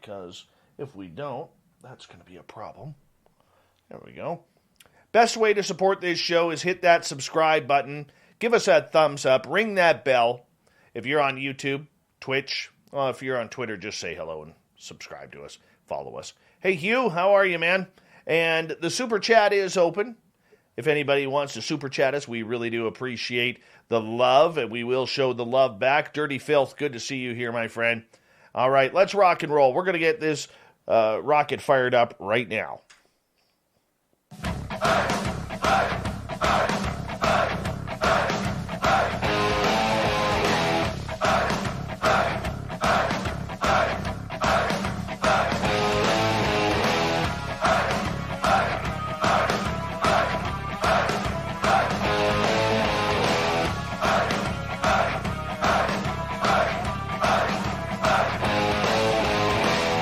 because if we don't, that's going to be a problem. There we go. Best way to support this show is hit that subscribe button, give us that thumbs up, ring that bell. If you're on YouTube, Twitch, well, if you're on Twitter, just say hello and subscribe to us, follow us. Hey, Hugh, how are you, man? And the super chat is open. If anybody wants to super chat us, we really do appreciate the love, and we will show the love back. Dirty Filth, good to see you here, my friend. All right, let's rock and roll. We're going to get this rocket fired up right now.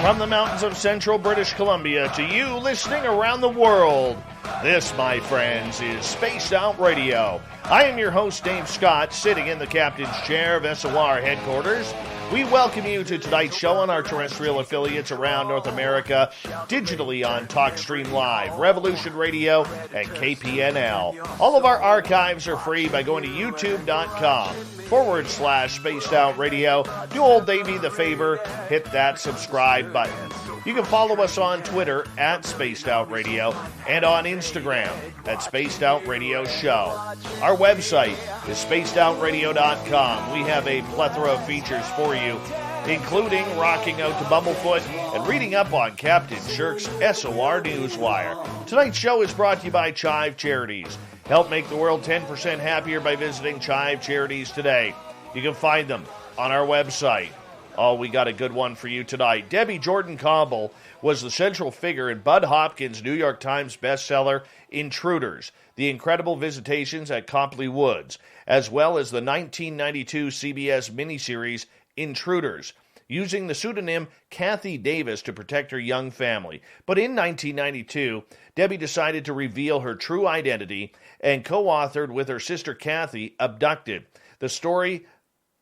From the mountains of central British Columbia to you listening around the world, this, my friends, is Spaced Out Radio. I am your host, Dave Scott, sitting in the captain's chair of SOR headquarters. We welcome you to tonight's show on our terrestrial affiliates around North America, digitally on TalkStream Live, Revolution Radio, and KPNL. All of our archives are free by going to youtube.com/Spaced Out Radio. Do old Davey the favor, hit that subscribe button. You can follow us on Twitter at Spaced Out Radio and on Instagram at Spaced Out Radio Show. Our website is spacedoutradio.com. We have a plethora of features for you, including rocking out to Bumblefoot and reading up on Captain Shirk's SOR Newswire. Tonight's show is brought to you by Chive Charities. Help make the world 10% happier by visiting Chive Charities today. You can find them on our website. Oh, we got a good one for you tonight. Debbie Jordan Kauble was the central figure in Bud Hopkins' New York Times bestseller, Intruders, The Incredible Visitations at Kauble Woods, as well as the 1992 CBS miniseries, Intruders, using the pseudonym Kathy Davis to protect her young family. But in 1992, Debbie decided to reveal her true identity and co-authored with her sister Kathy, Abducted. The story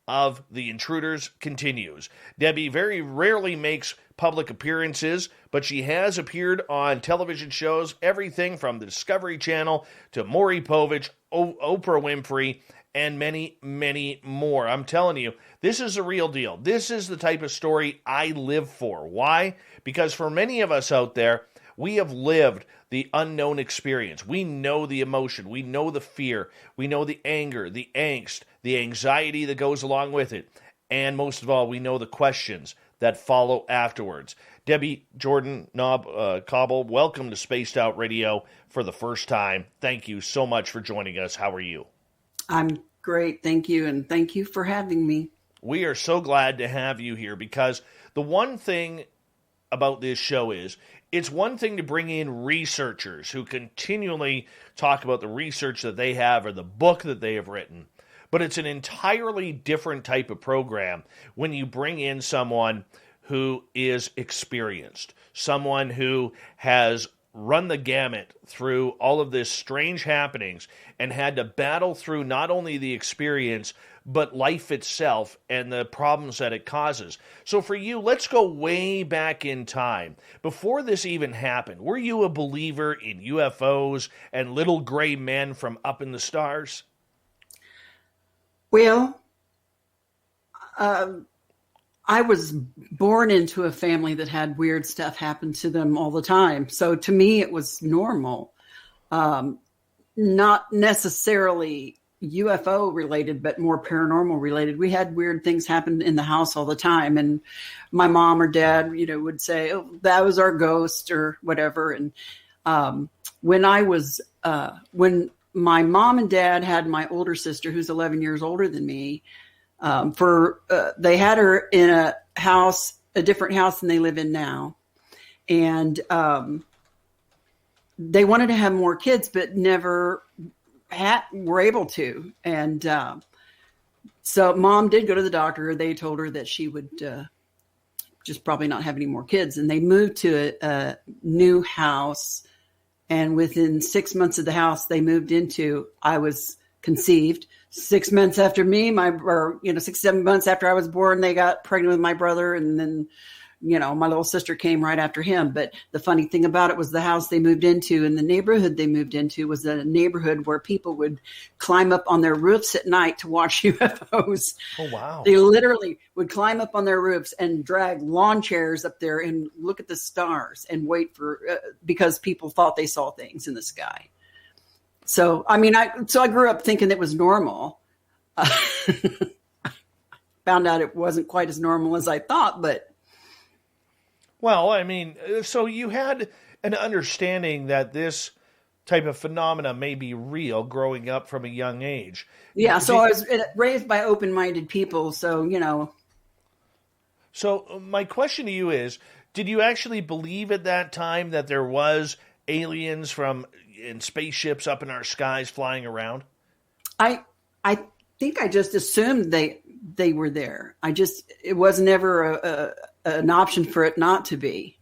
of The Intruders continues. Debbie very rarely makes public appearances, but she has appeared on television shows, everything from the Discovery Channel to Maury Povich, Oprah Winfrey, and many, many more. I'm telling you, this is a real deal. This is the type of story I live for. Why? Because for many of us out there, we have lived the unknown experience. We know the emotion. We know the fear. We know the anger, the angst, the anxiety that goes along with it. And most of all, we know the questions that follow afterwards. Debbie Jordan Kauble, welcome to Spaced Out Radio for the first time. Thank you so much for joining us. How are you? I'm great. Thank you. And thank you for having me. We are so glad to have you here because the one thing about this show is it's one thing to bring in researchers who continually talk about the research that they have or the book that they have written, but it's an entirely different type of program when you bring in someone who is experienced, someone who has run the gamut through all of this strange happenings and had to battle through not only the experience, but life itself and the problems that it causes. So for you, let's go way back in time. Before this even happened, were you a believer in UFOs and little gray men from up in the stars? Well, I was born into a family that had weird stuff happen to them all the time. So to me, it was normal. Not necessarily UFO related, but more paranormal related. We had weird things happen in the house all the time. And my mom or dad, would say, oh, that was our ghost or whatever. And when my mom and dad had my older sister, who's 11 years older than me, they had her in a different house than they live in now. And they wanted to have more kids, but never were able to. And so mom did go to the doctor. They told her that she would just probably not have any more kids. And they moved to a new house. And within 6 months of the house they moved into, I was conceived. 6 months after me, 6, 7 months after I was born, they got pregnant with my brother. And then, my little sister came right after him. But the funny thing about it was the house they moved into and the neighborhood they moved into was a neighborhood where people would climb up on their roofs at night to watch UFOs. Oh, wow. They literally would climb up on their roofs and drag lawn chairs up there and look at the stars and wait for, because people thought they saw things in the sky. So, I grew up thinking it was normal. Found out it wasn't quite as normal as I thought, but. Well, so you had an understanding that this type of phenomena may be real growing up from a young age. Yeah, so I was raised by open-minded people, so. So my question to you is, did you actually believe at that time that there was aliens in spaceships up in our skies flying around? I think I just assumed they were there. It was never an option for it not to be,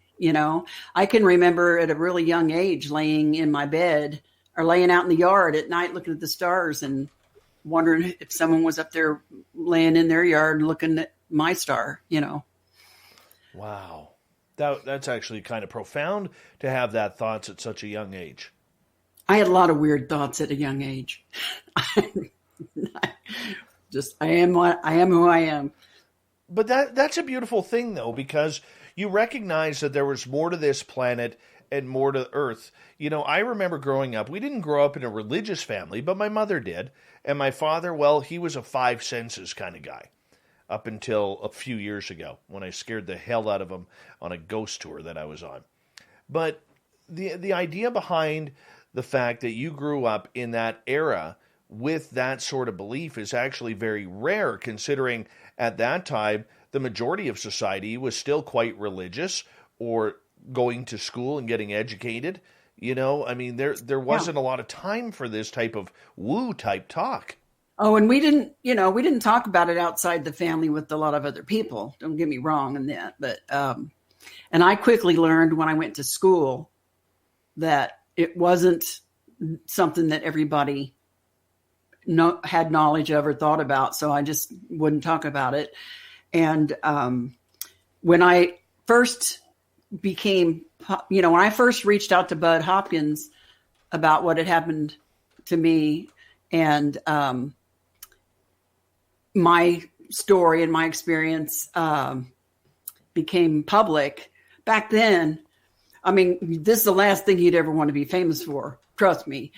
I can remember at a really young age laying in my bed or laying out in the yard at night, looking at the stars and wondering if someone was up there laying in their yard looking at my star, Wow. That's actually kind of profound to have that thoughts at such a young age. I had a lot of weird thoughts at a young age. I am who I am. But that's a beautiful thing, though, because you recognize that there was more to this planet and more to Earth. I remember growing up, we didn't grow up in a religious family, but my mother did. And my father, well, he was a five senses kind of guy up until a few years ago when I scared the hell out of him on a ghost tour that I was on. But the idea behind the fact that you grew up in that era with that sort of belief is actually very rare, considering at that time the majority of society was still quite religious or going to school and getting educated. There wasn't a lot of time for this type of woo type talk. Oh, and we didn't talk about it outside the family with a lot of other people. Don't get me wrong in that, but and I quickly learned when I went to school that it wasn't something that everybody had knowledge of or thought about, so I just wouldn't talk about it. And when I first when I first reached out to Bud Hopkins about what had happened to me and my story and my experience became public, back then, this is the last thing you'd ever want to be famous for. Trust me.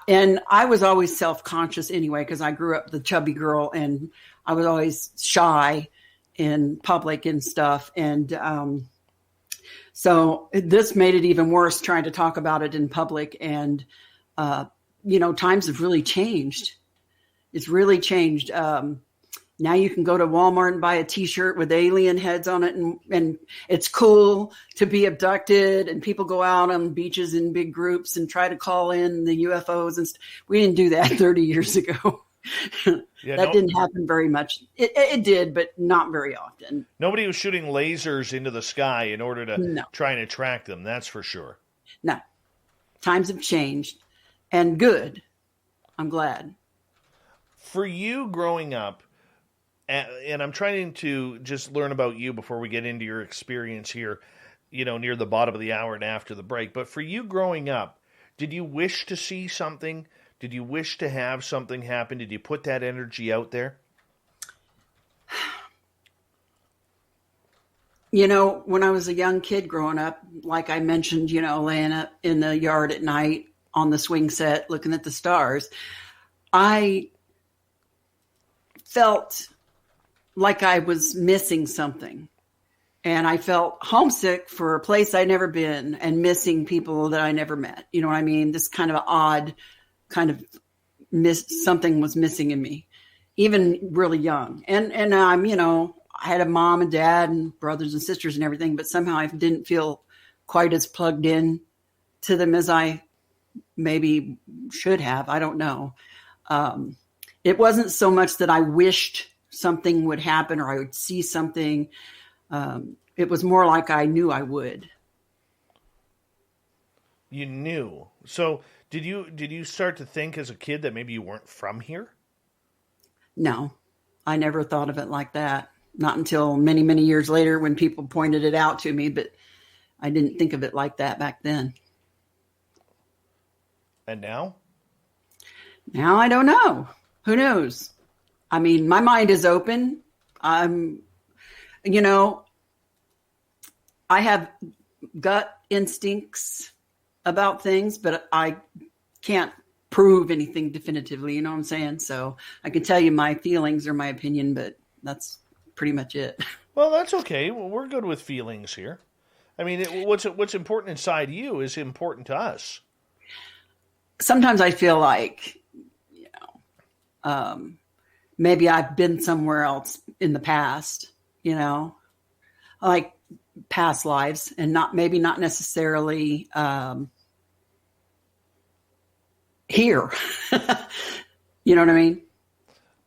And I was always self-conscious anyway, because I grew up the chubby girl and I was always shy in public and stuff. And so this made it even worse trying to talk about it in public. And, times have really changed. It's really changed. Now you can go to Walmart and buy a T-shirt with alien heads on it, and it's cool to be abducted. And people go out on beaches in big groups and try to call in the UFOs. And we didn't do that 30 years ago. That didn't happen very much. It did, but not very often. Nobody was shooting lasers into the sky in order to try and attract them. That's for sure. No, times have changed, and good. I'm glad. For you growing up, and I'm trying to just learn about you before we get into your experience here, near the bottom of the hour and after the break. But for you growing up, did you wish to see something? Did you wish to have something happen? Did you put that energy out there? When I was a young kid growing up, like I mentioned, laying up in the yard at night on the swing set, looking at the stars, I felt like I was missing something. And I felt homesick for a place I'd never been and missing people that I never met. You know what I mean? This kind of odd kind of something was missing in me, even really young. And I'm, I had a mom and dad and brothers and sisters and everything, but somehow I didn't feel quite as plugged in to them as I maybe should have. I don't know. It wasn't so much that I wished something would happen or I would see something. It was more like I knew I would. You knew. So did you start to think as a kid that maybe you weren't from here? No, I never thought of it like that. Not until many, many years later when people pointed it out to me, but I didn't think of it like that back then. And now? Now I don't know. Who knows? I mean, my mind is open. I have gut instincts about things, but I can't prove anything definitively. You know what I'm saying? So I can tell you my feelings or my opinion, but that's pretty much it. Well, that's okay. Well, we're good with feelings here. I mean, what's important inside you is important to us. Sometimes I feel like, maybe I've been somewhere else in the past, like past lives, and not necessarily here. You know what I mean?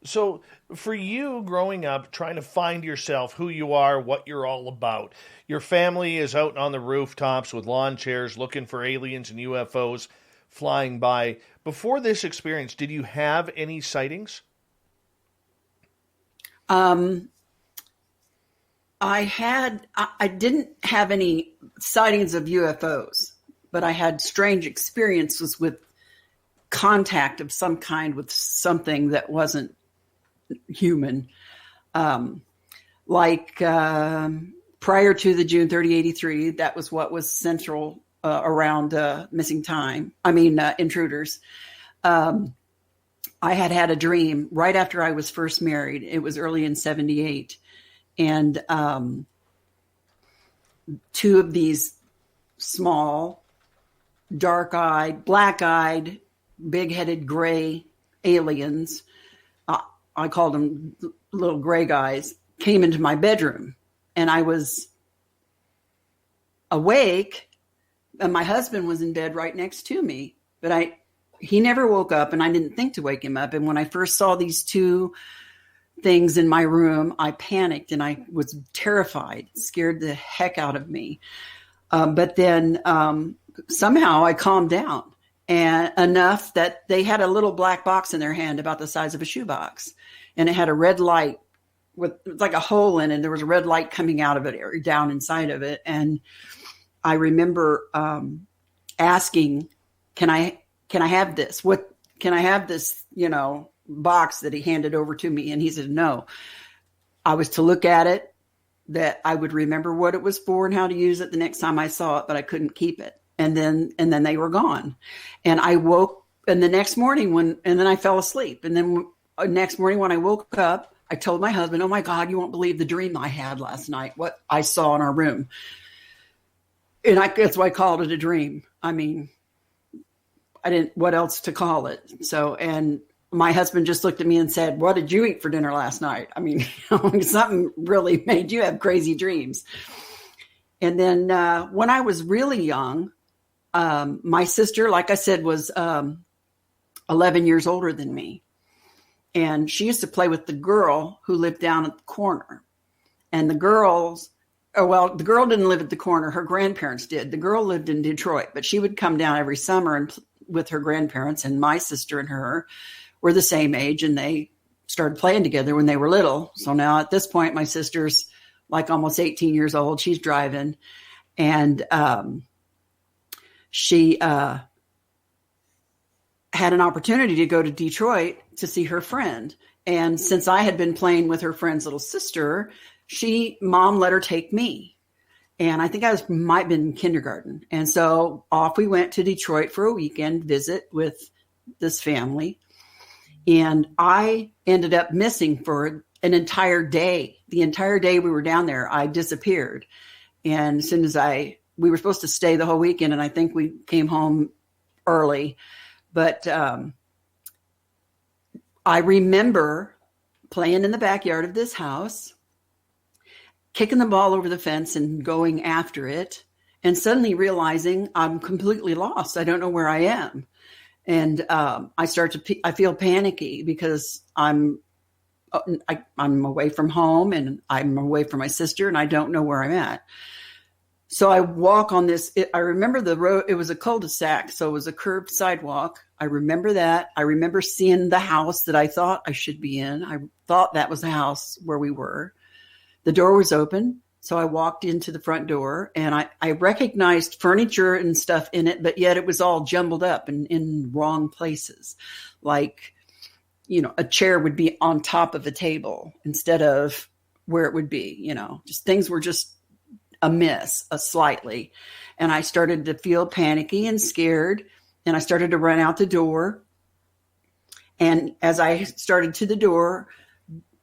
So for you growing up, trying to find yourself, who you are, what you're all about, your family is out on the rooftops with lawn chairs looking for aliens and UFOs flying by. Before this experience, did you have any sightings? I didn't have any sightings of UFOs, but I had strange experiences with contact of some kind with something that wasn't human. Prior to the June 30, 83, that was what was central around missing time. Intruders. I had a dream right after I was first married. It was early in 78. And two of these small, dark-eyed, black-eyed, big-headed gray aliens, I called them little gray guys, came into my bedroom. And I was awake, and my husband was in bed right next to me. But he never woke up, and I didn't think to wake him up. And when I first saw these two things in my room, I panicked and I was terrified, scared the heck out of me. But then somehow I calmed down, and enough that they had a little black box in their hand about the size of a shoebox, and it had a red light with like a hole in it. There was a red light coming out of it or down inside of it. And I remember asking, can I have this? What can I have this, box that he handed over to me? And he said, no. I was to look at it, that I would remember what it was for and how to use it the next time I saw it, but I couldn't keep it. And then they were gone. And I woke, and the next morning and then I fell asleep. And then next morning when I woke up, I told my husband, oh my God, you won't believe the dream I had last night, what I saw in our room. And that's why I called it a dream. I mean, I didn't, what else to call it? So, and my husband just looked at me and said, what did you eat for dinner last night? I mean, something really made you have crazy dreams. And then when I was really young, my sister, like I said, was 11 years older than me. And she used to play with the girl who lived down at the corner. And the girl didn't live at the corner. Her grandparents did. The girl lived in Detroit, but she would come down every summer and with her grandparents. And my sister and her were the same age, and they started playing together when they were little. So now at this point, my sister's like almost 18 years old. She's driving. And she had an opportunity to go to Detroit to see her friend. And since I had been playing with her friend's little sister, mom let her take me. And I think might have been in kindergarten. And so off we went to Detroit for a weekend visit with this family. And I ended up missing for an entire day. The entire day we were down there, I disappeared. And as soon as we were supposed to stay the whole weekend, and I think we came home early. But I remember playing in the backyard of this house, kicking the ball over the fence and going after it, and suddenly realizing I'm completely lost. I don't know where I am. And I feel panicky because I'm away from home and I'm away from my sister and I don't know where I'm at. So I walk on this. I remember the road. It was a cul-de-sac, so it was a curved sidewalk. I remember that. I remember seeing the house that I thought I should be in. I thought that was the house where we were. The door was open. So I walked into the front door and I recognized furniture and stuff in it, but yet it was all jumbled up and in wrong places. Like, a chair would be on top of a table instead of where it would be, just things were just amiss, slightly. And I started to feel panicky and scared, and I started to run out the door. And as I started to the door,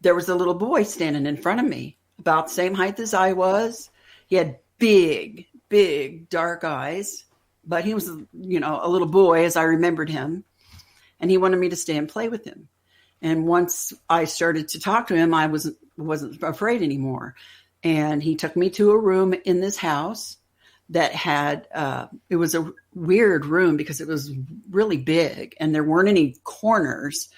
there was a little boy standing in front of me, about the same height as I was. He had big, big dark eyes, but he was, a little boy as I remembered him. And he wanted me to stay and play with him. And once I started to talk to him, I wasn't afraid anymore. And he took me to a room in this house that had, it was a weird room because it was really big and there weren't any corners.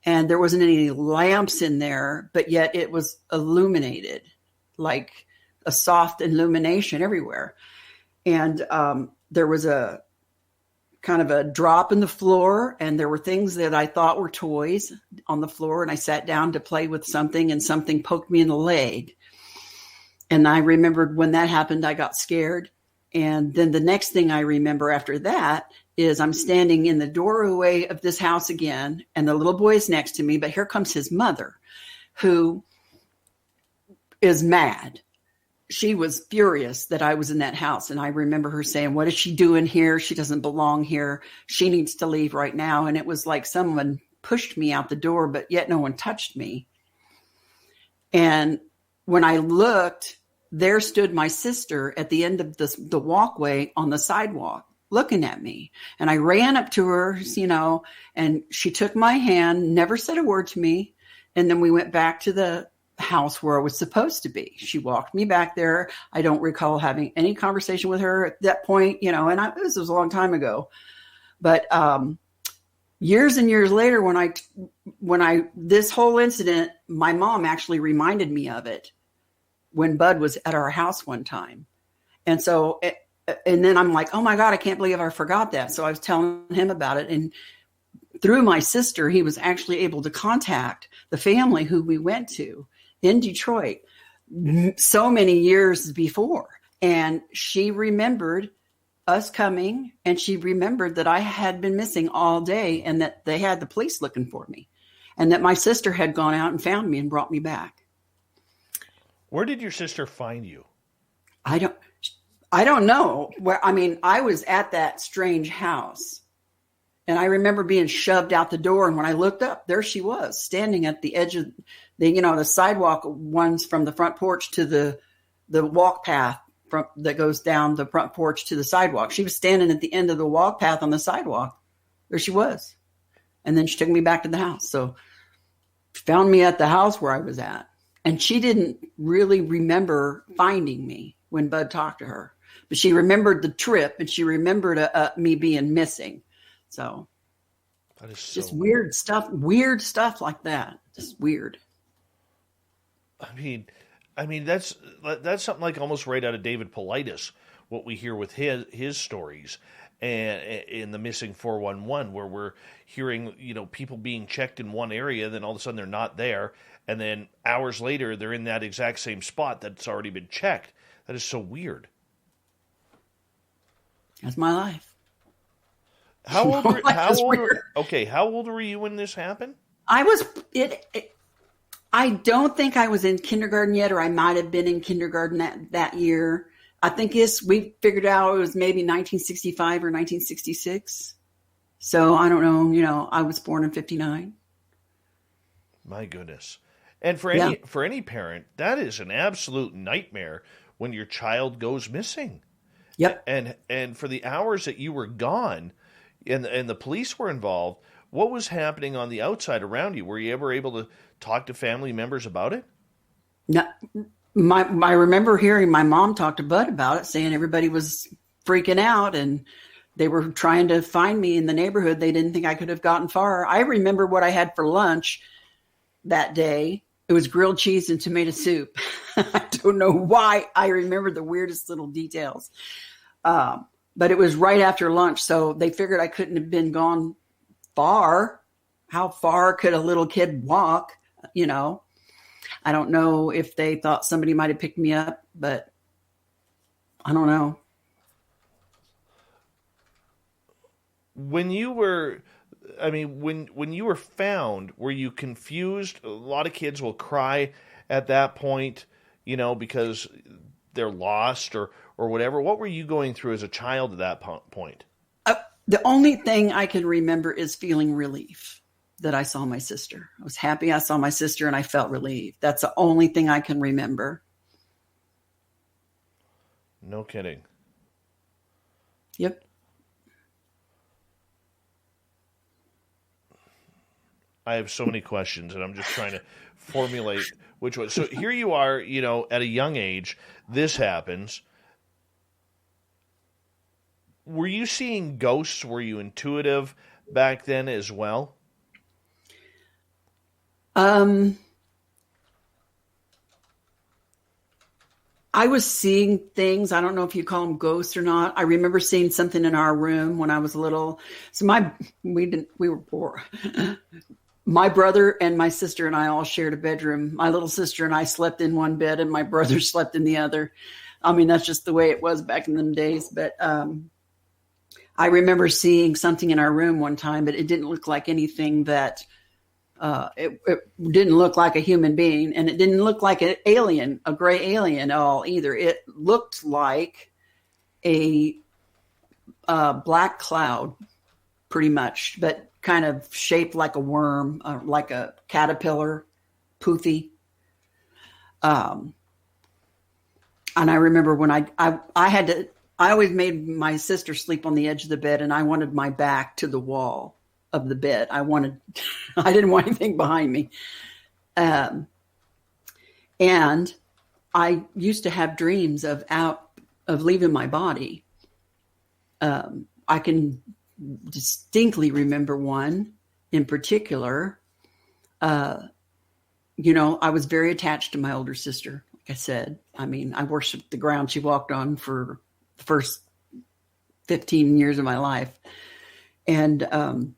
And there wasn't any lamps in there, but yet it was illuminated, like a soft illumination everywhere. And there was a kind of a drop in the floor, and there were things that I thought were toys on the floor. And I sat down to play with something, and something poked me in the leg. And I remembered when that happened, I got scared. And then the next thing I remember after that is I'm standing in the doorway of this house again, and the little boy is next to me, but here comes his mother, who is mad. She was furious that I was in that house. And I remember her saying, "What is she doing here? She doesn't belong here. She needs to leave right now." And it was like someone pushed me out the door, but yet no one touched me. And when I looked, there stood my sister at the end of the walkway on the sidewalk looking at me. And I ran up to her, and she took my hand, never said a word to me. And then we went back to the house where I was supposed to be. She walked me back there. I don't recall having any conversation with her at that point, and this was a long time ago. But years and years later, when this whole incident, my mom actually reminded me of it when Bud was at our house one time. And so, and then I'm like, oh my God, I can't believe I forgot that. So I was telling him about it. And through my sister, he was actually able to contact the family who we went to in Detroit so many years before. And she remembered us coming, and she remembered that I had been missing all day and that they had the police looking for me, and that my sister had gone out and found me and brought me back. Where did your sister find you? I don't know. I was at that strange house, and I remember being shoved out the door. And when I looked up, there she was standing at the edge of the sidewalk ones from the front porch to the walk path that goes down the front porch to the sidewalk. She was standing at the end of the walk path on the sidewalk. There she was. And then she took me back to the house. So found me at the house where I was at. And she didn't really remember finding me when Bud talked to her, but she remembered the trip, and she remembered me being missing. So that is just weird stuff like that. Just weird. I mean, that's something like almost right out of David Paulides, what we hear with his stories, and in the missing 411, where we're hearing, people being checked in one area, then all of a sudden they're not there. And then hours later, they're in that exact same spot that's already been checked. That is so weird. That's my life. How old were you when this happened? I don't think I was in kindergarten yet, or I might have been in kindergarten that year. I think we figured out it was maybe 1965 or 1966. So I don't know. I was born in 59. My goodness. And for any parent, that is an absolute nightmare when your child goes missing. Yep. And for the hours that you were gone, and the police were involved, what was happening on the outside around you? Were you ever able to talk to family members about it? No, I remember hearing my mom talk to Bud about it, saying everybody was freaking out and they were trying to find me in the neighborhood. They didn't think I could have gotten far. I remember what I had for lunch that day. It was grilled cheese and tomato soup. I don't know why I remember the weirdest little details. But it was right after lunch, so they figured I couldn't have been gone far. How far could a little kid walk, I don't know if they thought somebody might have picked me up, but I don't know. When you were, when you were found, were you confused? A lot of kids will cry at that point, because they're lost or whatever. What were you going through as a child at that point? The only thing I can remember is feeling relief that I saw my sister. I was happy I saw my sister and I felt relieved. That's the only thing I can remember. No kidding. Yep. I have so many questions, and I'm just trying to formulate which one. So here you are, at a young age, this happens. Were you seeing ghosts? Were you intuitive back then as well? I was seeing things. I don't know if you call them ghosts or not. I remember seeing something in our room when I was little. So we were poor. My brother and my sister and I all shared a bedroom. My little sister and I slept in one bed and my brother slept in the other. I mean, that's just the way it was back in them days. But I remember seeing something in our room one time, but it didn't look like anything that it didn't look like a human being, and it didn't look like an alien, a gray alien at all either. It looked like a black cloud pretty much, but kind of shaped like a worm, like a caterpillar, poofy. And I remember when I always made my sister sleep on the edge of the bed, and I wanted my back to the wall of the bed. I didn't want anything behind me. And I used to have dreams of leaving my body. I can distinctly remember one in particular. I was very attached to my older sister. Like I said, I worshiped the ground she walked on for the first 15 years of my life. And,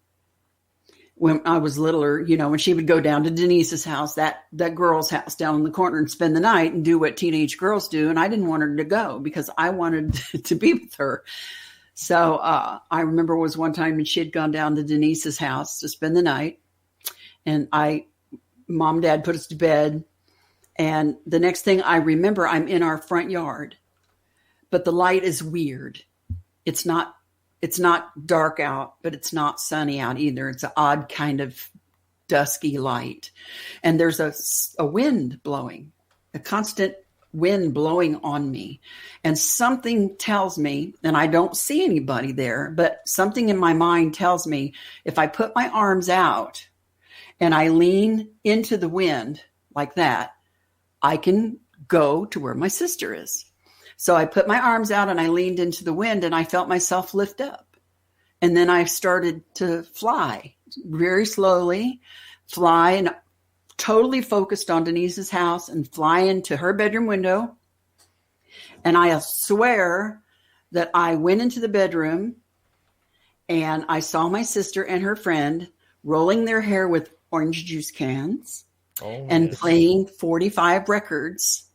when I was littler, when she would go down to Denise's house, that girl's house down in the corner, and spend the night and do what teenage girls do. And I didn't want her to go because I wanted to be with her. So I remember was one time when she had gone down to Denise's house to spend the night. And mom and dad put us to bed. And the next thing I remember, I'm in our front yard, but the light is weird. It's not dark out, but it's not sunny out either. It's an odd kind of dusky light. And there's a wind blowing, a constant wind blowing on me. And something tells me, and I don't see anybody there, but something in my mind tells me if I put my arms out and I lean into the wind like that, I can go to where my sister is. So I put my arms out and I leaned into the wind and I felt myself lift up. And then I started to fly very slowly, fly and totally focused on Denise's house and fly into her bedroom window. And I swear that I went into the bedroom and I saw my sister and her friend rolling their hair with orange juice cans and playing 45 records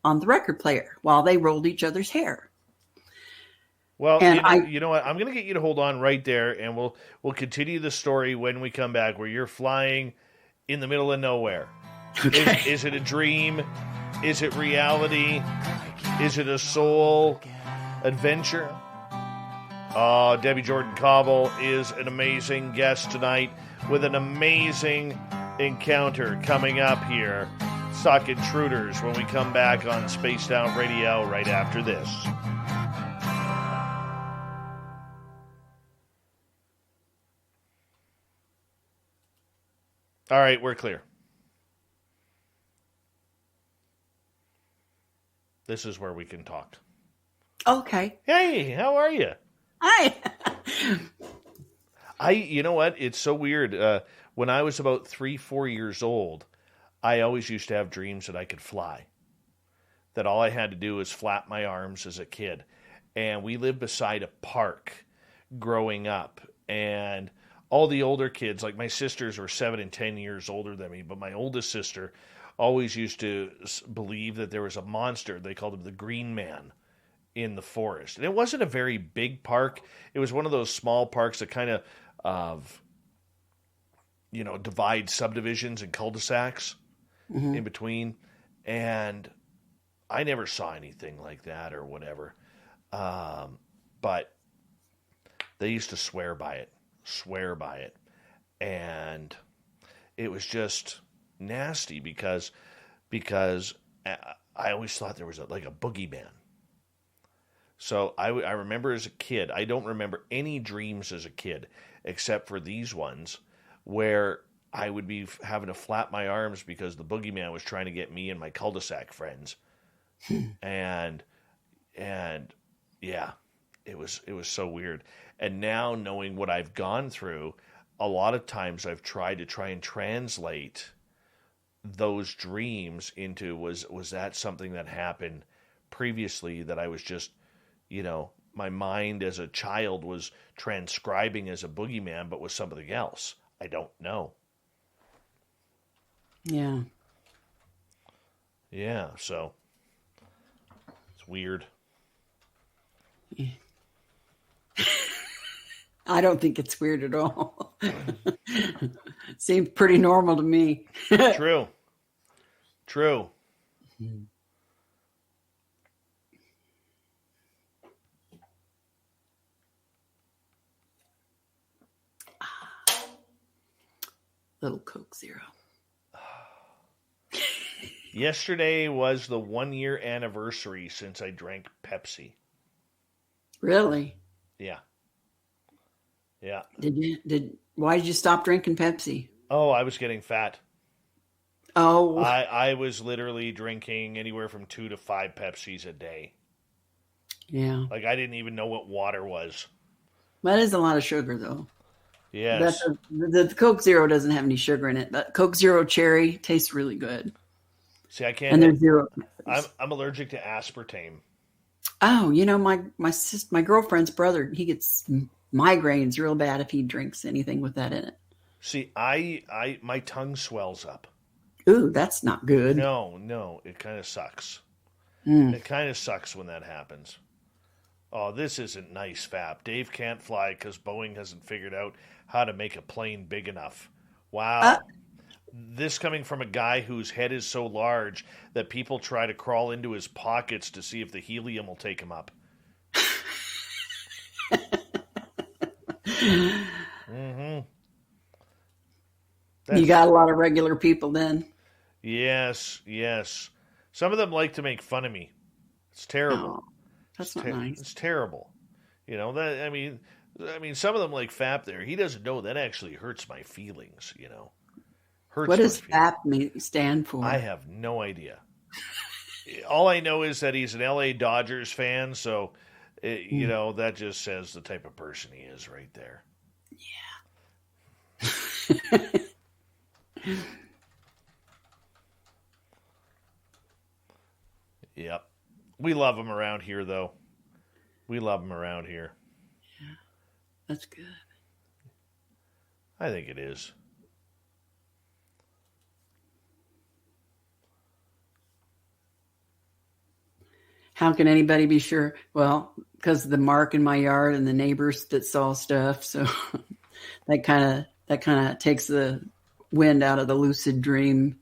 on the record player while they rolled each other's hair. Well, you know what? I'm going to get you to hold on right there, and we'll continue the story when we come back, where you're flying in the middle of nowhere. Okay. Is it a dream? Is it reality? Is it a soul adventure? Debbie Jordan Kauble is an amazing guest tonight with an amazing encounter coming up here. Talk Intruders when we come back on Spaced Out Radio right after this. All right, we're clear. This is where we can talk. Okay. Hey, how are you? Hi. You know what? It's so weird. When I was about 3-4 years old, I always used to have dreams that I could fly. That all I had to do was flap my arms as a kid. And we lived beside a park growing up. And all the older kids, like my sisters were 7 and 10 years older than me, but my oldest sister always used to believe that there was a monster. They called him the Green Man in the forest. And it wasn't a very big park. It was one of those small parks that kind of divide subdivisions and cul-de-sacs in between. And I never saw anything like that or whatever. But they used to swear by it. And it was just nasty because I always thought there was like a boogeyman. So I remember as a kid, I don't remember any dreams as a kid except for these ones where I would be having to flap my arms because the boogeyman was trying to get me and my cul-de-sac friends. and yeah, it was so weird. And now knowing what I've gone through, a lot of times I've tried to translate those dreams into was that something that happened previously that I was just, my mind as a child was transcribing as a boogeyman, but was something else. I don't know. Yeah. Yeah, so it's weird. Yeah. I don't think it's weird at all. Seems pretty normal to me. True. Little Coke Zero. Yesterday was the 1-year anniversary since I drank Pepsi. Really? Yeah. Yeah. Why did you stop drinking Pepsi? Oh, I was getting fat. Oh. I was literally drinking anywhere from 2 to 5 Pepsis a day. Yeah. Like I didn't even know what water was. That is a lot of sugar, though. Yes. The Coke Zero doesn't have any sugar in it. But Coke Zero Cherry tastes really good. See, I can't. And there's zero. I'm allergic to aspartame. Oh, my girlfriend's brother, he gets migraines real bad if he drinks anything with that in it. See, my tongue swells up. Ooh, that's not good. No, it kind of sucks. It kind of sucks when that happens. Oh, this isn't nice, Fap. Dave can't fly because Boeing hasn't figured out how to make a plane big enough. Wow. This coming from a guy whose head is so large that people try to crawl into his pockets to see if the helium will take him up. Mm-hmm. You got a lot of regular people then. Yes. Some of them like to make fun of me. It's terrible. Oh, that's not nice. It's terrible. That. I mean, some of them like Fap there. He doesn't know that actually hurts my feelings. What does FAP stand for? I have no idea. All I know is that he's an LA Dodgers fan, so that just says the type of person he is right there. Yeah. Yep. We love him around here, though. We love him around here. Yeah, that's good. I think it is. How can anybody be sure? Well, because of the mark in my yard and the neighbors that saw stuff. So that kind of takes the wind out of the lucid dream.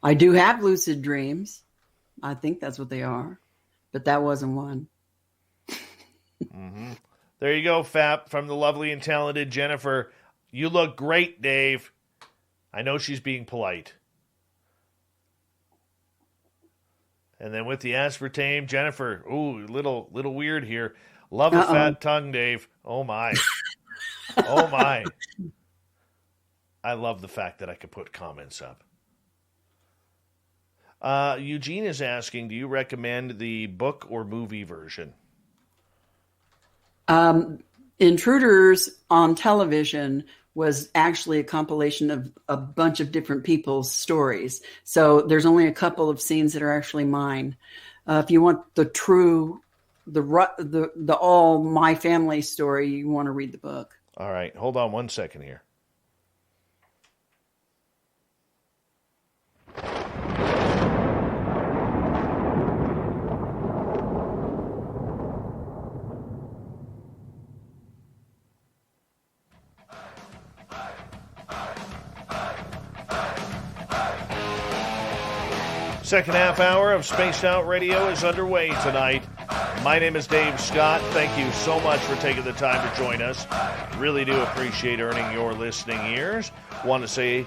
I do have lucid dreams. I think that's what they are, but that wasn't one. Mm-hmm. There you go, Fap, from the lovely and talented Jennifer. You look great, Dave. I know she's being polite. And then with the aspartame, Jennifer, ooh, little weird here. Love a fat tongue, Dave. Oh, my. Oh, my. I love the fact that I could put comments up. Eugene is asking, do you recommend the book or movie version? Intruders on television was actually a compilation of a bunch of different people's stories. So there's only a couple of scenes that are actually mine. If you want the true, the all my family story, you want to read the book. All right. Hold on 1 second here. Second half hour of Spaced Out Radio is underway tonight. My name is Dave Scott. Thank you so much for taking the time to join us. Really do appreciate earning your listening ears. Want to say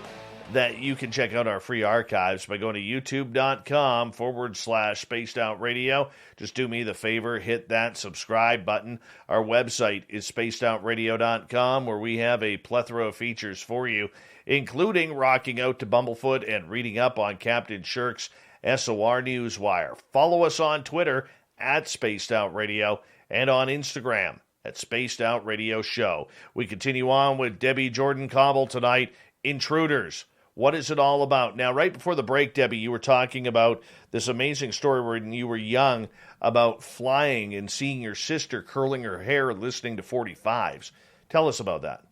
that you can check out our free archives by going to youtube.com/Spaced Out Radio. Just do me the favor, hit that subscribe button. Our website is spacedoutradio.com, where we have a plethora of features for you, including rocking out to Bumblefoot and reading up on Captain Shirk's SOR Newswire. Follow us on Twitter at Spaced Out Radio and on Instagram at Spaced Out Radio Show. We continue on with Debbie Jordan Kauble tonight. Intruders. What is it all about? Now, right before the break, Debbie, you were talking about this amazing story when you were young about flying and seeing your sister curling her hair and listening to 45s. Tell us about that.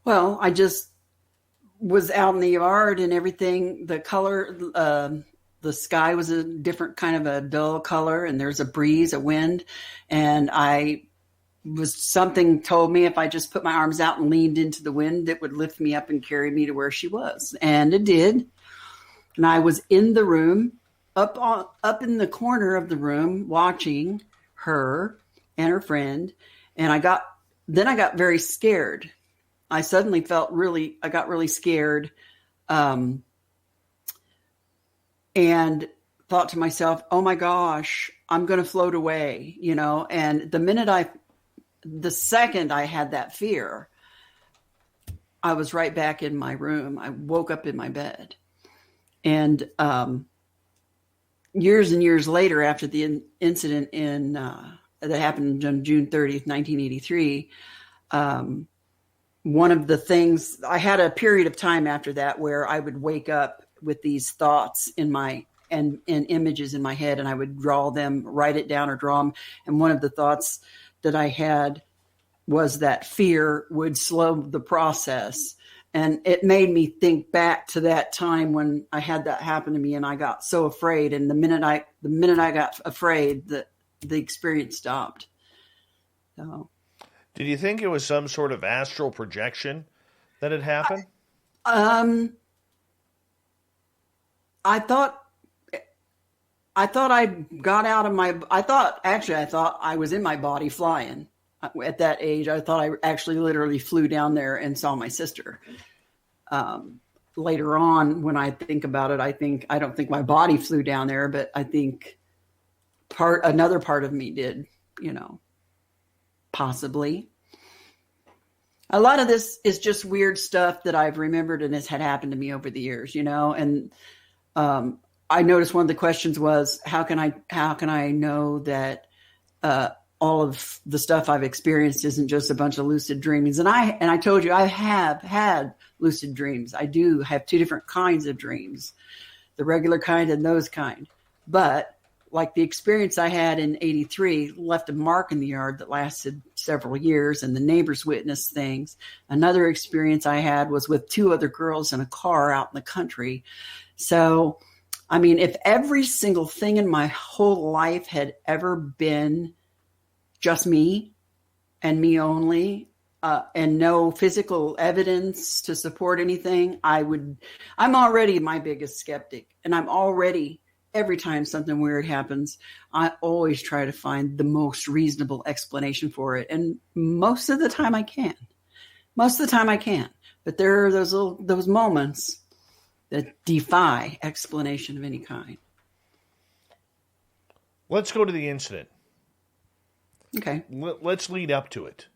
Well, I just was out in the yard and everything. The color, the sky was a different kind of a dull color, and there's a breeze, a wind, and something told me if I just put my arms out and leaned into the wind, it would lift me up and carry me to where she was. And it did. And I was in the room, up in the corner of the room, watching her and her friend. And I got very scared. I suddenly got really scared. And thought to myself, oh my gosh, I'm going to float away, and the second I had that fear, I was right back in my room. I woke up in my bed. And years and years later, after the incident that happened on June 30th, 1983, one of the things, I had a period of time after that where I would wake up with these thoughts and images in my head, and I would draw them, write it down or draw them. And one of the thoughts that I had was that fear would slow the process. And it made me think back to that time when I had that happen to me and I got so afraid. And the minute I got afraid, the experience stopped. So, did you think it was some sort of astral projection that had happened? I thought I got out of I thought I was in my body flying. At that age, I thought I actually literally flew down there and saw my sister. Later on, when I think about it, I don't think my body flew down there, but I think another part of me did, possibly. A lot of this is just weird stuff that I've remembered and has had happened to me over the years, and I noticed one of the questions was, how can I know that all of the stuff I've experienced isn't just a bunch of lucid dreamings? And I told you I have had lucid dreams. I do have two different kinds of dreams, the regular kind and those kind. But like the experience I had in 83 left a mark in the yard that lasted several years, and the neighbors witnessed things. Another experience I had was with two other girls in a car out in the country. So, I mean, if every single thing in my whole life had ever been just me and me only, and no physical evidence to support anything, I'm already my biggest skeptic. And every time something weird happens, I always try to find the most reasonable explanation for it. And most of the time I can. But there are those moments that defy explanation of any kind. Let's go to the incident. Okay. Let's lead up to it.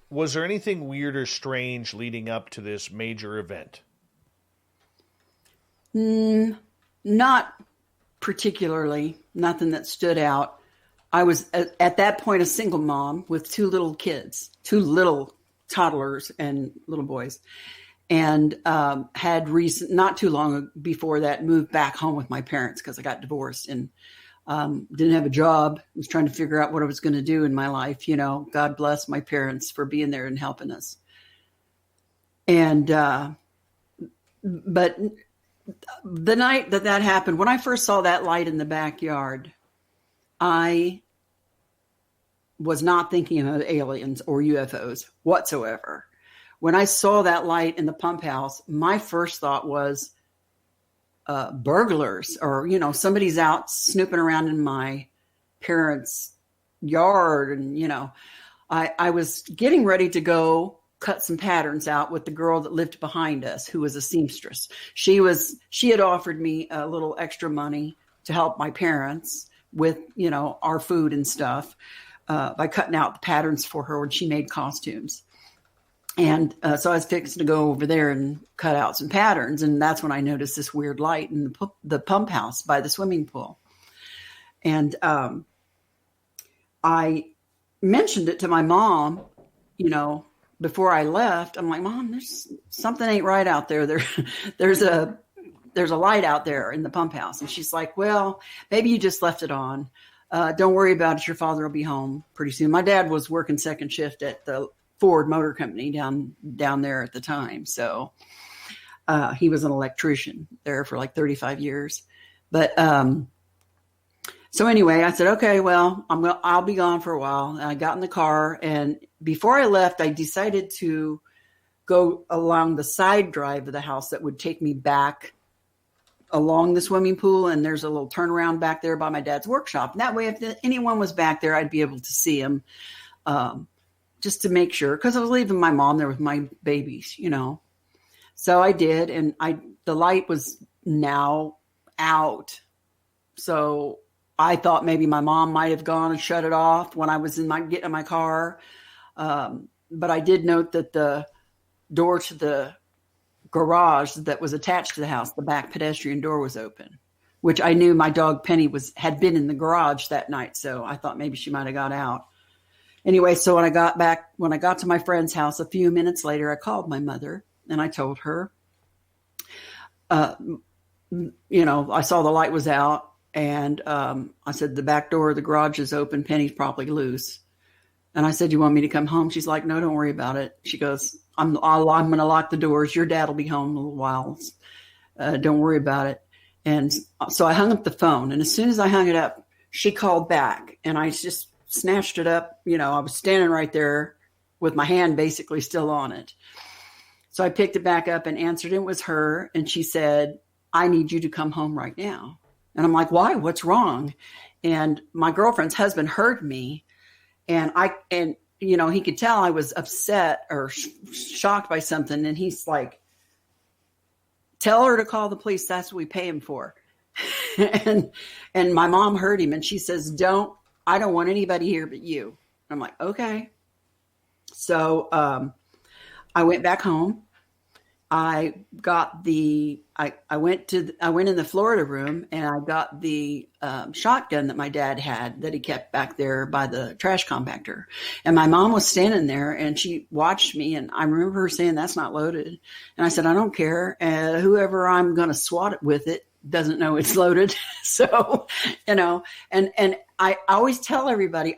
Was there anything weird or strange leading up to this major event? Not particularly. Nothing that stood out. I was at that point a single mom with two little kids, two little toddlers and little boys, and had not too long before that moved back home with my parents because I got divorced and didn't have a job. Was trying to figure out what I was going to do in my life. God bless my parents for being there and helping us. And but the night that happened, when I first saw that light in the backyard, I was not thinking of aliens or UFOs whatsoever. When I saw that light in the pump house, my first thought was, burglars or, somebody's out snooping around in my parents' yard. And, I was getting ready to go cut some patterns out with the girl that lived behind us, who was a seamstress. She had offered me a little extra money to help my parents with, our food and stuff, by cutting out the patterns for her when she made costumes. And so I was fixing to go over there and cut out some patterns. And that's when I noticed this weird light in the pump house by the swimming pool. And I mentioned it to my mom, before I left. I'm like, Mom, there's something ain't right out there. There's a light out there in the pump house. And she's like, well, maybe you just left it on. Don't worry about it. Your father will be home pretty soon. My dad was working second shift at the Ford Motor Company down there at the time. So he was an electrician there for like 35 years. But so anyway, I said, okay, well, I'll be gone for a while. And I got in the car, and before I left, I decided to go along the side drive of the house that would take me back along the swimming pool. And there's a little turnaround back there by my dad's workshop. And that way, if anyone was back there, I'd be able to see him, just to make sure, because I was leaving my mom there with my babies, So I did, and the light was now out. So I thought maybe my mom might have gone and shut it off when I was getting in my car. But I did note that the door to the garage that was attached to the house, the back pedestrian door, was open, which I knew my dog Penny had been in the garage that night. So I thought maybe she might have got out. Anyway, so when I got to my friend's house a few minutes later, I called my mother and I told her, I saw the light was out. And I said, the back door of the garage is open. Penny's probably loose. And I said, you want me to come home? She's like, no, don't worry about it. She goes, I'm going to lock the doors. Your dad will be home in a little while. Don't worry about it. And so I hung up the phone. And as soon as I hung it up, she called back. And I just snatched it up. I was standing right there with my hand basically still on it. So I picked it back up and answered. It was her. And she said, I need you to come home right now. And I'm like, why? What's wrong? And my girlfriend's husband heard me, and he could tell I was upset or shocked by something. And he's like, tell her to call the police. That's what we pay him for. and my mom heard him, and she says, I don't want anybody here but you. I'm like, okay. So I went back home. I got I went in the Florida room, and I got the shotgun that my dad had that he kept back there by the trash compactor. And my mom was standing there, and she watched me, and I remember her saying, that's not loaded. And I said, I don't care. Whoever I'm going to swat it with it doesn't know it's loaded. So, and I always tell everybody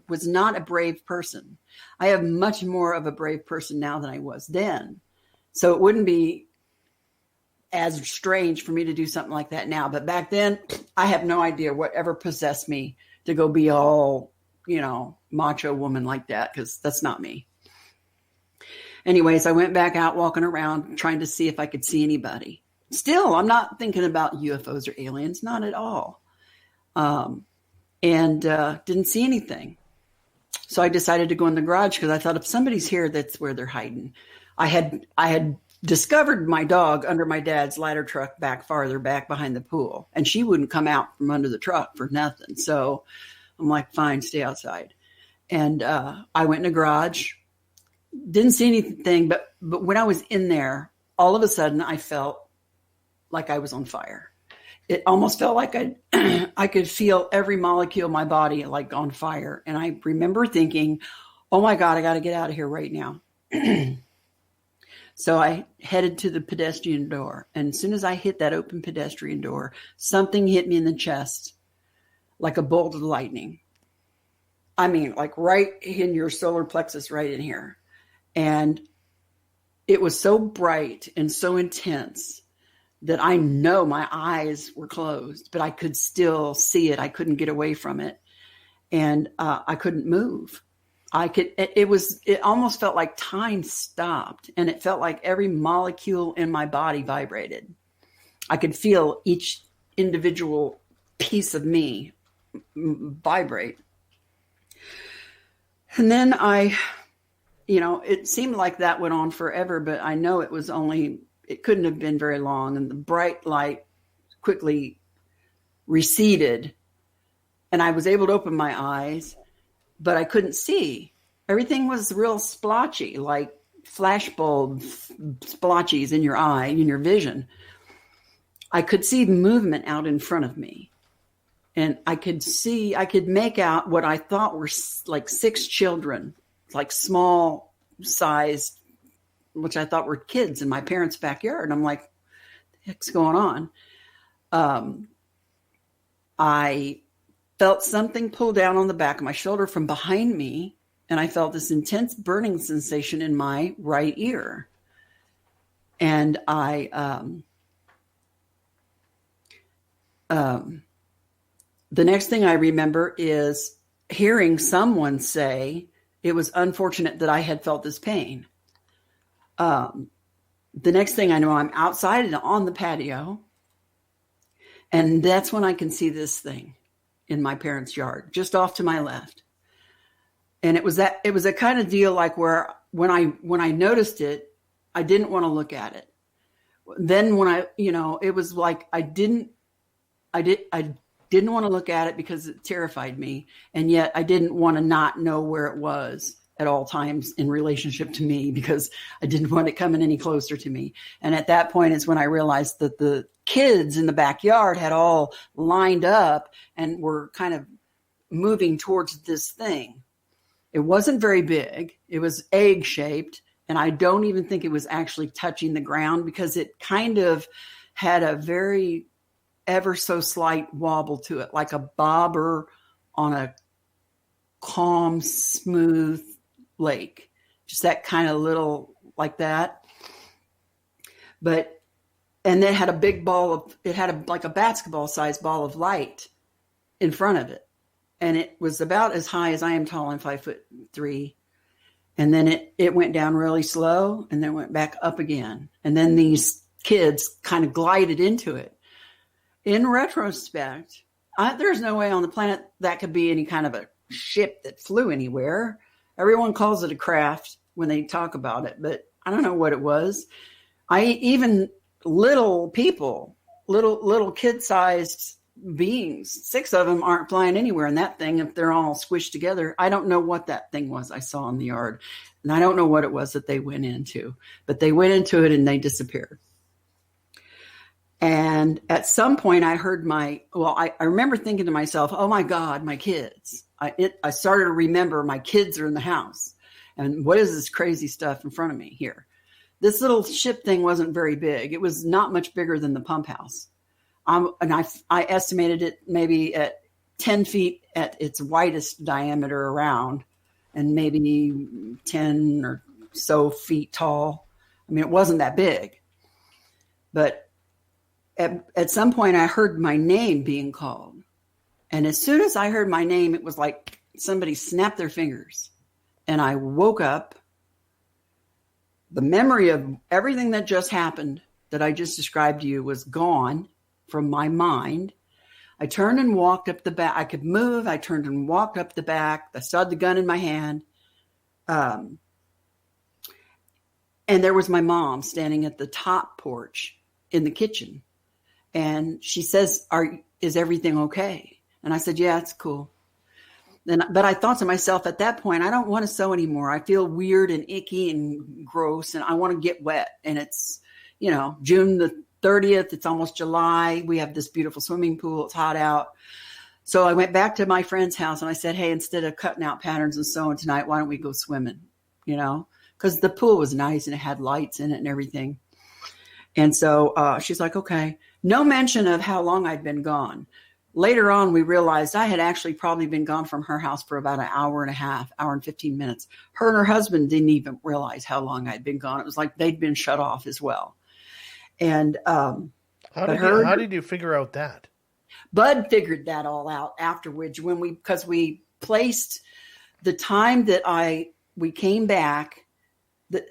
was not a brave person. I have much more of a brave person now than I was then. So it wouldn't be as strange for me to do something like that now. But back then, I have no idea whatever possessed me to go be all, macho woman like that, because that's not me. Anyways, I went back out walking around trying to see if I could see anybody. Still, I'm not thinking about UFOs or aliens, not at all. And didn't see anything. So I decided to go in the garage because I thought if somebody's here, that's where they're hiding. I had discovered my dog under my dad's ladder truck farther back behind the pool, and she wouldn't come out from under the truck for nothing. So I'm like, fine, stay outside. And I went in the garage, didn't see anything, but when I was in there, all of a sudden I felt like I was on fire. It almost felt like I could feel every molecule of my body like on fire. And I remember thinking, oh my God, I got to get out of here right now. So I headed to the pedestrian door. And as soon as I hit that open pedestrian door, something hit me in the chest like a bolt of lightning. I mean, like right in your solar plexus, right in here. And it was so bright and so intense that I know my eyes were closed, but I could still see it. I couldn't get away from it. And I couldn't move. It almost felt like time stopped, and it felt like every molecule in my body vibrated. I could feel each individual piece of me vibrate. And then it seemed like that went on forever, but I know it couldn't have been very long. And the bright light quickly receded, and I was able to open my eyes, but I couldn't see. Everything was real splotchy, like flashbulb splotchies in your eye, in your vision. I could see movement out in front of me. And I could make out what I thought were like 6 children, like small sized, which I thought were kids in my parents' backyard. And I'm like, what the heck's going on? I felt something pull down on the back of my shoulder from behind me. And I felt this intense burning sensation in my right ear. And the next thing I remember is hearing someone say it was unfortunate that I had felt this pain. The next thing I know, I'm outside and on the patio. And that's when I can see this thing in my parents' yard, just off to my left. And it was a kind of deal like where when I noticed it, I didn't want to look at it. Then when it was like I didn't want to look at it because it terrified me. And yet I didn't want to not know where it was at all times in relationship to me, because I didn't want it coming any closer to me. And at that point is when I realized that the kids in the backyard had all lined up and were kind of moving towards this thing. It wasn't very big. It was egg shaped. And I don't even think it was actually touching the ground, because it kind of had a very ever so slight wobble to it, like a bobber on a calm, smooth lake, just that kind of little like that. And then had a big like a basketball sized ball of light in front of it. And it was about as high as I am tall. I'm 5'3". And then it went down really slow and then went back up again. And then these kids kind of glided into it. In retrospect, there's no way on the planet that could be any kind of a ship that flew anywhere. Everyone calls it a craft when they talk about it, but I don't know what it was. Even little people, little kid-sized beings, 6 of them aren't flying anywhere in that thing if they're all squished together. I don't know what that thing was I saw in the yard, and I don't know what it was that they went into, but they went into it and they disappeared. And at some point I heard I remember thinking to myself, oh my God, my kids. I started to remember my kids are in the house. And what is this crazy stuff in front of me here? This little ship thing wasn't very big. It was not much bigger than the pump house. And I estimated it maybe at 10 feet at its widest diameter around, and maybe 10 or so feet tall. I mean, it wasn't that big. But at some point I heard my name being called. And as soon as I heard my name, it was like somebody snapped their fingers. And I woke up. The memory of everything that just happened that I just described to you was gone from my mind. I turned and walked up the back. I could move. I turned and walked up the back. I saw the gun in my hand. And there was my mom standing at the top porch in the kitchen. And she says, is everything okay? And I said, yeah, it's cool. But I thought to myself at that point, I don't want to sew anymore. I feel weird and icky and gross, and I want to get wet. And it's, June the 30th. It's almost July. We have this beautiful swimming pool. It's hot out. So I went back to my friend's house and I said, hey, instead of cutting out patterns and sewing tonight, why don't we go swimming? Because the pool was nice and it had lights in it and everything. And so she's like, okay. No mention of how long I'd been gone. Later on, we realized I had actually probably been gone from her house for about an hour and a half, hour and 15 minutes. Her and her husband didn't even realize how long I'd been gone. It was like they'd been shut off as well. And how did you figure out that? Bud figured that all out afterwards because we placed the time that we came back,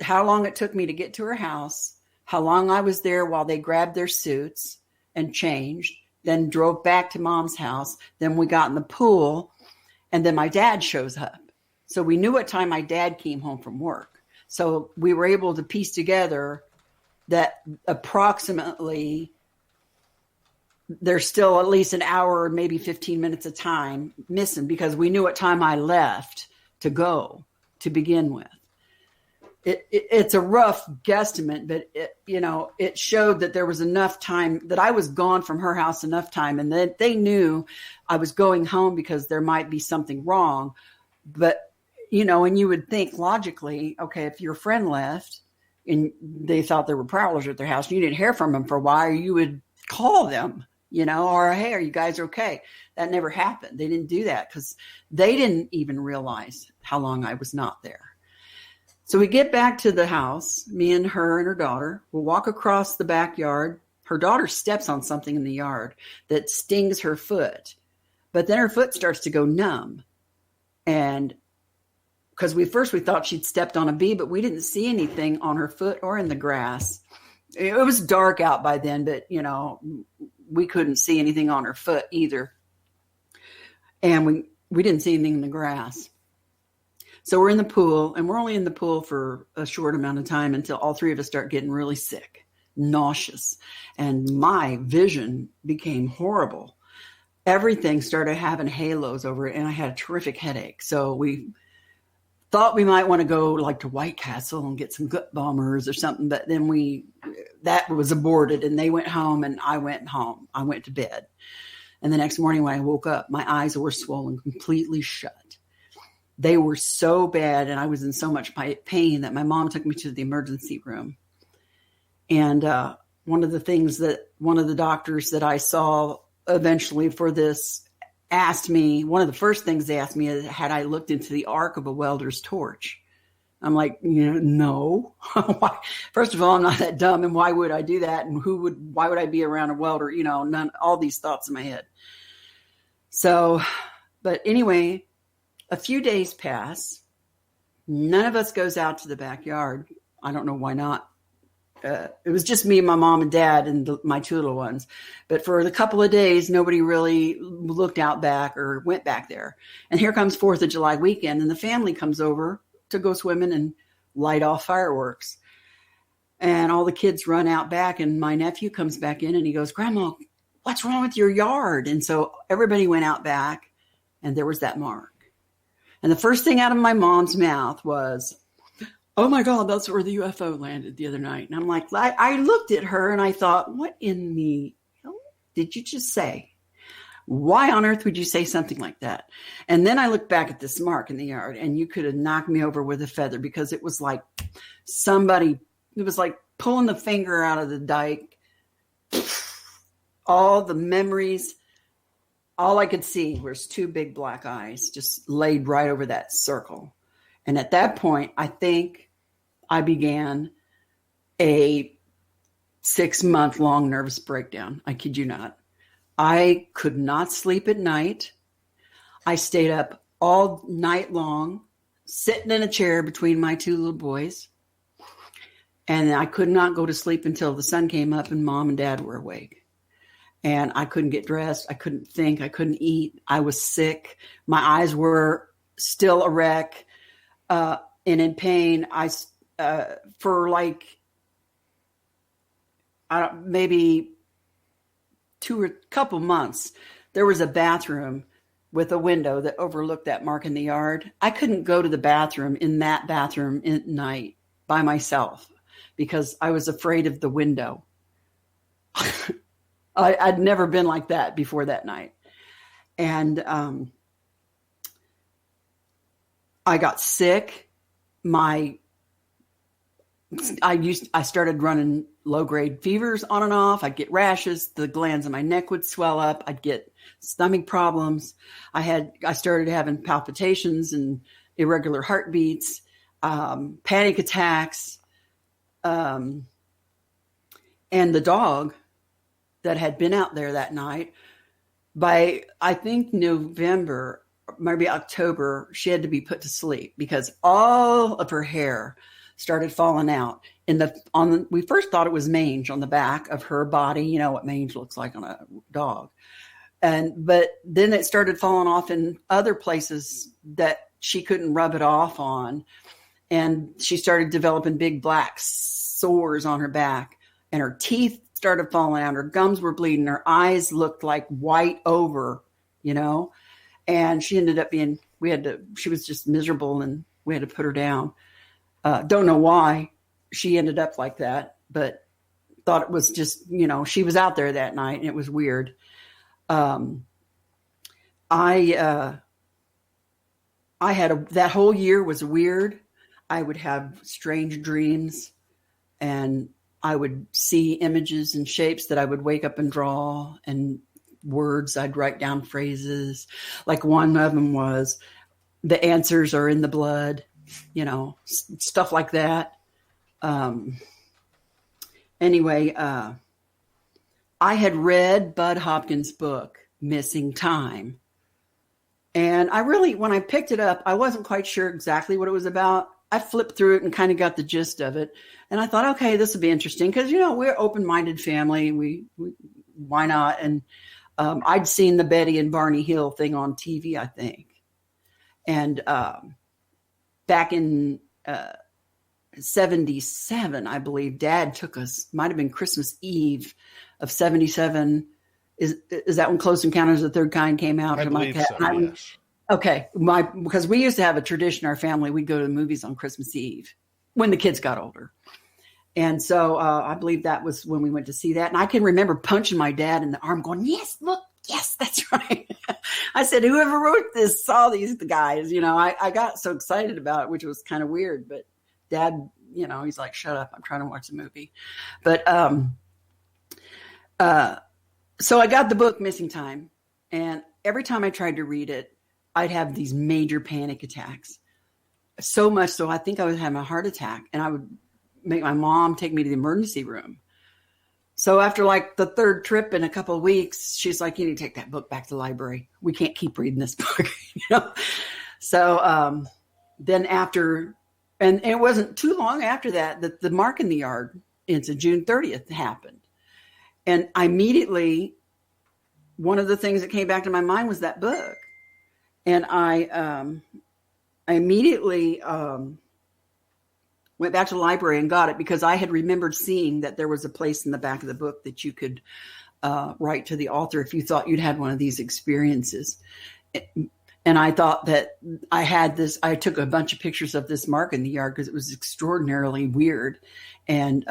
how long it took me to get to her house, how long I was there while they grabbed their suits, and changed, then drove back to mom's house. Then we got in the pool, and then my dad shows up. So we knew what time my dad came home from work. So we were able to piece together that approximately there's still at least an hour, maybe 15 minutes of time missing, because we knew what time I left to go to begin with. It's a rough guesstimate, but it showed that there was enough time, that I was gone from her house enough time, and that they knew I was going home because there might be something wrong. But, and you would think logically, okay, if your friend left and they thought there were prowlers at their house and you didn't hear from them for a while, you would call them, or, hey, are you guys okay? That never happened. They didn't do that because they didn't even realize how long I was not there. So we get back to the house, me and her daughter. We'll walk across the backyard. Her daughter steps on something in the yard that stings her foot. But then her foot starts to go numb. And because we thought she'd stepped on a bee, but we didn't see anything on her foot or in the grass. It was dark out by then, but, we couldn't see anything on her foot either. And we didn't see anything in the grass. So we're in the pool, and we're only in the pool for a short amount of time until all three of us start getting really sick, nauseous, and my vision became horrible. Everything started having halos over it, and I had a terrific headache. So we thought we might want to go like to White Castle and get some gut bombers or something, but then that was aborted, and they went home, and I went home. I went to bed. And the next morning when I woke up, my eyes were swollen completely shut. They were so bad, and I was in so much pain that my mom took me to the emergency room. And one of the doctors that I saw eventually for this asked me, one of the first things they asked me is, had I looked into the arc of a welder's torch? I'm like, no. First of all, I'm not that dumb, and why would I do that? And why would I be around a welder? All these thoughts in my head. So, but anyway, a few days pass. None of us goes out to the backyard. I don't know why not. It was just me, my mom and dad, and my two little ones. But for the couple of days, nobody really looked out back or went back there. And here comes 4th of July weekend, and the family comes over to go swimming and light off fireworks. And all the kids run out back, and my nephew comes back in, and he goes, Grandma, what's wrong with your yard? And so everybody went out back, and there was that mark. And the first thing out of my mom's mouth was, oh my God, that's where the UFO landed the other night. And I'm like, I looked at her and I thought, what in the hell did you just say? Why on earth would you say something like that? And then I looked back at this mark in the yard, and you could have knocked me over with a feather, because it was like it was like pulling the finger out of the dike. All the memories, all I could see was two big black eyes just laid right over that circle. And at that point, I think I began a 6-month-long nervous breakdown. I kid you not. I could not sleep at night. I stayed up all night long, sitting in a chair between my two little boys. And I could not go to sleep until the sun came up and Mom and Dad were awake. And I couldn't get dressed. I couldn't think. I couldn't eat. I was sick. My eyes were still a wreck and in pain. For like, maybe couple months, there was a bathroom with a window that overlooked that mark in the yard. I couldn't go to the bathroom in that bathroom at night by myself because I was afraid of the window. I'd never been like that before that night. And I got sick. I started running low-grade fevers on and off. I'd get rashes. The glands in my neck would swell up. I'd get stomach problems. I started having palpitations and irregular heartbeats, panic attacks. And the dog that had been out there that night, by I think November, maybe October, she had to be put to sleep because all of her hair started falling out. We first thought it was mange on the back of her body. You know what mange looks like on a dog. But then it started falling off in other places that she couldn't rub it off on. And she started developing big black sores on her back, and her teeth started falling out. Her gums were bleeding. Her eyes looked like white over, and she ended up she was just miserable, and we had to put her down. Don't know why she ended up like that, but thought it was just, she was out there that night and it was weird. I had that whole year was weird. I would have strange dreams, and I would see images and shapes that I would wake up and draw, and words. I'd write down phrases. Like one of them was, the answers are in the blood, stuff like that. Anyway, I had read Bud Hopkins' book, Missing Time. And when I picked it up, I wasn't quite sure exactly what it was about. I flipped through it and kind of got the gist of it. And I thought, okay, this will be interesting because, we're an open-minded family. We why not? And I'd seen the Betty and Barney Hill thing on TV, I think. And back in 77, I believe, Dad took us, might have been Christmas Eve of 77. Is that when Close Encounters of the Third Kind came out? I believe so, yes. Okay. Because we used to have a tradition in our family. We'd go to the movies on Christmas Eve when the kids got older. And so I believe that was when we went to see that. And I can remember punching my dad in the arm going, yes, look, yes, that's right. I said, whoever wrote this saw these guys. I got so excited about it, which was kind of weird. But Dad, he's like, shut up. I'm trying to watch the movie. But so I got the book Missing Time. And every time I tried to read it, I'd have these major panic attacks. So much so I think I was having a heart attack, and I would make my mom take me to the emergency room. So after like the third trip in a couple of weeks, she's like, you need to take that book back to the library. We can't keep reading this book. So then after, and it wasn't too long after that the Mark in the Yard incident, June 30th, happened. And I immediately, one of the things that came back to my mind was that book. And I immediately went back to the library and got it because I had remembered seeing that there was a place in the back of the book that you could write to the author if you thought you'd had one of these experiences. And I thought that I took a bunch of pictures of this Mark in the Yard because it was extraordinarily weird. And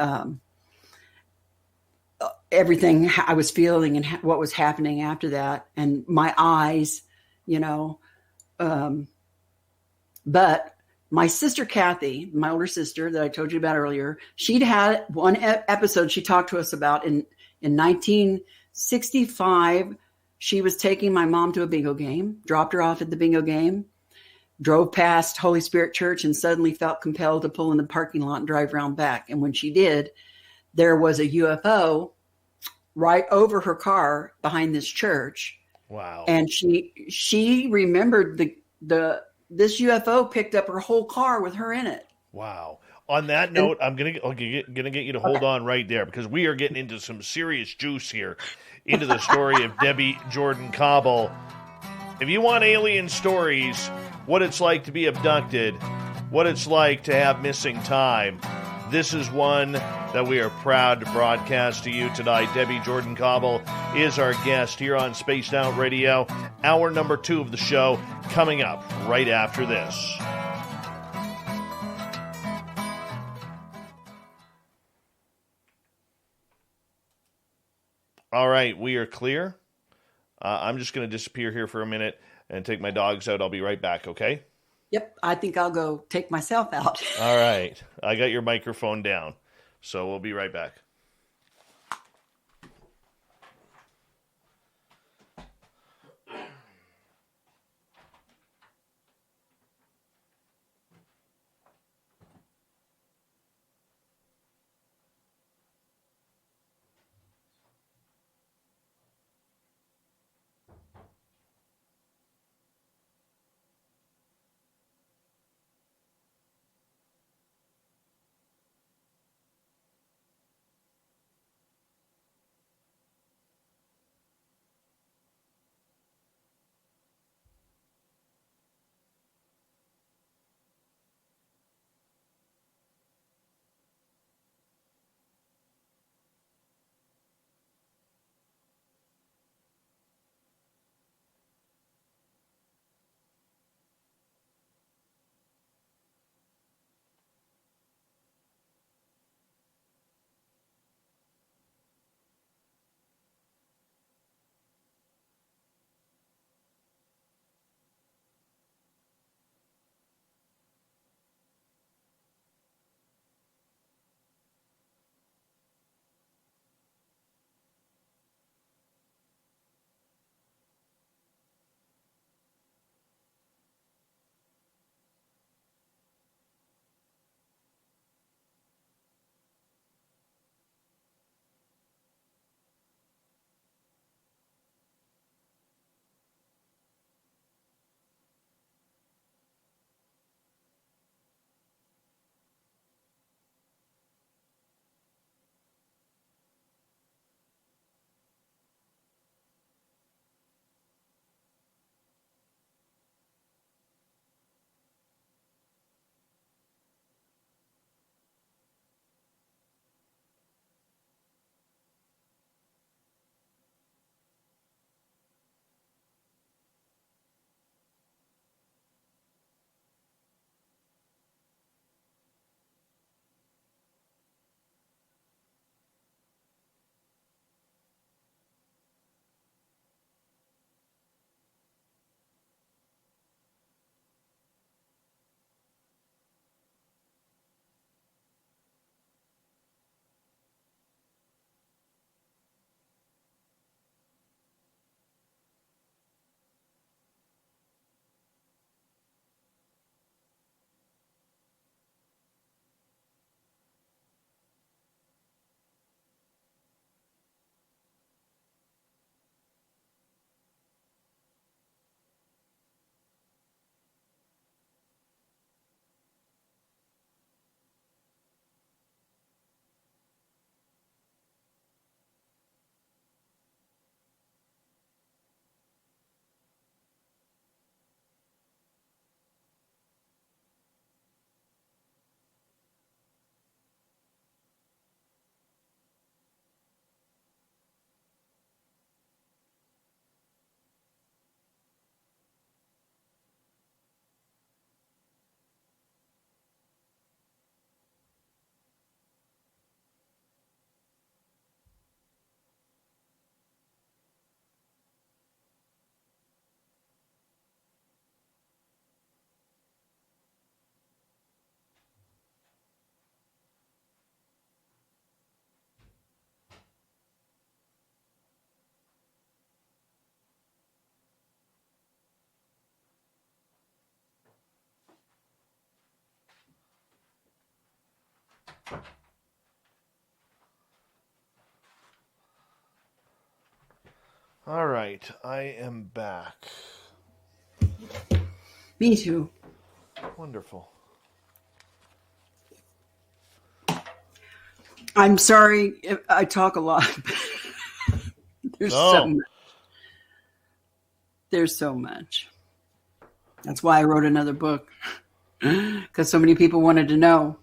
everything I was feeling and what was happening after that, and my eyes, but my sister, Kathy, my older sister that I told you about earlier, she'd had one episode she talked to us about in 1965. She was taking my mom to a bingo game, dropped her off at the bingo game, drove past Holy Spirit Church, and suddenly felt compelled to pull in the parking lot and drive around back. And when she did, there was a UFO right over her car behind this church. Wow. And she remembered this UFO picked up her whole car with her in it. Wow. On that note, I'm gonna get you to hold on right there because we are getting into some serious juice here, into the story of Debbie Jordan Kauble. If you want alien stories, what it's like to be abducted, what it's like to have missing time, this is one that we are proud to broadcast to you tonight. Debbie Jordan Kauble is our guest here on Spaced Out Radio. Hour number 2 of the show coming up right after this. All right, we are clear. I'm just going to disappear here for a minute and take my dogs out. I'll be right back, okay? Yep, I think I'll go take myself out. All right. I got your microphone down, so we'll be right back. All right, I am back. Me too. Wonderful. I'm sorry if I talk a lot. There's so much. That's why I wrote another book, because so many people wanted to know.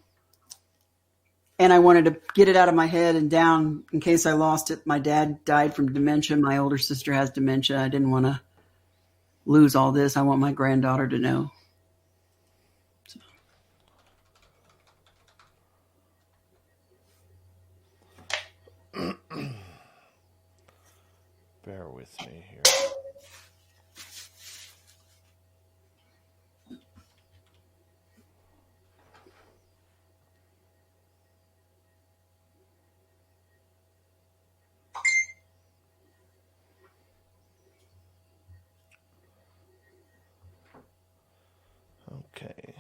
And I wanted to get it out of my head and down in case I lost it. My dad died from dementia. My older sister has dementia. I didn't want to lose all this. I want my granddaughter to know. So. Bear with me here. Okay.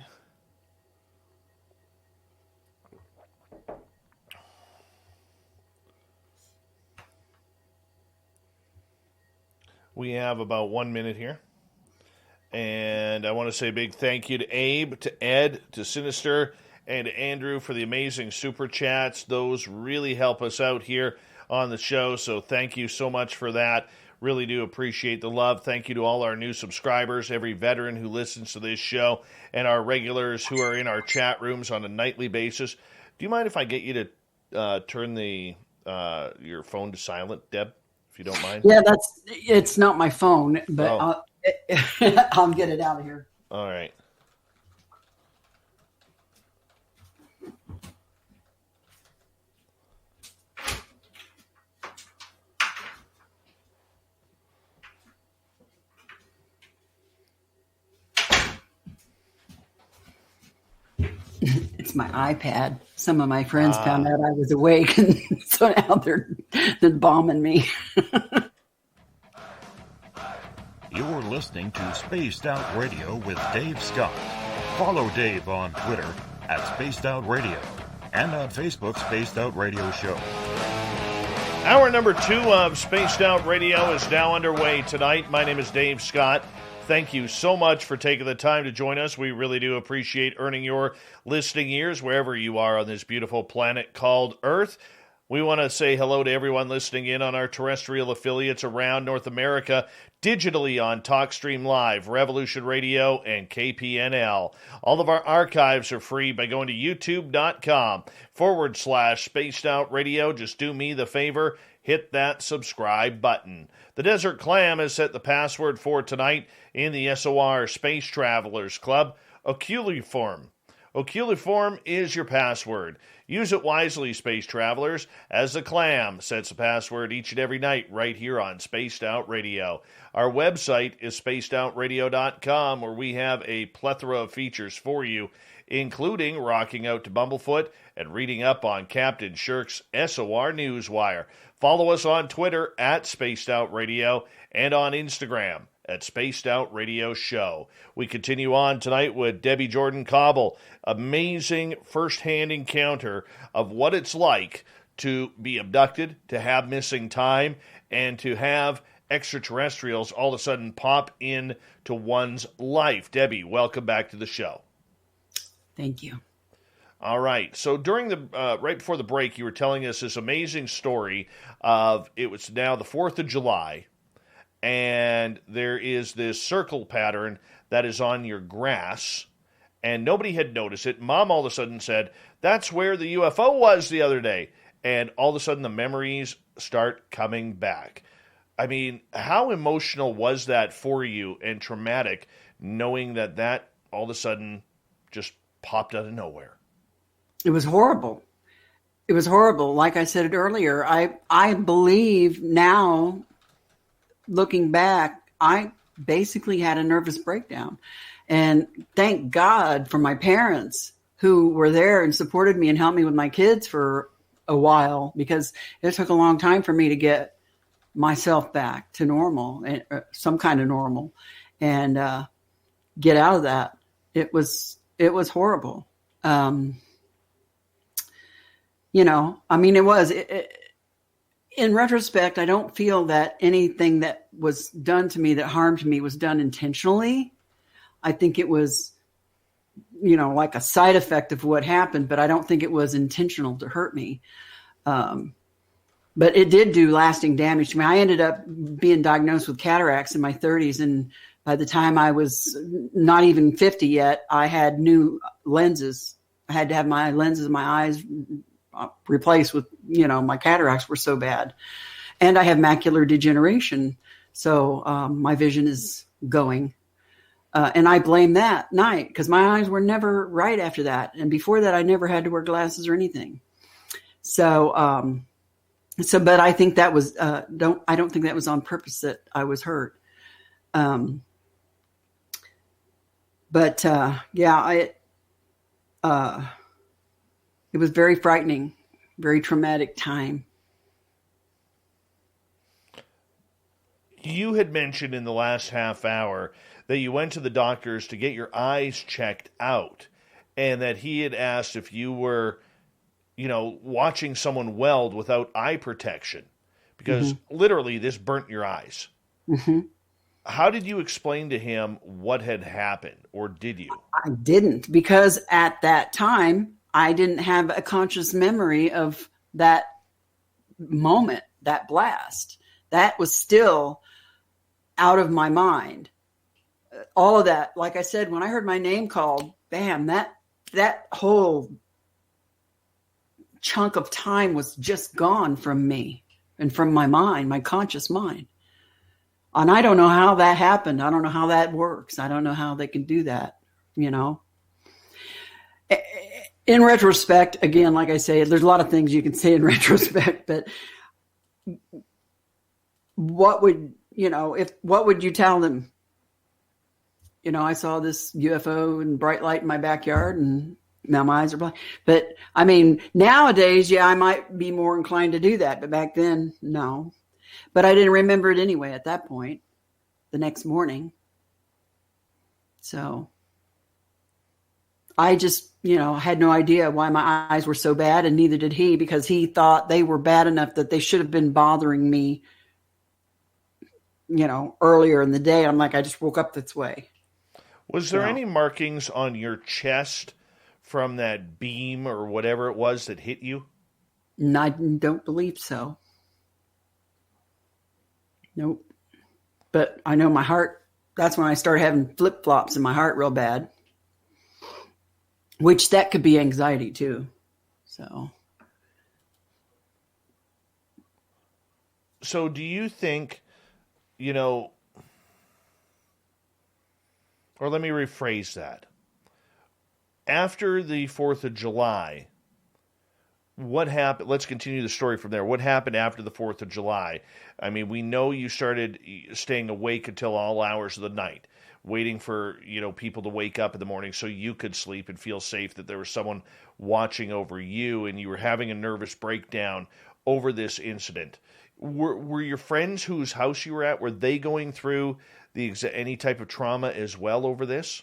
We have about 1 minute here. And I want to say a big thank you to Abe, to Ed, to Sinister, and to Andrew for the amazing super chats. Those really help us out here on the show. So thank you so much for that. Really do appreciate the love. Thank you to all our new subscribers, every veteran who listens to this show, and our regulars who are in our chat rooms on a nightly basis. Do you mind if I get you to turn your phone to silent, Deb, if you don't mind? Yeah, it's not my phone, but I'll get it out of here. All right. It's my iPad. Some of my friends found out I was awake, and so now they're bombing me. You're listening to Spaced Out Radio with Dave Scott. Follow Dave on Twitter @Spaced Out Radio and on Facebook, Spaced Out Radio Show. Hour number 2 of Spaced Out Radio is now underway tonight. My name is Dave Scott. Thank you so much for taking the time to join us. We really do appreciate earning your listening ears wherever you are on this beautiful planet called Earth. We want to say hello to everyone listening in on our terrestrial affiliates around North America, digitally on TalkStream Live, Revolution Radio, and KPNL. All of our archives are free by going to youtube.com/Spaced Out Radio. Just do me the favor, hit that subscribe button. The Desert Clam has set the password for tonight in the SOR Space Travelers Club, Oculiform. Oculiform is your password. Use it wisely, space travelers, as the Clam sets a password each and every night right here on Spaced Out Radio. Our website is spacedoutradio.com, where we have a plethora of features for you, including rocking out to Bumblefoot and reading up on Captain Shirk's SOR Newswire. Follow us on Twitter @SpacedOutRadio and on Instagram @Spaced Out Radio Show. We continue on tonight with Debbie Jordan Kauble. Amazing first-hand encounter of what it's like to be abducted, to have missing time, and to have extraterrestrials all of a sudden pop in to one's life. Debbie, welcome back to the show. Thank you. All right. So during the right before the break, you were telling us this amazing story of it was now the 4th of July, and there is this circle pattern that is on your grass, and nobody had noticed it. Mom all of a sudden said, "That's where the UFO was the other day." And all of a sudden the memories start coming back. I mean, how emotional was that for you and traumatic, knowing that all of a sudden just popped out of nowhere? It was horrible. It was horrible. Like I said earlier, I believe now, looking back, I basically had a nervous breakdown. And thank God for my parents who were there and supported me and helped me with my kids for a while, because it took a long time for me to get myself back to normal, some kind of normal, and get out of that. It was horrible. I mean, it was, in retrospect, I don't feel that anything that was done to me that harmed me was done intentionally. I think it was, like a side effect of what happened, but I don't think it was intentional to hurt me. But it did do lasting damage to me. I ended up being diagnosed with cataracts in my 30s. And by the time I was not even 50 yet, I had new lenses. I had to have my lenses in my eyes replaced with, my cataracts were so bad. And I have macular degeneration. So my vision is going. And I blame that night because my eyes were never right after that. And before that, I never had to wear glasses or anything. So, but I think that was, I don't think that was on purpose that I was hurt. It was very frightening, very traumatic time. You had mentioned in the last half hour that you went to the doctors to get your eyes checked out, and that he had asked if you were, watching someone weld without eye protection, because literally this burnt your eyes. Mm-hmm. How did you explain to him what had happened, or did you? I didn't, because at that time, I didn't have a conscious memory of that moment, that blast. That was still out of my mind. All of that, like I said, when I heard my name called, bam, that whole chunk of time was just gone from me and from my mind, my conscious mind. And I don't know how that happened. I don't know how that works. I don't know how they can do that, In retrospect, again, like I say, there's a lot of things you can say in retrospect, but what would you tell them? I saw this UFO and bright light in my backyard and now my eyes are blind. But I mean, nowadays, I might be more inclined to do that. But back then, no. But I didn't remember it anyway at that point, the next morning. So I just, had no idea why my eyes were so bad, and neither did he, because he thought they were bad enough that they should have been bothering me, earlier in the day. I'm like, I just woke up this way. Was there any markings on your chest from that beam or whatever it was that hit you? I don't believe so. Nope. But I know my heart, that's when I started having flip-flops in my heart real bad, which that could be anxiety too. So do you think, or let me rephrase that. After the 4th of July, what happened? Let's continue the story from there. What happened after the 4th of July? I mean, we know you started staying awake until all hours of the night, waiting for, people to wake up in the morning so you could sleep and feel safe that there was someone watching over you, and you were having a nervous breakdown over this incident. Were your friends whose house you were at, were they going through any type of trauma as well over this?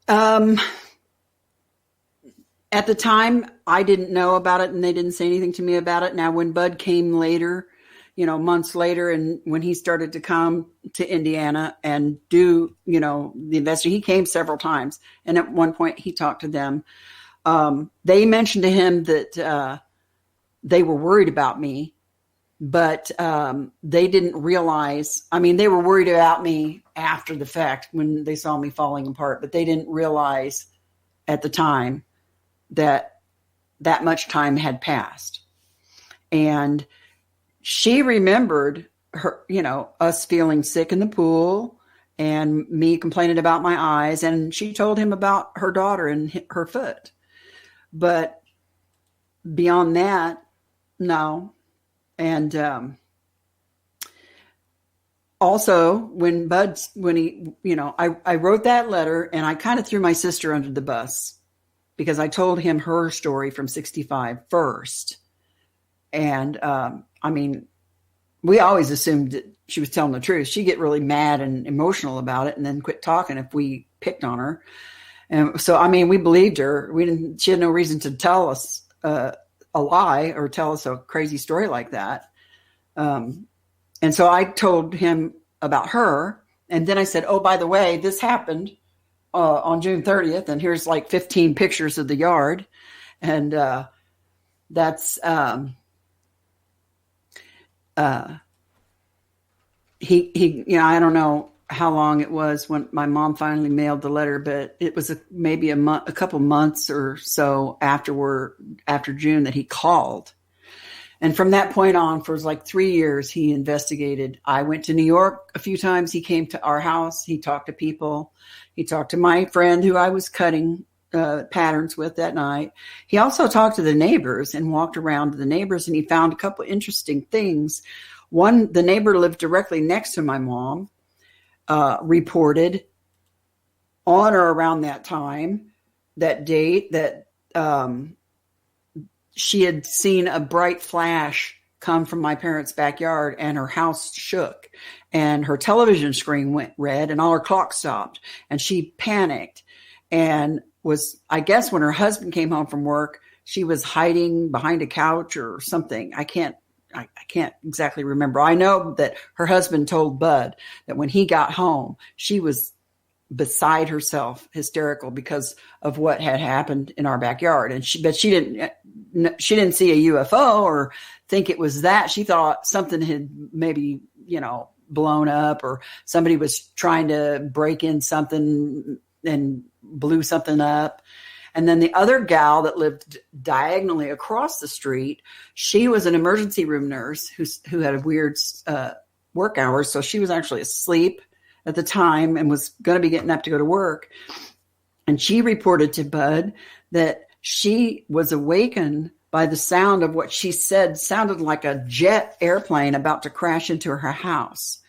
At the time, I didn't know about it, and they didn't say anything to me about it. Now, when Bud came later, months later, and when he started to come to Indiana and do, the investigation, he came several times. And at one point, he talked to them. They mentioned to him that they were worried about me, but they didn't realize, they were worried about me after the fact when they saw me falling apart, but they didn't realize at the time that much time had passed. And she remembered her, us feeling sick in the pool and me complaining about my eyes. And she told him about her daughter and her foot. But beyond that, no. And also when he, I wrote that letter, and I kind of threw my sister under the bus because I told him her story from 65 first. And, we always assumed that she was telling the truth. She'd get really mad and emotional about it and then quit talking if we picked on her. And so, we believed her. She had no reason to tell us a lie or tell us a crazy story like that. And so I told him about her. And then I said, oh, by the way, this happened on June 30th. And here's like 15 pictures of the yard. And that's he, you know, I don't know how long it was when my mom finally mailed the letter, but it was maybe a couple months or so after June that he called. And from that point on, for like 3 years, he investigated. I went to New York a few times. He came to our house. He talked to people. He talked to my friend who I was cutting patterns with that night. He also talked to the neighbors and walked around to the neighbors, and he found a couple interesting things. One, the neighbor lived directly next to my mom, reported on or around that time, that date, that she had seen a bright flash come from my parents' backyard, and her house shook, and her television screen went red, and all her clocks stopped, and she panicked, and was, I guess, when her husband came home from work, she was hiding behind a couch or something. I can't exactly remember. I know that her husband told Bud that when he got home, she was beside herself, hysterical because of what had happened in our backyard. And she didn't see a UFO or think it was that. She thought something had maybe, blown up, or somebody was trying to break in something and blew something up. And then the other gal that lived diagonally across the street, she was an emergency room nurse who had a weird work hours. So she was actually asleep at the time and was going to be getting up to go to work. And she reported to Bud that she was awakened by the sound of what she said sounded like a jet airplane about to crash into her house.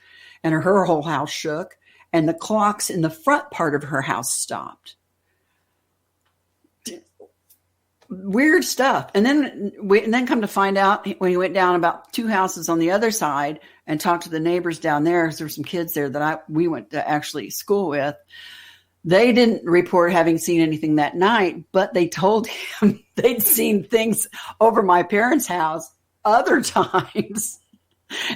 And her whole house shook, and the clocks in the front part of her house stopped. Weird stuff. And then come to find out, when he went down about 2 houses on the other side and talked to the neighbors down there, there were some kids there that we went to actually school with. They didn't report having seen anything that night, but they told him they'd seen things over my parents' house other times.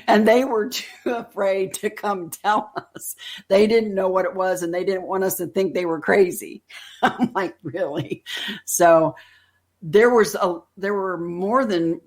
And they were too afraid to come tell us. They didn't know what it was, and they didn't want us to think they were crazy. I'm like, really? So there were more than,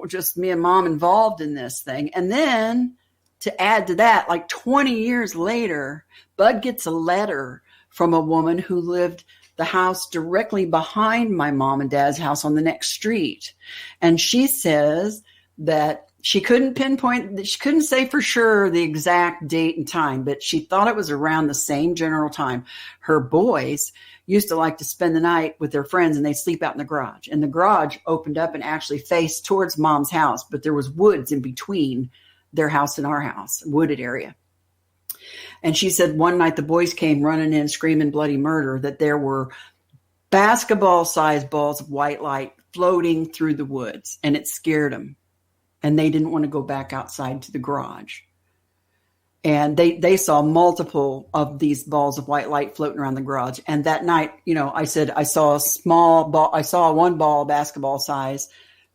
just me and Mom involved in this thing. And then to add to that, like 20 years later, Bud gets a letter from a woman who lived the house directly behind my mom and dad's house on the next street. And she says that she couldn't pinpoint, she couldn't say for sure the exact date and time, but she thought it was around the same general time. Her boys used to like to spend the night with their friends, and they'd sleep out in the garage. And the garage opened up and actually faced towards Mom's house, but there was woods in between their house and our house, wooded area. And she said one night the boys came running in screaming bloody murder, that there were basketball-sized balls of white light floating through the woods, and it scared them. And they didn't want to go back outside to the garage. And they saw multiple of these balls of white light floating around the garage. And that night, I said, I saw a small ball. I saw one ball, basketball size,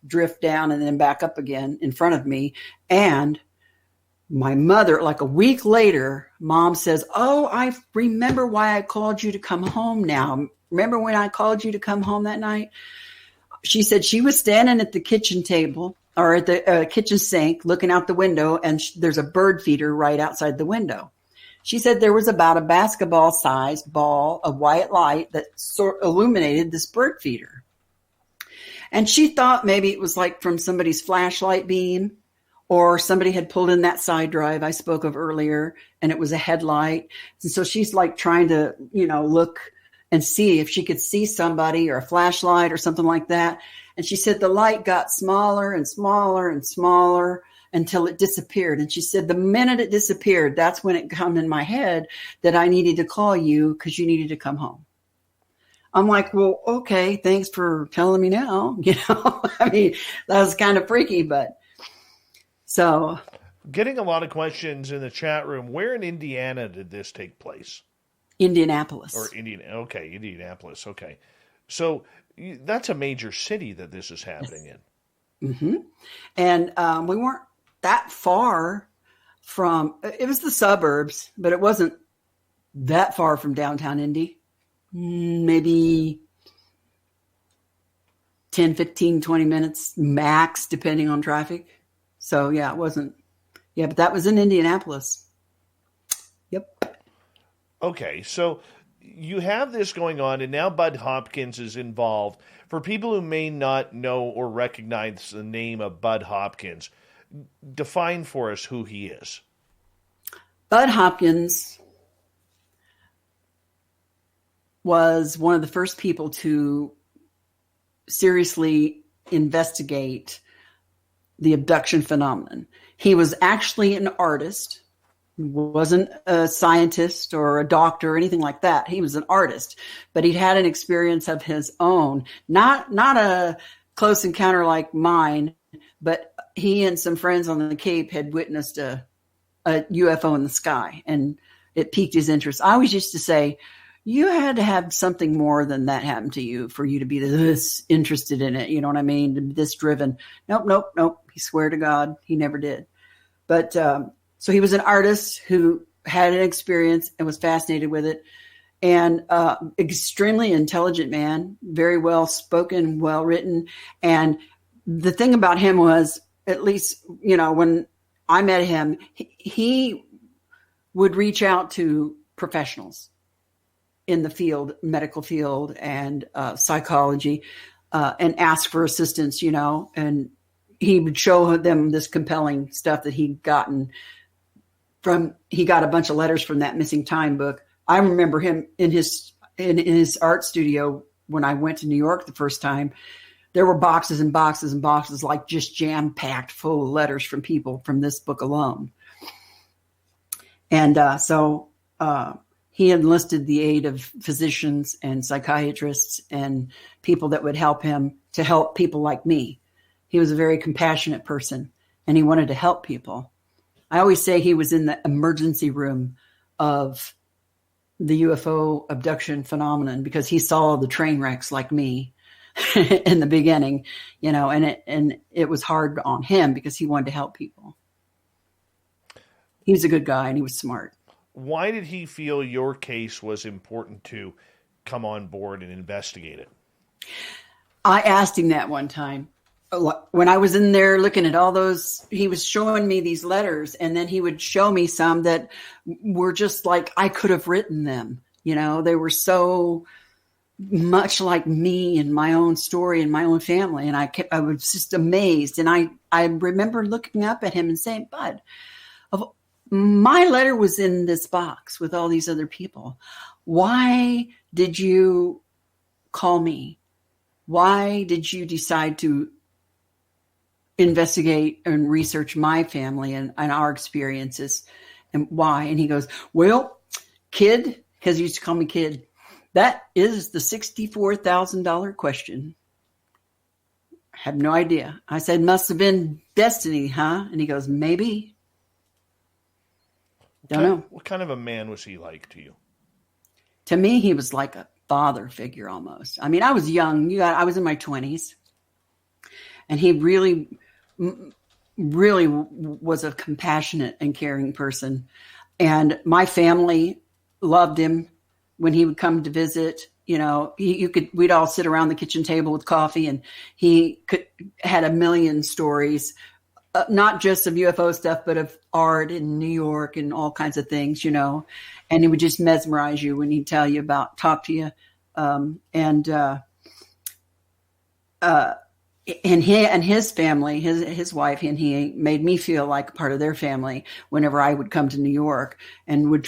drift down and then back up again in front of me. And my mother, like a week later, Mom says, oh, I remember why I called you to come home now. Remember when I called you to come home that night? She said she was standing at the kitchen table, or at the kitchen sink, looking out the window, and there's a bird feeder right outside the window. She said there was about a basketball-sized ball of white light that illuminated this bird feeder. And she thought maybe it was like from somebody's flashlight beam, or somebody had pulled in that side drive I spoke of earlier, and it was a headlight. And so she's like trying to, look and see if she could see somebody or a flashlight or something like that. And she said the light got smaller and smaller and smaller until it disappeared. And she said the minute it disappeared, that's when it came in my head that I needed to call you because you needed to come home. I'm like, well, okay, thanks for telling me now. I mean, that was kind of freaky, but so. Getting a lot of questions in the chat room. Where in Indiana did this take place? Indianapolis. Or Indianapolis. Okay. So that's a major city that this is happening in. Mm-hmm. And we weren't that far from, it was the suburbs, but it wasn't that far from downtown Indy. Maybe 10, 15, 20 minutes max, depending on traffic. So yeah, it wasn't. Yeah, but that was in Indianapolis. Yep. Okay, so you have this going on, and now Bud Hopkins is involved. For people who may not know or recognize the name of Bud Hopkins, define for us who he is. Bud Hopkins was one of the first people to seriously investigate the abduction phenomenon. He was actually an artist. He wasn't a scientist or a doctor or anything like that. He was an artist, but he'd had an experience of his own, not a close encounter like mine, but he and some friends on the Cape had witnessed a UFO in the sky, and it piqued his interest. I always used to say, you had to have something more than that happen to you for you to be this interested in it. You know what I mean? This driven. Nope. He swear to God, he never did. But so he was an artist who had an experience and was fascinated with it, and extremely intelligent man, very well spoken, well written. And the thing about him was, at least, when I met him, he would reach out to professionals in the field, medical field, and psychology, and ask for assistance, and he would show them this compelling stuff that he'd gotten he got a bunch of letters from that Missing Time book. I remember him in his art studio when I went to New York the first time. There were boxes and boxes and boxes, like just jam-packed full of letters from people from this book alone. And so he enlisted the aid of physicians and psychiatrists and people that would help him to help people like me. He was a very compassionate person, and he wanted to help people. I always say he was in the emergency room of the UFO abduction phenomenon, because he saw the train wrecks like me in the beginning, and it was hard on him because he wanted to help people. He was a good guy, and he was smart. Why did he feel your case was important to come on board and investigate it? I asked him that one time. When I was in there looking at all those, he was showing me these letters, and then he would show me some that were just like I could have written them. They were so much like me and my own story and my own family. And I was just amazed. And I remember looking up at him and saying, Bud, my letter was in this box with all these other people. Why did you call me? Why did you decide to investigate and research my family and our experiences, and why? And he goes, well, kid, because he used to call me kid, that is the $64,000 question. I have no idea. I said, must have been destiny, huh? And he goes, maybe. Don't know. What kind of a man was he like to you? To me, he was like a father figure almost. I mean, I was young. I was in my 20s. And he really was a compassionate and caring person. And my family loved him when he would come to visit. We'd all sit around the kitchen table with coffee, and he had a million stories, not just of UFO stuff, but of art in New York and all kinds of things, and he would just mesmerize you when he'd talk to you. And he and his family, his wife, and he made me feel like part of their family whenever I would come to New York, and would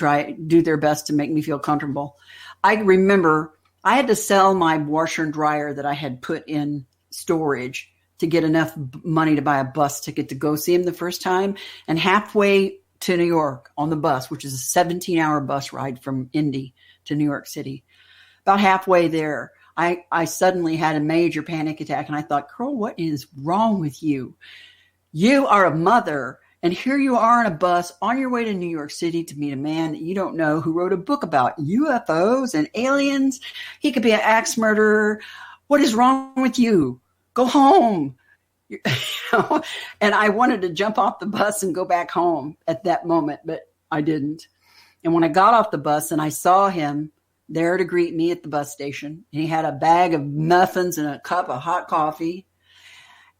do their best to make me feel comfortable. I remember I had to sell my washer and dryer that I had put in storage to get enough money to buy a bus ticket to go see him the first time. And halfway to New York on the bus, which is a 17-hour bus ride from Indy to New York City, about halfway there, I suddenly had a major panic attack, and I thought, girl, what is wrong with you? You are a mother, And here you are on a bus on your way to New York City to meet a man that you don't know who wrote a book about UFOs and aliens. He could be an axe murderer. What is wrong with you? Go home. You know? And I wanted to jump off the bus and go back home at that moment, but I didn't. And when I got off the bus and I saw him there to greet me at the bus station, and he had a bag of muffins and a cup of hot coffee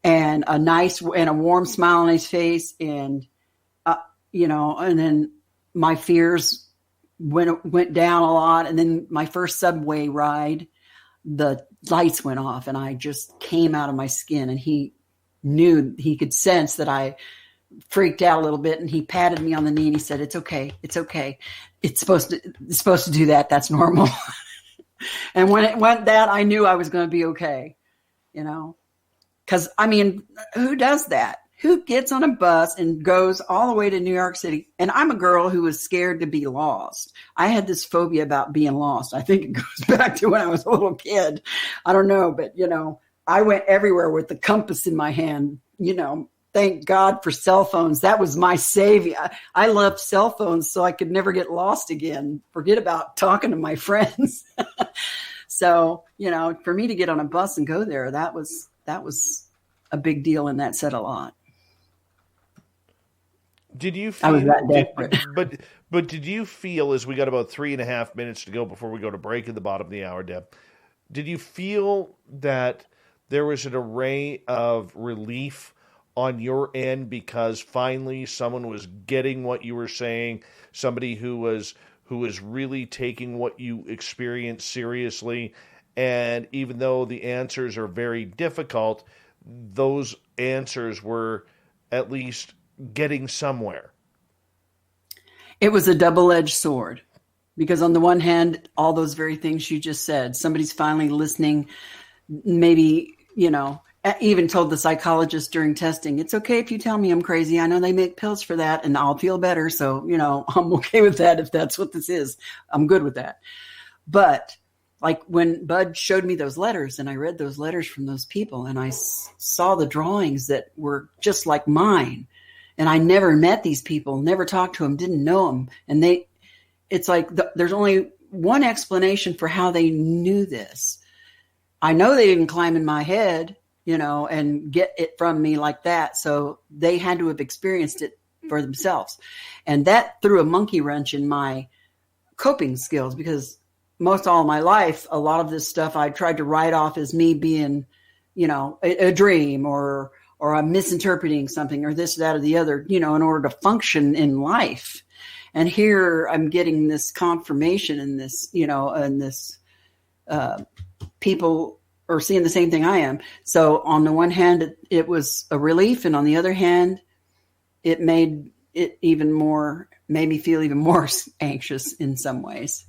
and a nice and a warm smile on his face. And, and then my fears went down a lot. And then my first subway ride, the lights went off and I just came out of my skin, and he could sense that I freaked out a little bit, and he patted me on the knee and he said, "It's okay. It's okay. It's supposed to do that. That's normal." And when it went that, I knew I was going to be okay, because who does that? Who gets on a bus and goes all the way to New York City? And I'm a girl who was scared to be lost. I had this phobia about being lost. I think it goes back to when I was a little kid. I don't know, but I went everywhere with the compass in my hand, Thank God for cell phones. That was my savior. I loved cell phones so I could never get lost again. Forget about talking to my friends. So, for me to get on a bus and go there, that was a big deal, and that said a lot. Did you feel, I was that desperate. But did you feel, as we got about 3.5 minutes to go before we go to break at the bottom of the hour, Deb, did you feel that there was an array of relief on your end because finally someone was getting what you were saying, somebody who was really taking what you experienced seriously, and even though the answers are very difficult, those answers were at least getting somewhere? It was a double-edged sword, because on the one hand, all those very things you just said, somebody's finally listening, maybe, even told the psychologist during testing, "It's okay if you tell me I'm crazy. I know they make pills for that and I'll feel better. So, I'm okay with that. If that's what this is, I'm good with that." But like when Bud showed me those letters and I read those letters from those people and I saw the drawings that were just like mine, and I never met these people, never talked to them, didn't know them. And it's like there's only one explanation for how they knew this. I know they didn't climb in my head, and get it from me like that. So they had to have experienced it for themselves. And that threw a monkey wrench in my coping skills, because most all of my life, a lot of this stuff I tried to write off as me being, a dream or I'm misinterpreting something or this, that, or the other, in order to function in life. And here I'm getting this confirmation in this, and this people are seeing the same thing I am. So on the one hand, it was a relief. And on the other hand, it made me feel even more anxious in some ways.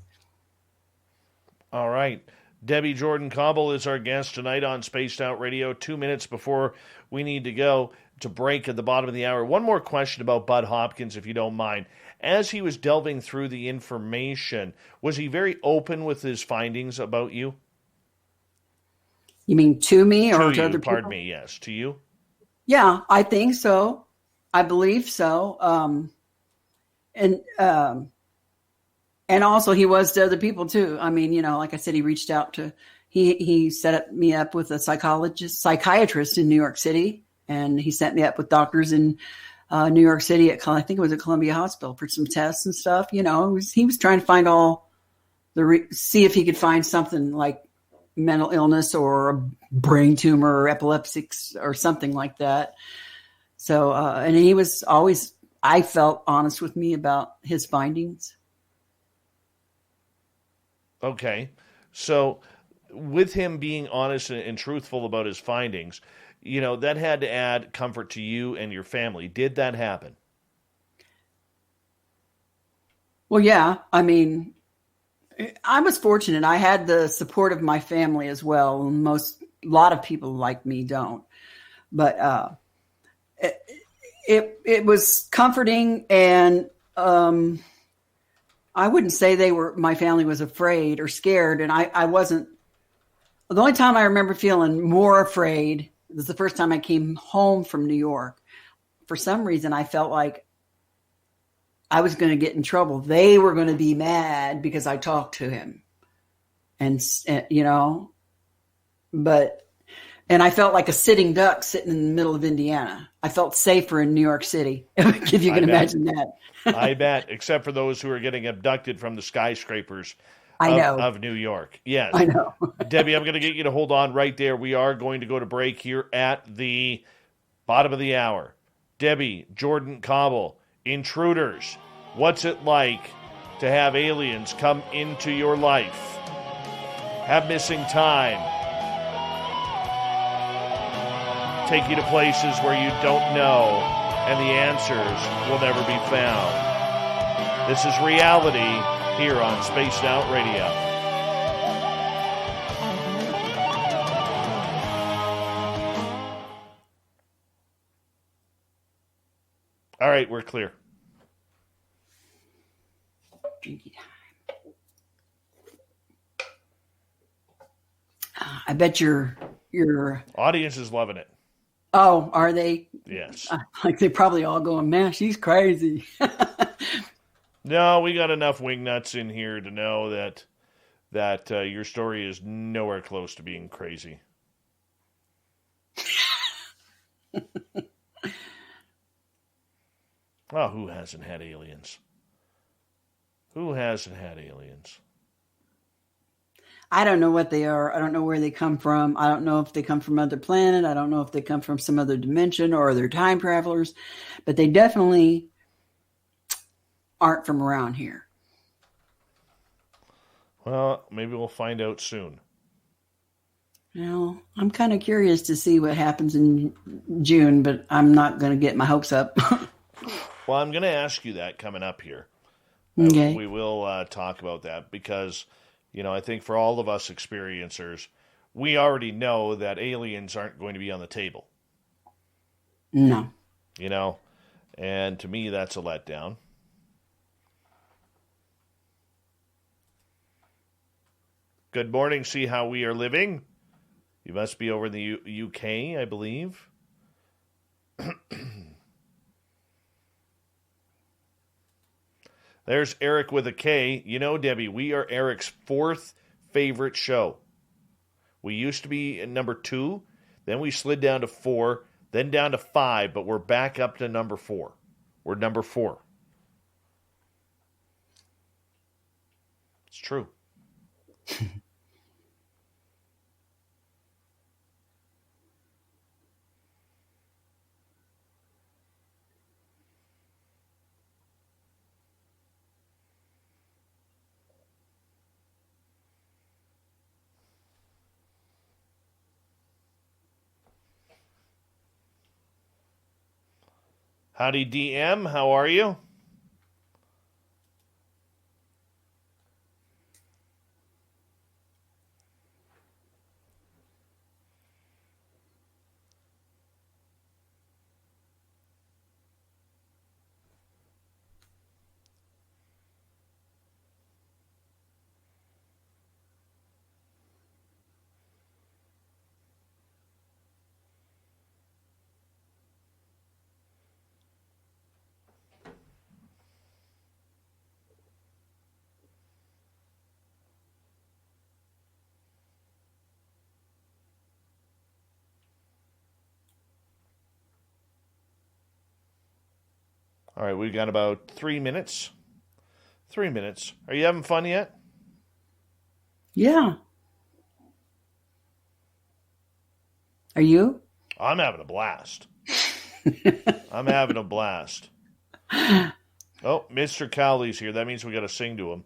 All right. Debbie Jordan Kauble is our guest tonight on Spaced Out Radio. 2 minutes before we need to go to break at the bottom of the hour. One more question about Bud Hopkins, if you don't mind. As he was delving through the information, was he very open with his findings about you? You mean to me or to other people? Pardon me, yes. To you? Yeah, I think so. I believe so. And also he was to other people too. I mean, like I said, he reached out to, he set me up with a psychiatrist in New York City. And he sent me up with doctors in New York City I think it was at Columbia Hospital for some tests and stuff. He was trying to find see if he could find something like mental illness or a brain tumor or epileptics or something like that. So, and he was always, I felt, honest with me about his findings. Okay. So with him being honest and truthful about his findings, that had to add comfort to you and your family. Did that happen? Well, yeah. I mean, I was fortunate. I had the support of my family as well. A lot of people like me don't, but it was comforting, and I wouldn't say my family was afraid or scared, and I wasn't. The only time I remember feeling more afraid was the first time I came home from New York. for some reason, I felt like I was going to get in trouble. They were going to be mad because I talked to him. And and I felt like a sitting duck sitting in the middle of Indiana. I felt safer in New York City, if you can imagine that. I bet, except for those who are getting abducted from the skyscrapers of New York. Yes. I know. Debbie, I'm going to get you to hold on right there. We are going to go to break here at the bottom of the hour. Debbie, Jordan Kauble, Intruders, what's it like to have aliens come into your life? Have missing time. Take you to places where you don't know, and the answers will never be found. This is reality here on Spaced Out Radio. All right, we're clear. I bet your audience is loving it. Oh, are they? Yes. Like they probably all going, man, she's crazy. No, we got enough wingnuts in here to know that your story is nowhere close to being crazy. Oh, who hasn't had aliens? Who hasn't had aliens? I don't know what they are. I don't know where they come from. I don't know if they come from another planet. I don't know if they come from some other dimension or they're time travelers, but they definitely aren't from around here. Well, maybe we'll find out soon. Well, I'm kind of curious to see what happens in June, but I'm not going to get my hopes up. Well, I'm going to ask you that coming up here. Okay. We will talk about that because, I think for all of us experiencers, we already know that aliens aren't going to be on the table. No. And to me, that's a letdown. Good morning. See how we are living? You must be over in the UK, I believe. There's Eric with a K. Debbie, we are Eric's fourth favorite show. We used to be at number 2, then we slid down to 4, then down to 5, but we're back up to number 4. We're number 4. It's true. Howdy, DM. How are you? All right, we've got about 3 minutes. 3 minutes. Are you having fun yet? Yeah. Are you? I'm having a blast. I'm having a blast. Oh, Mr. Cowley's here. That means we got to sing to him.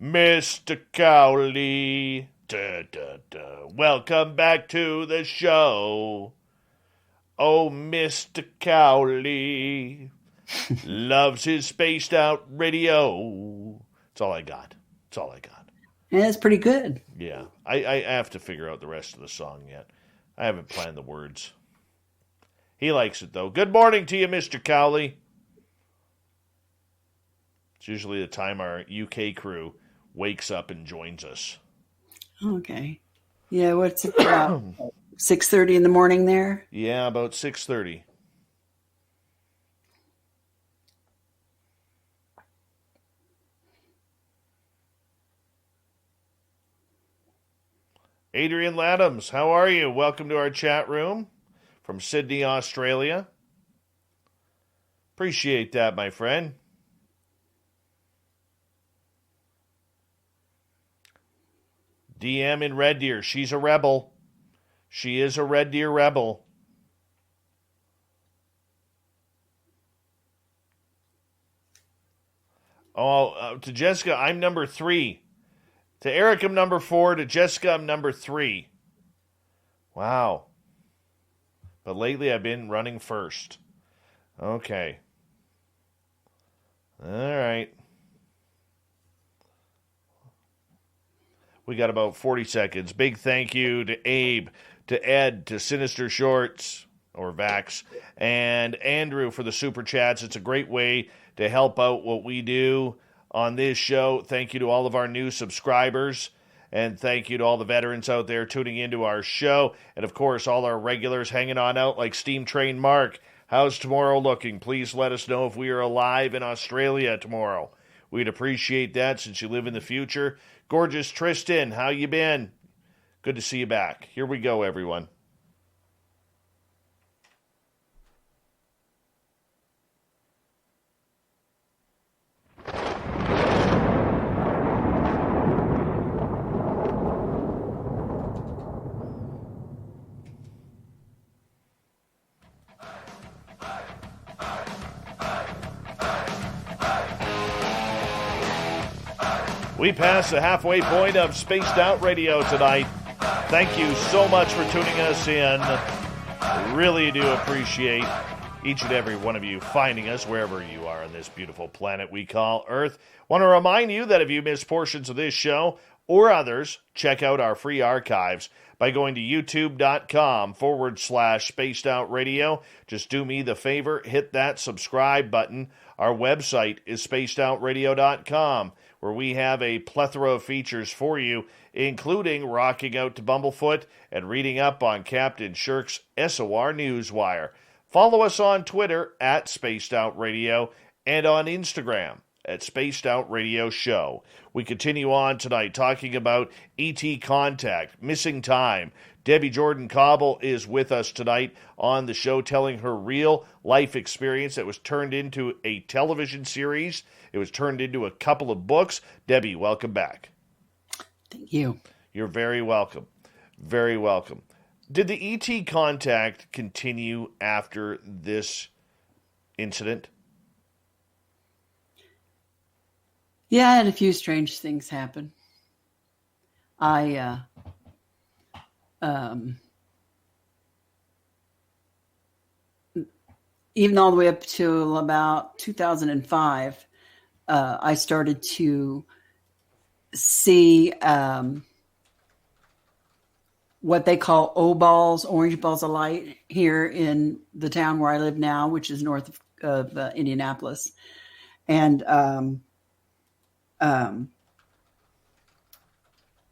Mr. Cowley, da, da, da. Welcome back to the show. Oh, Mr. Cowley loves his spaced out radio. That's all I got. That's all I got. Yeah, that's pretty good. Yeah, I have to figure out the rest of the song yet. I haven't planned the words. He likes it, though. Good morning to you, Mr. Cowley. It's usually the time our UK crew wakes up and joins us. Okay. Yeah, what's it about? 6:30 in the morning there? Yeah, about 6:30. Adrian Laddams, how are you? Welcome to our chat room from Sydney, Australia. Appreciate that, my friend. DM in Red Deer. She's a rebel. She is a Red Deer rebel. To Jessica, I'm number 3. To Eric, I'm number 4. To Jessica, I'm number 3. Wow. But lately, I've been running first. Okay. All right. We got about 40 seconds. Big thank you to Abe, to Ed, to Sinister Shorts, or Vax, and Andrew for the super chats. It's a great way to help out what we do on this show. Thank you to all of our new subscribers, and thank you to all the veterans out there tuning into our show, and of course all our regulars hanging on out like Steam Train Mark. How's tomorrow looking? Please let us know if we are alive in Australia tomorrow. We'd appreciate that since you live in the future. Gorgeous Tristan, how you been? Good to see you back. Here we go, everyone. We passed the halfway point of Spaced Out Radio tonight. Thank you so much for tuning us in. Really do appreciate each and every one of you finding us wherever you are on this beautiful planet we call Earth. Want to remind you that if you missed portions of this show or others, check out our free archives by going to youtube.com/Spaced Out Radio. Just do me the favor, hit that subscribe button. Our website is spacedoutradio.com, where we have a plethora of features for you, including rocking out to Bumblefoot and reading up on Captain Shirk's SOR Newswire. Follow us on Twitter at Spaced Out Radio and on Instagram at Spaced Out Radio Show. We continue on tonight talking about ET Contact, Missing Time. Debbie Jordan Kauble is with us tonight on the show telling her real life experience that was turned into a television series. It was turned into a couple of books. Debbie, welcome back. Thank you. You're very welcome. Very welcome. Did the ET Contact continue after this incident? Yeah, I had a few strange things happen. Even all the way up to about 2005, I started to see what they call O-balls, orange balls of light, here in the town where I live now, which is north of Indianapolis. And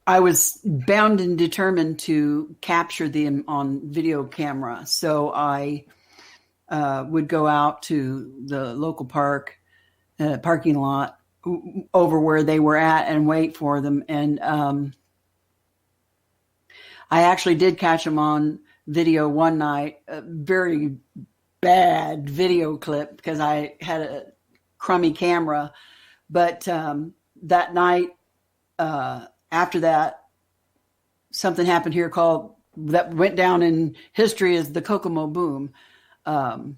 I was bound and determined to capture them on video camera. So I would go out to the local parking lot over where they were at and wait for them. And I actually did catch them on video one night, a very bad video clip because I had a crummy camera. But that night, after that, something happened here that went down in history as the Kokomo boom. And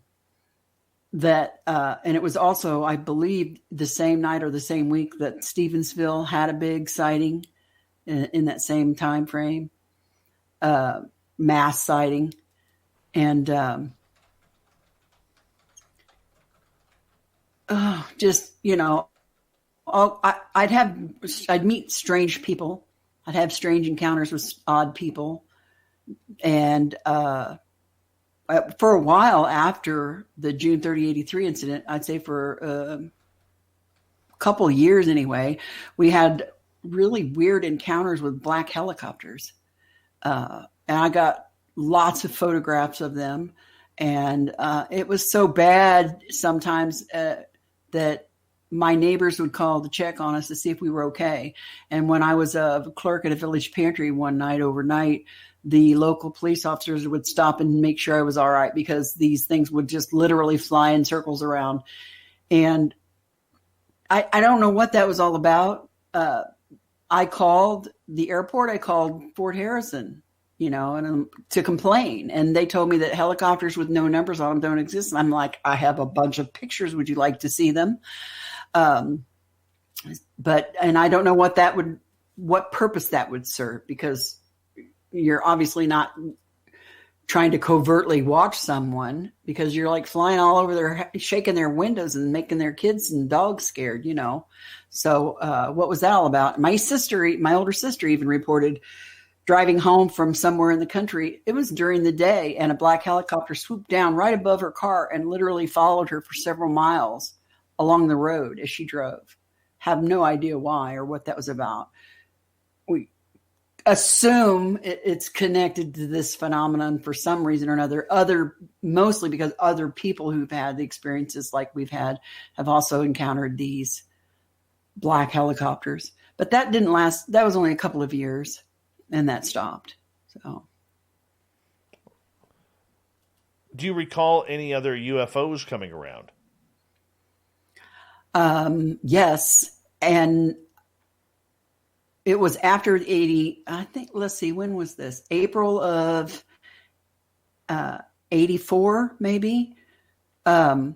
it was also, I believe, the same night or the same week that Stevensville had a big sighting in that same time frame, mass sighting. And just, I'd meet strange people. I'd have strange encounters with odd people. And for a while after the June 30, 83 incident, I'd say for a couple of years anyway, we had really weird encounters with black helicopters. And I got lots of photographs of them. And it was so bad sometimes that my neighbors would call to check on us to see if we were okay. And when I was a clerk at a village pantry one night overnight, the local police officers would stop and make sure I was all right, because these things would just literally fly in circles around. And I don't know what that was all about. I called the airport. I called Fort Harrison, and to complain. And they told me that helicopters with no numbers on them don't exist. And I'm like, I have a bunch of pictures. Would you like to see them? And I don't know what purpose that would serve, because you're obviously not trying to covertly watch someone, because you're like flying all over shaking their windows and making their kids and dogs scared, So what was that all about? My older sister even reported driving home from somewhere in the country. It was during the day, and a black helicopter swooped down right above her car and literally followed her for several miles along the road as she drove. Have no idea why or what that was about. We assume it's connected to this phenomenon for some reason or another, mostly because other people who've had the experiences like we've had have also encountered these black helicopters. But that didn't last. That was only a couple of years, and that stopped. So, do you recall any other UFOs coming around? Yes. And it was after 80, I think, let's see, when was this? April of 84, maybe. I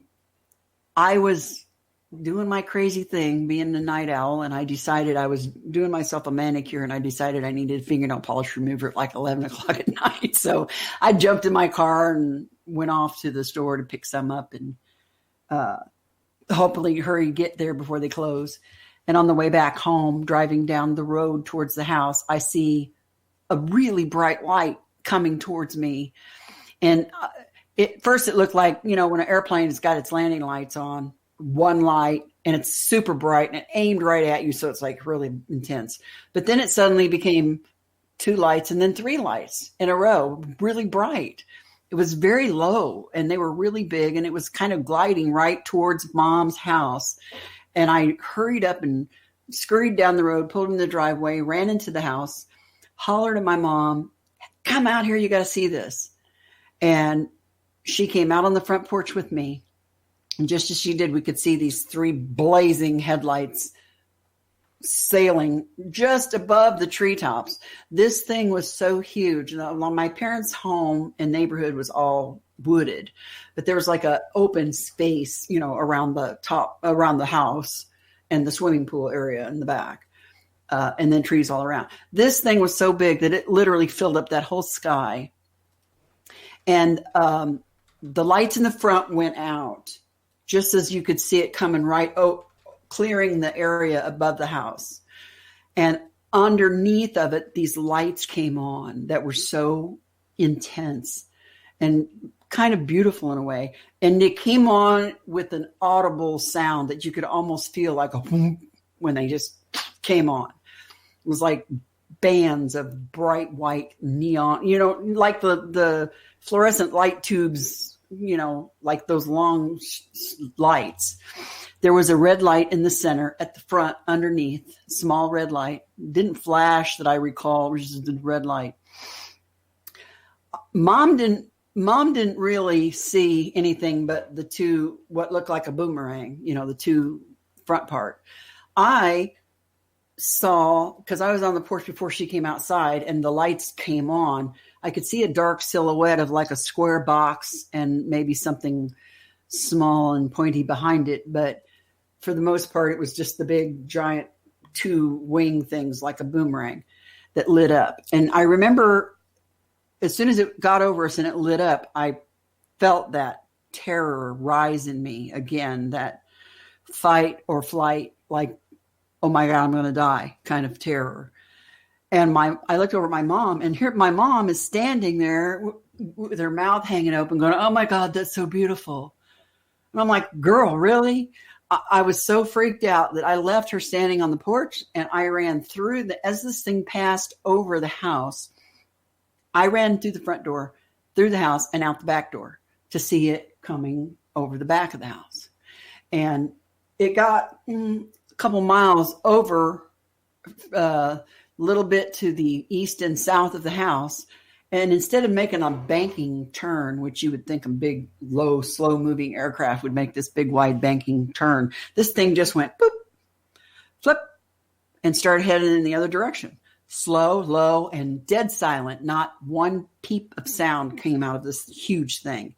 was doing my crazy thing, being a night owl, and I decided I was doing myself a manicure, and I decided I needed fingernail polish remover at like 11 o'clock at night. So I jumped in my car and went off to the store to pick some up and hopefully get there before they close. And on the way back home, driving down the road towards the house, I see a really bright light coming towards me. And first it looked like, when an airplane has got its landing lights on, one light, and it's super bright and it aimed right at you. So it's like really intense. But then it suddenly became 2 lights and then 3 lights in a row, really bright. It was very low and they were really big, and it was kind of gliding right towards Mom's house. And I hurried up and scurried down the road, pulled in the driveway, ran into the house, hollered at my mom, "Come out here, you got to see this." And she came out on the front porch with me. And just as she did, we could see these 3 blazing headlights sailing just above the treetops. This thing was so huge. My parents' home and neighborhood was all wooded, but there was like a open space, around the house and the swimming pool area in the back, and then trees all around. This thing was so big that it literally filled up that whole sky. And the lights in the front went out just as you could see it coming clearing the area above the house. And underneath of it, these lights came on that were so intense and kind of beautiful in a way. And it came on with an audible sound that you could almost feel like a whoop when they just came on. It was like bands of bright white neon, like the fluorescent light tubes, like those long lights. There was a red light in the center at the front underneath, small red light. Didn't flash that I recall, which is the red light. Mom didn't really see anything but the 2, what looked like a boomerang, the 2 front part. I saw, because I was on the porch before she came outside and the lights came on, I could see a dark silhouette of like a square box and maybe something small and pointy behind it. But for the most part, it was just the big giant 2 wing things like a boomerang that lit up. And I remember as soon as it got over us and it lit up, I felt that terror rise in me again, that fight or flight, like, oh my God, I'm going to die kind of terror. And I looked over at my mom, and here my mom is standing there with her mouth hanging open going, "Oh my God, that's so beautiful." And I'm like, "Girl, really?" I was so freaked out that I left her standing on the porch and I ran through as this thing passed over the house, I ran through the front door, through the house, and out the back door to see it coming over the back of the house. And it got a couple miles over, a little bit to the east and south of the house. And instead of making a banking turn, which you would think a big, low, slow moving aircraft would make this big, wide banking turn, this thing just went boop, flip, and started heading in the other direction. Slow, low, and dead silent. Not one peep of sound came out of this huge thing.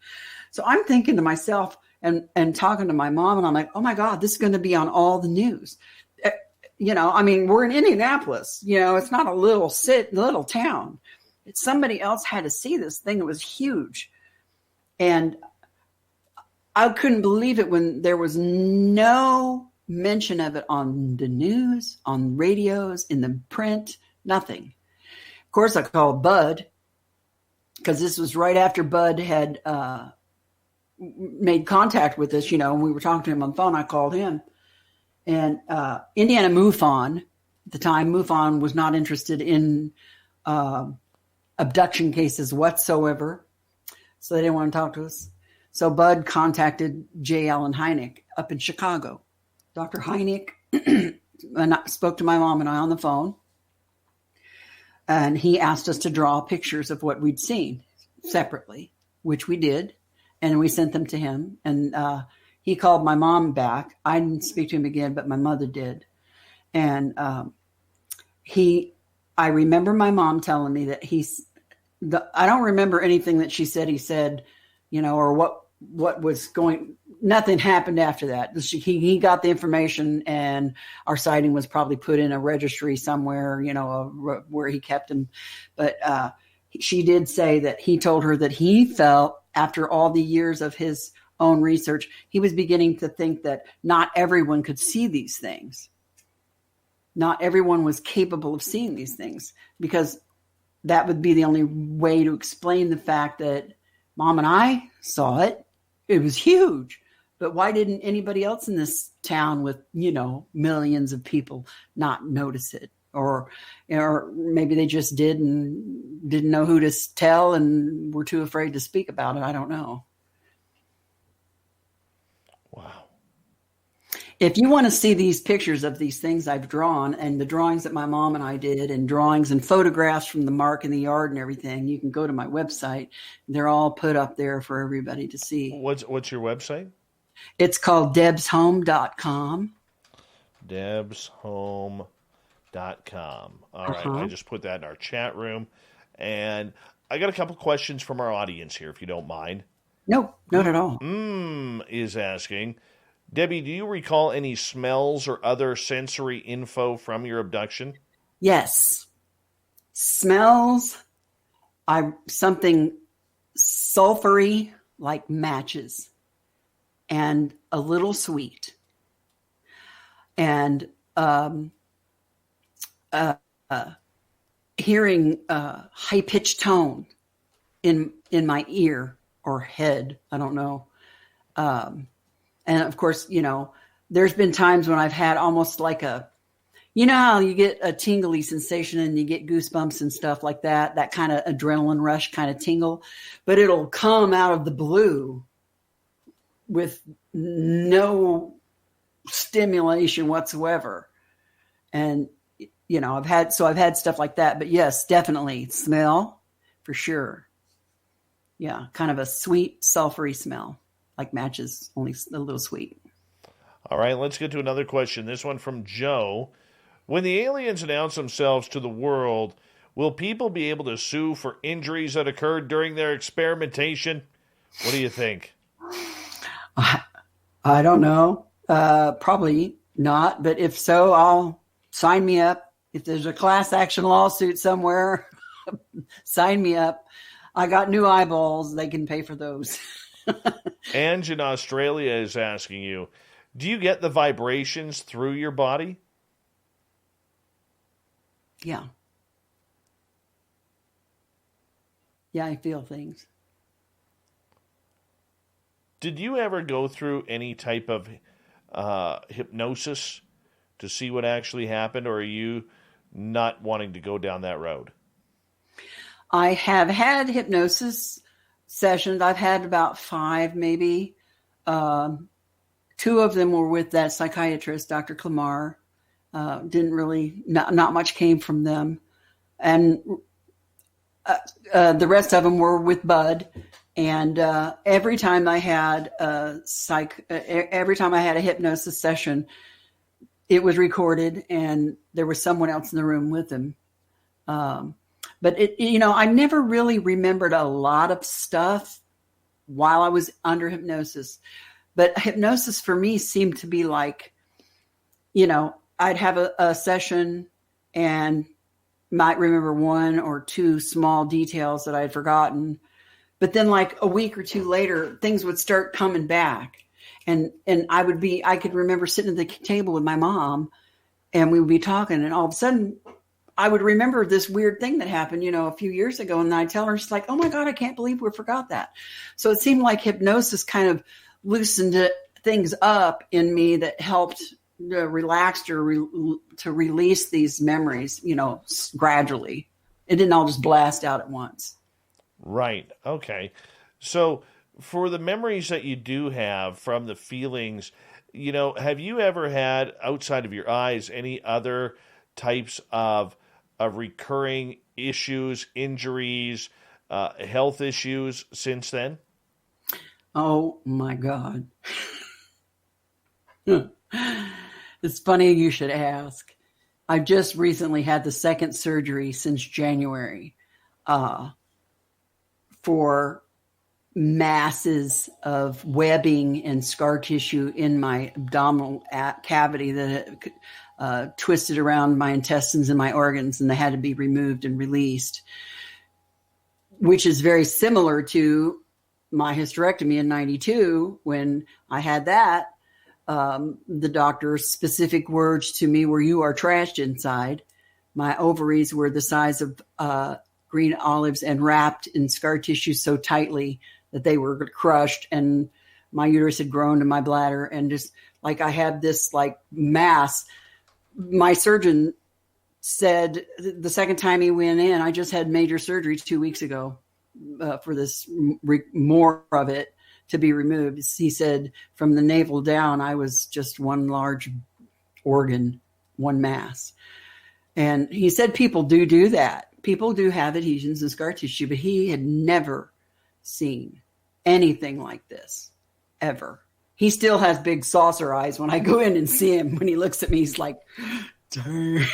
So I'm thinking to myself and talking to my mom, and I'm like, oh my God, this is going to be on all the news. I mean, we're in Indianapolis. It's not a little town. Somebody else had to see this thing. It was huge. And I couldn't believe it when there was no mention of it on the news, on radios, in the print, nothing. Of course, I called Bud, because this was right after Bud had made contact with us, and we were talking to him on the phone. I called him. And Indiana MUFON, at the time, MUFON was not interested in abduction cases whatsoever. So they didn't want to talk to us. So Bud contacted J. Allen Hynek up in Chicago. Dr. Hynek and I spoke to my mom and I on the phone. And he asked us to draw pictures of what we'd seen separately, which we did. And we sent them to him. And he called my mom back. I didn't speak to him again, but my mother did. And I remember my mom telling me that I don't remember anything that she said he said, or what was going, nothing happened after that. He got the information, and our sighting was probably put in a registry somewhere, where he kept them. But she did say that he told her that he felt, after all the years of his own research, he was beginning to think that not everyone could see these things. Not everyone was capable of seeing these things, because that would be the only way to explain the fact that Mom and I saw it. It was huge. But why didn't anybody else in this town with, millions of people not notice it? Or maybe they just did and didn't know who to tell and were too afraid to speak about it. I don't know. Wow. If you want to see these pictures of these things I've drawn, and the drawings that my mom and I did, and drawings and photographs from the mark in the yard and everything, you can go to my website. They're all put up there for everybody to see. What's your website? It's called debshome.com. debshome.com. All right. I just put that in our chat room. And I got a couple questions from our audience here, if you don't mind. No, not at all. Is asking, Debbie, do you recall any smells or other sensory info from your abduction? Yes. Smells. Something sulfury, like matches, and a little sweet. And hearing high-pitched tone in my ear or head. I don't know. And of course, there's been times when I've had almost like how you get a tingly sensation and you get goosebumps and stuff like that kind of adrenaline rush kind of tingle, but it'll come out of the blue with no stimulation whatsoever. And, I've had stuff like that, but yes, definitely smell for sure. Yeah. Kind of a sweet, sulfury smell. Like matches, only a little sweet. All right, let's get to another question. This one from Joe. When the aliens announce themselves to the world, will people be able to sue for injuries that occurred during their experimentation? What do you think? I don't know. Probably not. But if so, sign me up. If there's a class action lawsuit somewhere, sign me up. I got new eyeballs. They can pay for those. Ange in Australia is asking you, do you get the vibrations through your body? Yeah. Yeah, I feel things. Did you ever go through any type of hypnosis to see what actually happened, or are you not wanting to go down that road? I have had hypnosis sessions. I've had about 5 maybe to 2 of them were with that psychiatrist, Dr. Clamar. Not much came from them. And the rest of them were with Bud. And every time I had a hypnosis session, it was recorded, and there was someone else in the room with him. But I never really remembered a lot of stuff while I was under hypnosis. But hypnosis for me seemed to be like, I'd have a session and might remember 1 or 2 small details that I had forgotten. But then like a week or 2 later, things would start coming back. And I could remember sitting at the table with my mom, and we would be talking, and all of a sudden I would remember this weird thing that happened, a few years ago. And I'd tell her, she's like, oh my God, I can't believe we forgot that. So it seemed like hypnosis kind of loosened things up in me that helped relax or to release these memories, gradually. It didn't all just blast out at once. Right. Okay. So for the memories that you do have from the feelings, have you ever had, outside of your eyes, any other types of recurring issues, injuries, health issues since then? Oh my God. It's funny you should ask. I just recently had the second surgery since January for masses of webbing and scar tissue in my abdominal cavity that twisted around my intestines and my organs, and they had to be removed and released, which is very similar to my hysterectomy in 92. When I had that, the doctor's specific words to me were, "You are trashed inside." My ovaries were the size of green olives and wrapped in scar tissue so tightly that they were crushed, and my uterus had grown to my bladder, and just like I had this like mass. My surgeon said the second time he went in, I just had major surgery 2 weeks ago for this more of it to be removed. He said from the navel down, I was just one large organ, one mass. And he said people do that. People do have adhesions and scar tissue, but he had never seen anything like this, ever. He still has big saucer eyes when I go in and see him. When he looks at me, he's like, dang.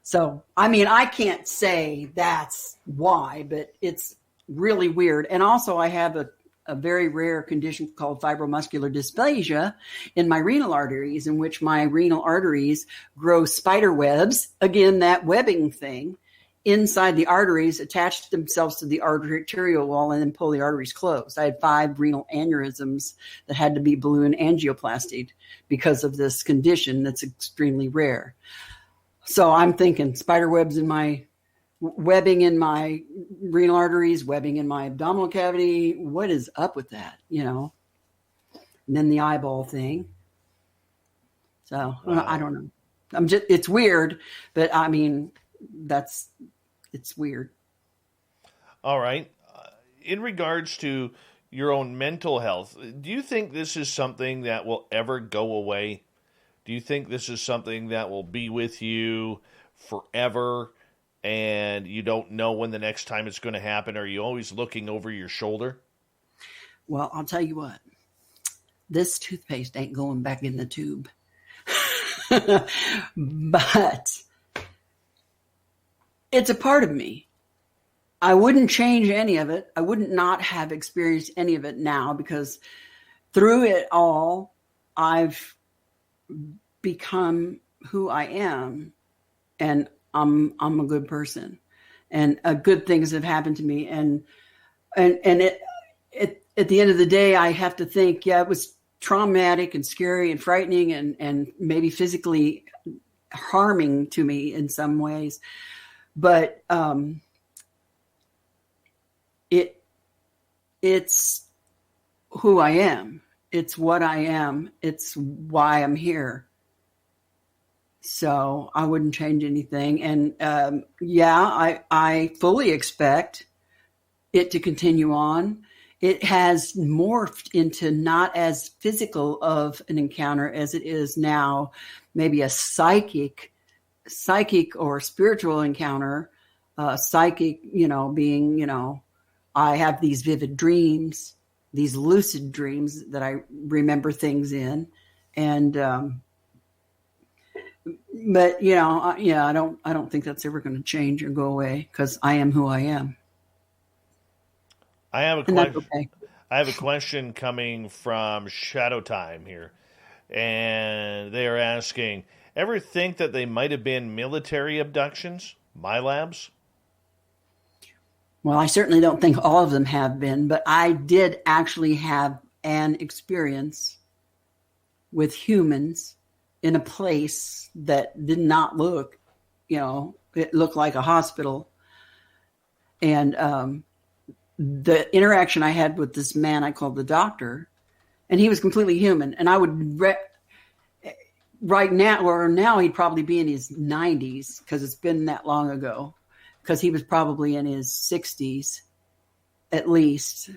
So, I can't say that's why, but it's really weird. And also I have a very rare condition called fibromuscular dysplasia in my renal arteries, in which my renal arteries grow spider webs, again, that webbing thing, inside the arteries, attach themselves to the arterial wall, and then pull the arteries closed. I had 5 renal aneurysms that had to be balloon angioplastied because of this condition that's extremely rare. So I'm thinking spider webs in my webbing in my renal arteries, webbing in my abdominal cavity. What is up with that? And then the eyeball thing. So I don't know. It's weird, but it's weird. All right. In regards to your own mental health, do you think this is something that will ever go away? Do you think this is something that will be with you forever, and you don't know when the next time it's going to happen? Are you always looking over your shoulder? Well, I'll tell you what. This toothpaste ain't going back in the tube. But it's a part of me. I wouldn't change any of it. I wouldn't not have experienced any of it now, because through it all, I've become who I am, and I'm a good person, and good things have happened to me. And at the end of the day, I have to think, yeah, it was traumatic and scary and frightening and maybe physically harming to me in some ways. But it's who I am. It's what I am. It's why I'm here. So I wouldn't change anything. And I fully expect it to continue on it has morphed into not as physical of an encounter as it is now, maybe a psychic or spiritual encounter. Psychic, being, I have these vivid dreams, these lucid dreams that I remember things in. And, but I don't think that's ever going to change or go away, because I am who I am. I have a And that's question. okay. I have a question coming from Shadow Time here, and they are asking, ever think that they might have been military abductions, my labs? Well, I certainly don't think all of them have been, but I did actually have an experience with humans in a place that did not look, it looked like a hospital. And the interaction I had with this man I called the doctor, and he was completely human. And I would right now, or now he'd probably be in his 90s, because it's been that long ago, because he was probably in his 60s, at least,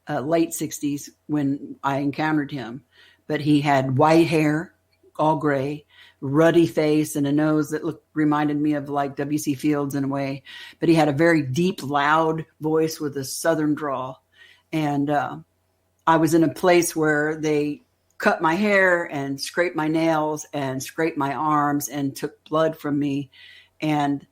late 60s when I encountered him. But he had white hair, all gray, ruddy face, and a nose that reminded me of like W.C. Fields in a way. But he had a very deep, loud voice with a southern drawl. And I was in a place where they cut my hair and scraped my nails and scraped my arms and took blood from me. And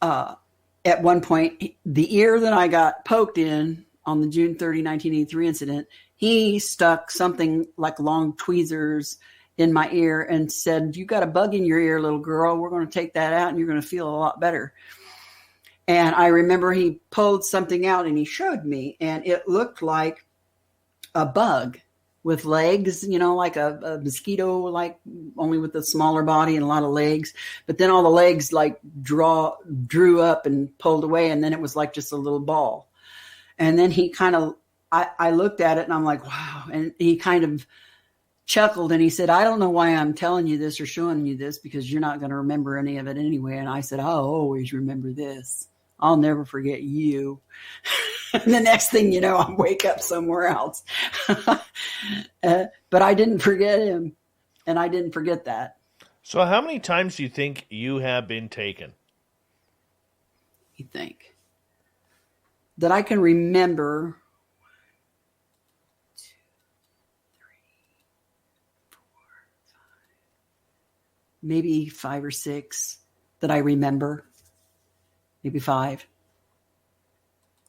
at one point, the ear that I got poked in on the June 30, 1983 incident, he stuck something like long tweezers in my ear and said, "You got a bug in your ear, little girl. We're going to take that out and you're going to feel a lot better." And I remember he pulled something out and he showed me, and it looked like a bug with legs, like a mosquito, like only with a smaller body and a lot of legs. But then all the legs like drew up and pulled away. And then it was like just a little ball. And then he kind of, I looked at it and I'm like, wow. And he kind of chuckled and he said, "I don't know why I'm telling you this or showing you this, because you're not going to remember any of it anyway." And I said, "I'll always remember this. I'll never forget you." And the next thing you know, I wake up somewhere else. But I didn't forget him, and I didn't forget that. So how many times do you think you have been taken? You think that I can remember? 2, 3, 4, 5, maybe 5 or 6 that I remember. Maybe 5.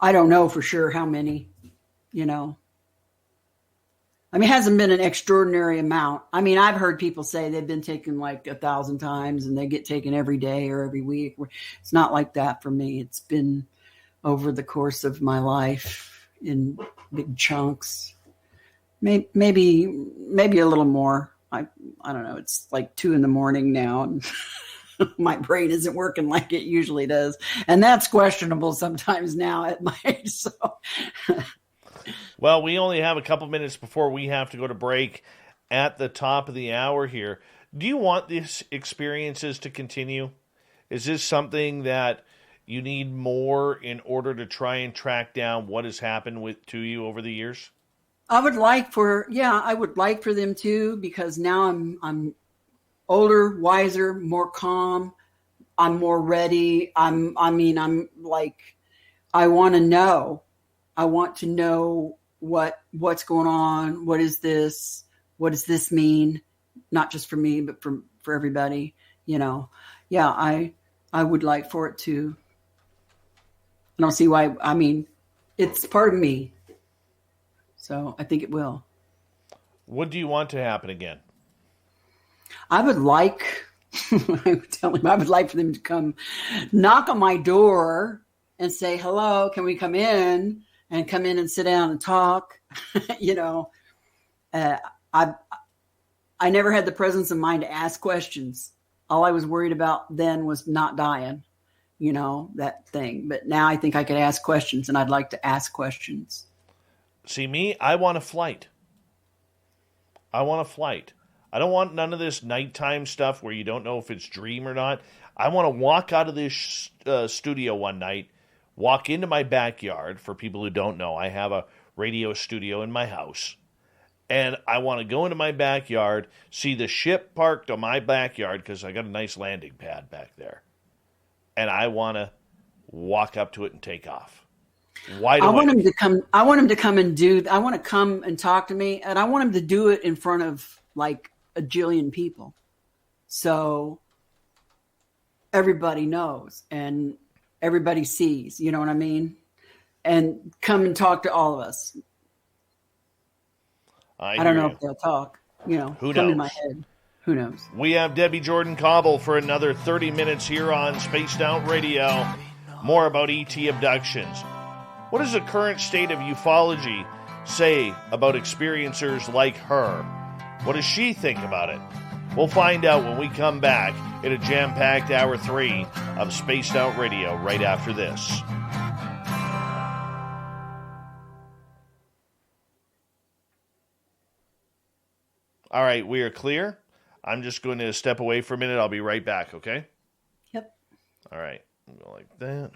I don't know for sure how many, I mean, it hasn't been an extraordinary amount. I mean, I've heard people say they've been taken like 1,000 times and they get taken every day or every week. It's not like that for me. It's been over the course of my life in big chunks. Maybe a little more. I don't know. It's like 2 a.m. now, and my brain isn't working like it usually does. And that's questionable sometimes now at my age. So, well, we only have a couple minutes before we have to go to break at the top of the hour here. Do you want these experiences to continue? Is this something that you need more in order to try and track down what has happened to you over the years? I would like for them to, because now I'm older, wiser, more calm. I'm more ready. I'm like, I want to know. I want to know what's going on. What is this? What does this mean? Not just for me, but for everybody, Yeah, I would like for it to. I don't see why. I mean, it's part of me. So I think it will. What do you want to happen again? I would like, I would tell him, I would like for them to come knock on my door and say, "Hello, can we come in?" And come in and sit down and talk. I never had the presence of mind to ask questions. All I was worried about then was not dying, that thing. But now I think I could ask questions, and I'd like to ask questions. See, me, I want a flight. I don't want none of this nighttime stuff where you don't know if it's dream or not. I want to walk out of this studio one night, walk into my backyard. For people who don't know, I have a radio studio in my house. And I want to go into my backyard, see the ship parked on my backyard because I got a nice landing pad back there. And I want to walk up to it and take off. Why do I want him to come. I want him to come and do. I want to come and talk to me, and I want him to do it in front of like a jillion people, so everybody knows and everybody sees. You know what I mean? And come and talk to all of us. I don't know if they'll talk. You know, who come knows? In my head. Who knows? We have Debbie Jordan Kauble for another 30 minutes here on Spaced Out Radio. More about ET abductions. What does the current state of ufology say about experiencers like her? What does she think about it? We'll find out when we come back in a jam-packed hour 3 of Spaced Out Radio right after this. All right, we are clear. I'm just going to step away for a minute. I'll be right back, okay? Yep. All right. Go like that.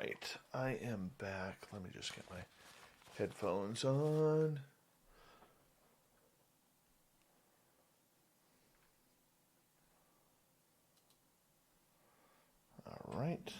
right, I am back. Let me just get my headphones on. All right.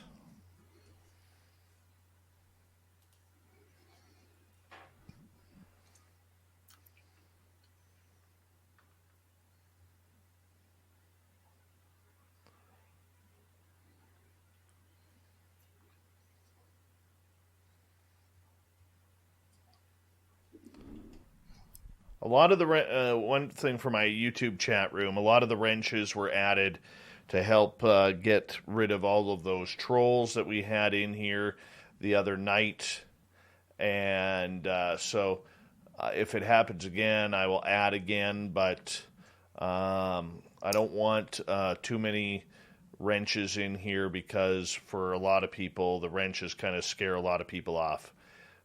A lot of the one thing for my YouTube chat room, a lot of the wrenches were added to help get rid of all of those trolls that we had in here the other night. And so if it happens again, I will add again. But I don't want too many wrenches in here because for a lot of people, the wrenches kind of scare a lot of people off.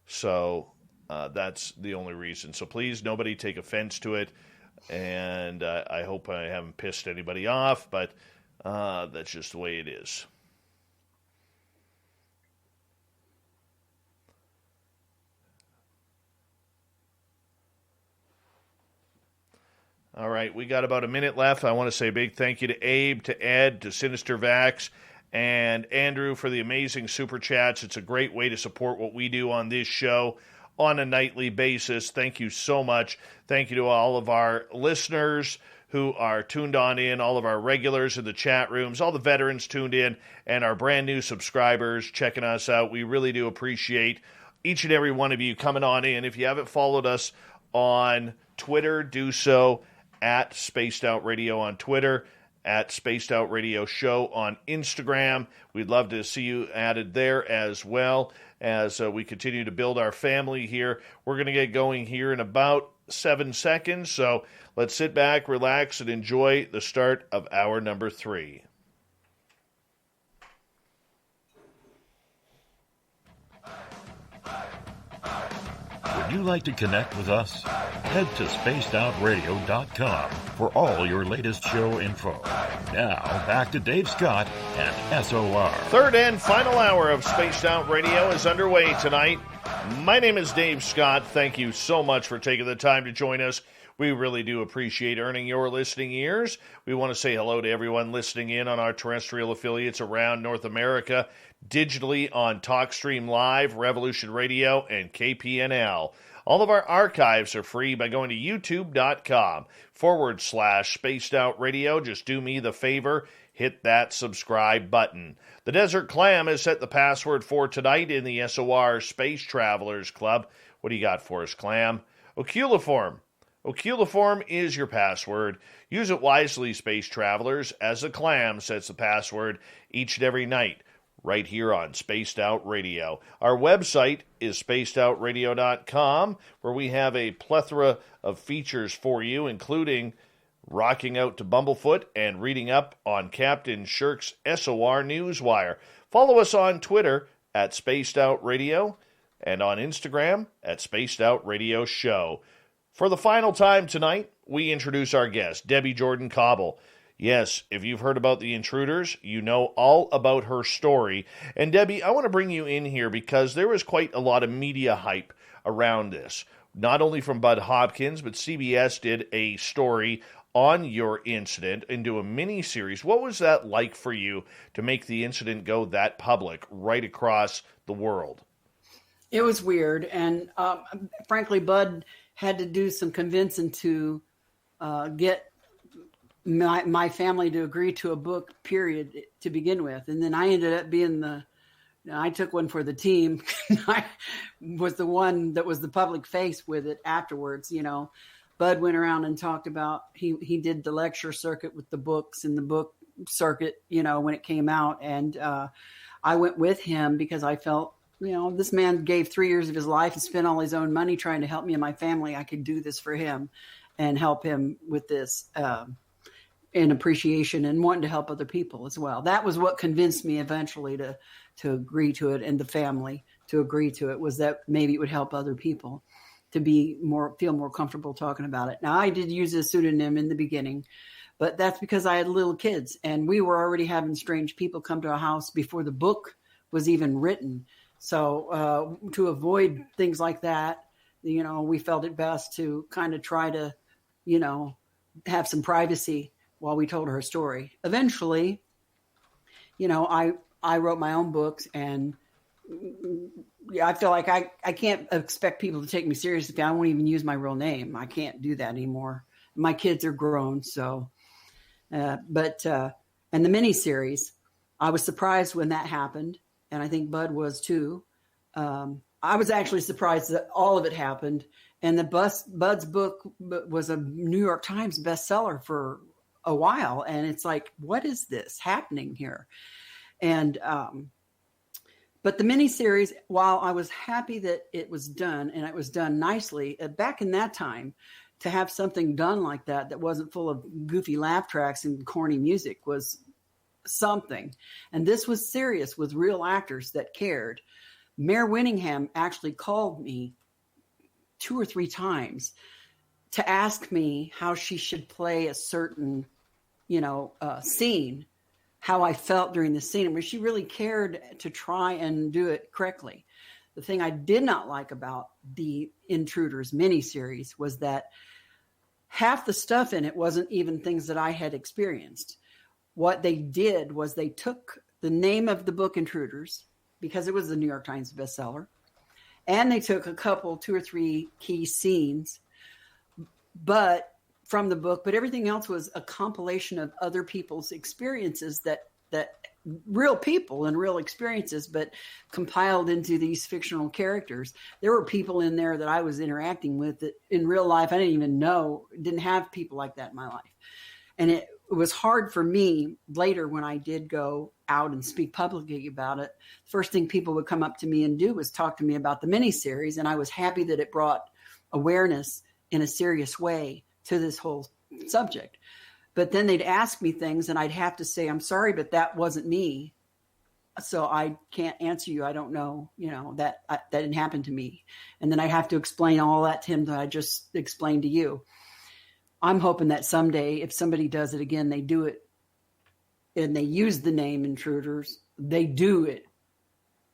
So that's the only reason. So please, nobody take offense to it. And I hope I haven't pissed anybody off, but that's just the way it is. All right, we got about a minute left. I want to say a big thank you to Abe, to Ed, to Sinister Vax, and Andrew for the amazing super chats. It's a great way to support what we do on this show on a nightly basis. Thank you so much. Thank you to all of our listeners who are tuned on in, all of our regulars in the chat rooms, all the veterans tuned in, and our brand new subscribers checking us out. We really do appreciate each and every one of you coming on in. If you haven't followed us on Twitter, do so at Spaced Out Radio on Twitter, at Spaced Out Radio Show on Instagram. We'd love to see you added there as well as we continue to build our family here. We're going to get going here in about 7 seconds, so let's sit back, relax, and enjoy the start of hour number 3. Would you like to connect with us? Head to spacedoutradio.com for all your latest show info. Now, back to Dave Scott and SOR. Third and final hour of Spaced Out Radio is underway tonight. My name is Dave Scott. Thank you so much for taking the time to join us. We really do appreciate earning your listening ears. We want to say hello to everyone listening in on our terrestrial affiliates around North America, digitally on TalkStream Live, Revolution Radio, and KPNL. All of our archives are free by going to youtube.com/Spaced Out Radio. Just do me the favor, hit that subscribe button. The Desert Clam has set the password for tonight in the SOR Space Travelers Club. What do you got for us, Clam? Oculiform. Oculiform is your password. Use it wisely, space travelers, as the Clam sets the password each and every night, right here on Spaced Out Radio. Our website is spacedoutradio.com, where we have a plethora of features for you, including rocking out to Bumblefoot and reading up on Captain Shirk's SOR Newswire. Follow us on Twitter at Spaced Out Radio and on Instagram at Spaced Out Radio Show. For the final time tonight, we introduce our guest, Debbie Jordan Kauble. Yes, if you've heard about the Intruders, you know all about her story. And Debbie, I want to bring you in here because there was quite a lot of media hype around this. Not only from Bud Hopkins, but CBS did a story on your incident into a mini-series. What was that like for you to make the incident go that public right across the world? It was weird. And frankly, Bud had to do some convincing to get my family to agree to a book, period, to begin with. And then I ended up being I took one for the team. I was the one that was the public face with it afterwards. You know, Bud went around and talked about, he did the lecture circuit with the books and the book circuit, you know, when it came out. And I went with him because I felt, you know, this man gave 3 years of his life and spent all his own money trying to help me and my family. I could do this for him and help him with this in appreciation and wanting to help other people as well. That was what convinced me eventually to agree to it, and the family to agree to it, was that maybe it would help other people to feel more comfortable talking about it. Now, I did use a pseudonym in the beginning, but that's because I had little kids and we were already having strange people come to our house before the book was even written. So to avoid things like that, we felt it best to kind of try to, have some privacy while we told her story. Eventually, I wrote my own books, and I feel like I can't expect people to take me seriously. I won't even use my real name. I can't do that anymore. My kids are grown. So, and the miniseries, I was surprised when that happened. And I think Bud was too. I was actually surprised that all of it happened. And Bud's book was a New York Times bestseller for a while. And it's like, what is this happening here? And, but the miniseries, while I was happy that it was done and it was done nicely, back in that time, to have something done like that wasn't full of goofy laugh tracks and corny music was something. And this was serious with real actors that cared. Mayor Winningham actually called me 2 or 3 times to ask me how she should play a certain, scene, how I felt during the scene. I mean, she really cared to try and do it correctly. The thing I did not like about the Intruders miniseries was that half the stuff in it wasn't even things that I had experienced. What they did was they took the name of the book Intruders, because it was the New York Times bestseller, and they took a couple, 2 or 3 key scenes, but from the book, but everything else was a compilation of other people's experiences that real people and real experiences, but compiled into these fictional characters. There were people in there that I was interacting with that in real life I didn't even know, didn't have people like that in my life. And it was hard for me later when I did go out and speak publicly about it. First thing people would come up to me and do was talk to me about the miniseries. And I was happy that it brought awareness in a serious way to this whole subject. But then they'd ask me things and I'd have to say, I'm sorry, but that wasn't me. So I can't answer you. I don't know, that didn't happen to me. And then I'd have to explain all that to him that I just explained to you. I'm hoping that someday, if somebody does it again, they do it and they use the name Intruders, they do it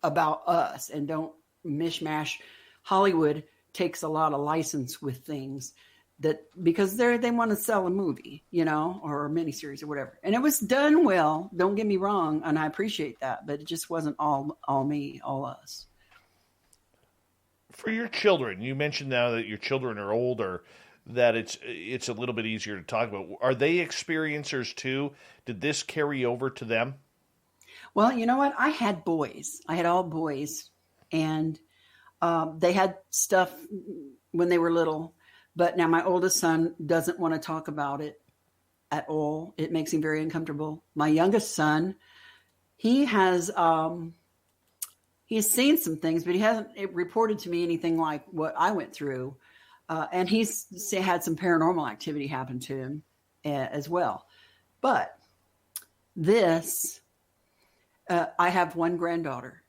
about us and don't mishmash. Hollywood takes a lot of license with things because they want to sell a movie, or a miniseries or whatever. And it was done well. Don't get me wrong. And I appreciate that, but it just wasn't all me, all us. For your children, you mentioned now that your children are older, that it's a little bit easier to talk about. Are they experiencers too? Did this carry over to them? Well, you know what? I had boys. I had all boys, and they had stuff when they were little. But now my oldest son doesn't want to talk about it at all. It makes him very uncomfortable. My youngest son, he has he's seen some things, but he hasn't reported to me anything like what I went through. And he's had some paranormal activity happen to him as well. But this, I have one granddaughter,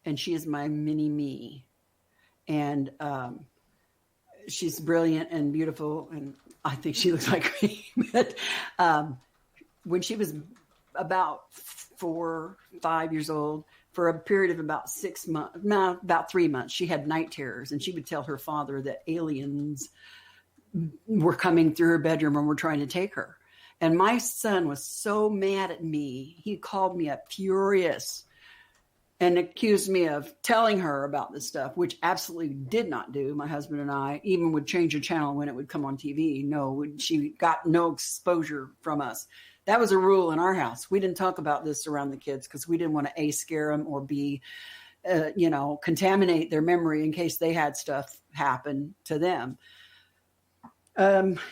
and she is my mini me. And she's brilliant and beautiful, and I think she looks like me. But when she was about 4 or 5 years old, for a period of about 6 months, no, about 3 months, she had night terrors, and she would tell her father that aliens were coming through her bedroom and were trying to take her. And my son was so mad at me. He called me up furious and accused me of telling her about this stuff, which absolutely did not do. My husband and I even would change a channel when it would come on TV. No, she got no exposure from us. That was a rule in our house. We didn't talk about this around the kids because we didn't want to A, scare them, or B, contaminate their memory in case they had stuff happen to them.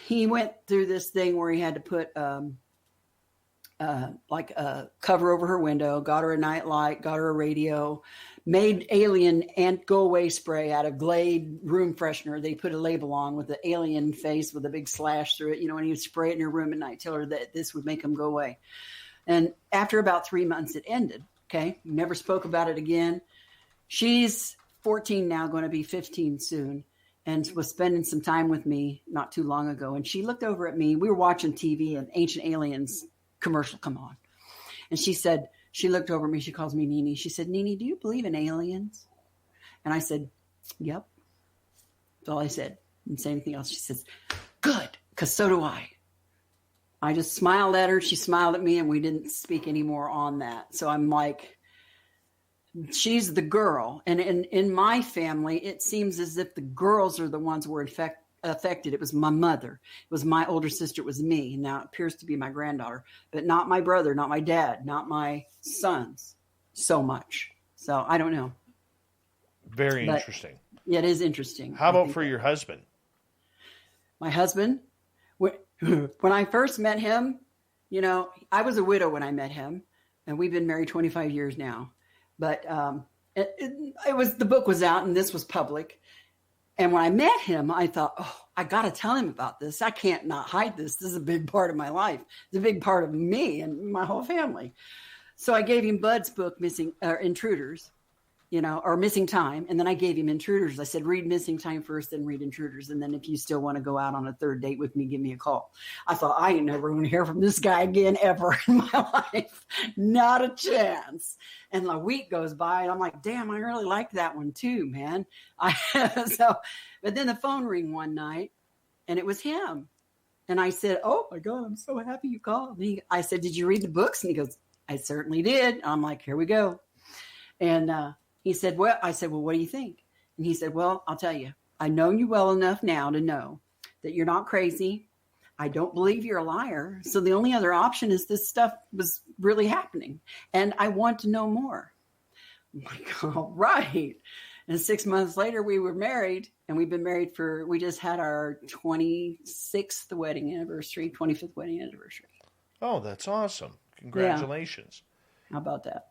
He went through this thing where he had to put like a cover over her window, got her a nightlight, got her a radio, made alien ant go away spray out of Glade room freshener. They put a label on with the alien face with a big slash through it, and he would spray it in her room at night, tell her that this would make them go away. And after about 3 months, it ended. Okay. Never spoke about it again. She's 14 now, going to be 15 soon, and was spending some time with me not too long ago. And she looked over at me. We were watching TV, and Ancient Aliens commercial come on. And she said, she looked over at me. She calls me Nene. She said, Nene, do you believe in aliens? And I said, yep. That's all I said. Didn't say anything else. She says, good, because so do I. I just smiled at her. She smiled at me, and we didn't speak anymore on that. So I'm like, she's the girl. And in my family, it seems as if the girls are the ones who were affected. It was my mother. It was my older sister. It was me. Now it appears to be my granddaughter, but not my brother, not my dad, not my sons so much. So I don't know. Very interesting. Yeah, it is interesting. How about for your husband? My husband, when I first met him, you know, I was a widow when I met him, and we've been married 25 years now. But it was, the book was out and this was public. And when I met him, I thought, oh, I got to tell him about this. I can't not hide this. This is a big part of my life. It's a big part of me and my whole family. So I gave him Bud's book, Intruders, you know, or Missing Time. And then I gave him Intruders. I said, read Missing Time first, then read Intruders. And then if you still want to go out on a third date with me, give me a call. I thought, I ain't never going to hear from this guy again ever in my life. Not a chance. And a week goes by and I'm like, damn, I really like that one too, man. But then the phone rang one night and it was him. And I said, oh my God, I'm so happy you called. And I said, did you read the books? And he goes, I certainly did. I'm like, here we go. And he said, well, I said, well, what do you think? And he said, well, I'll tell you, I know you well enough now to know that you're not crazy. I don't believe you're a liar. So the only other option is this stuff was really happening. And I want to know more. I'm like, all right. And 6 months later, we were married. And we've been married we just had our 25th wedding anniversary. Oh, that's awesome. Congratulations. Yeah. How about that?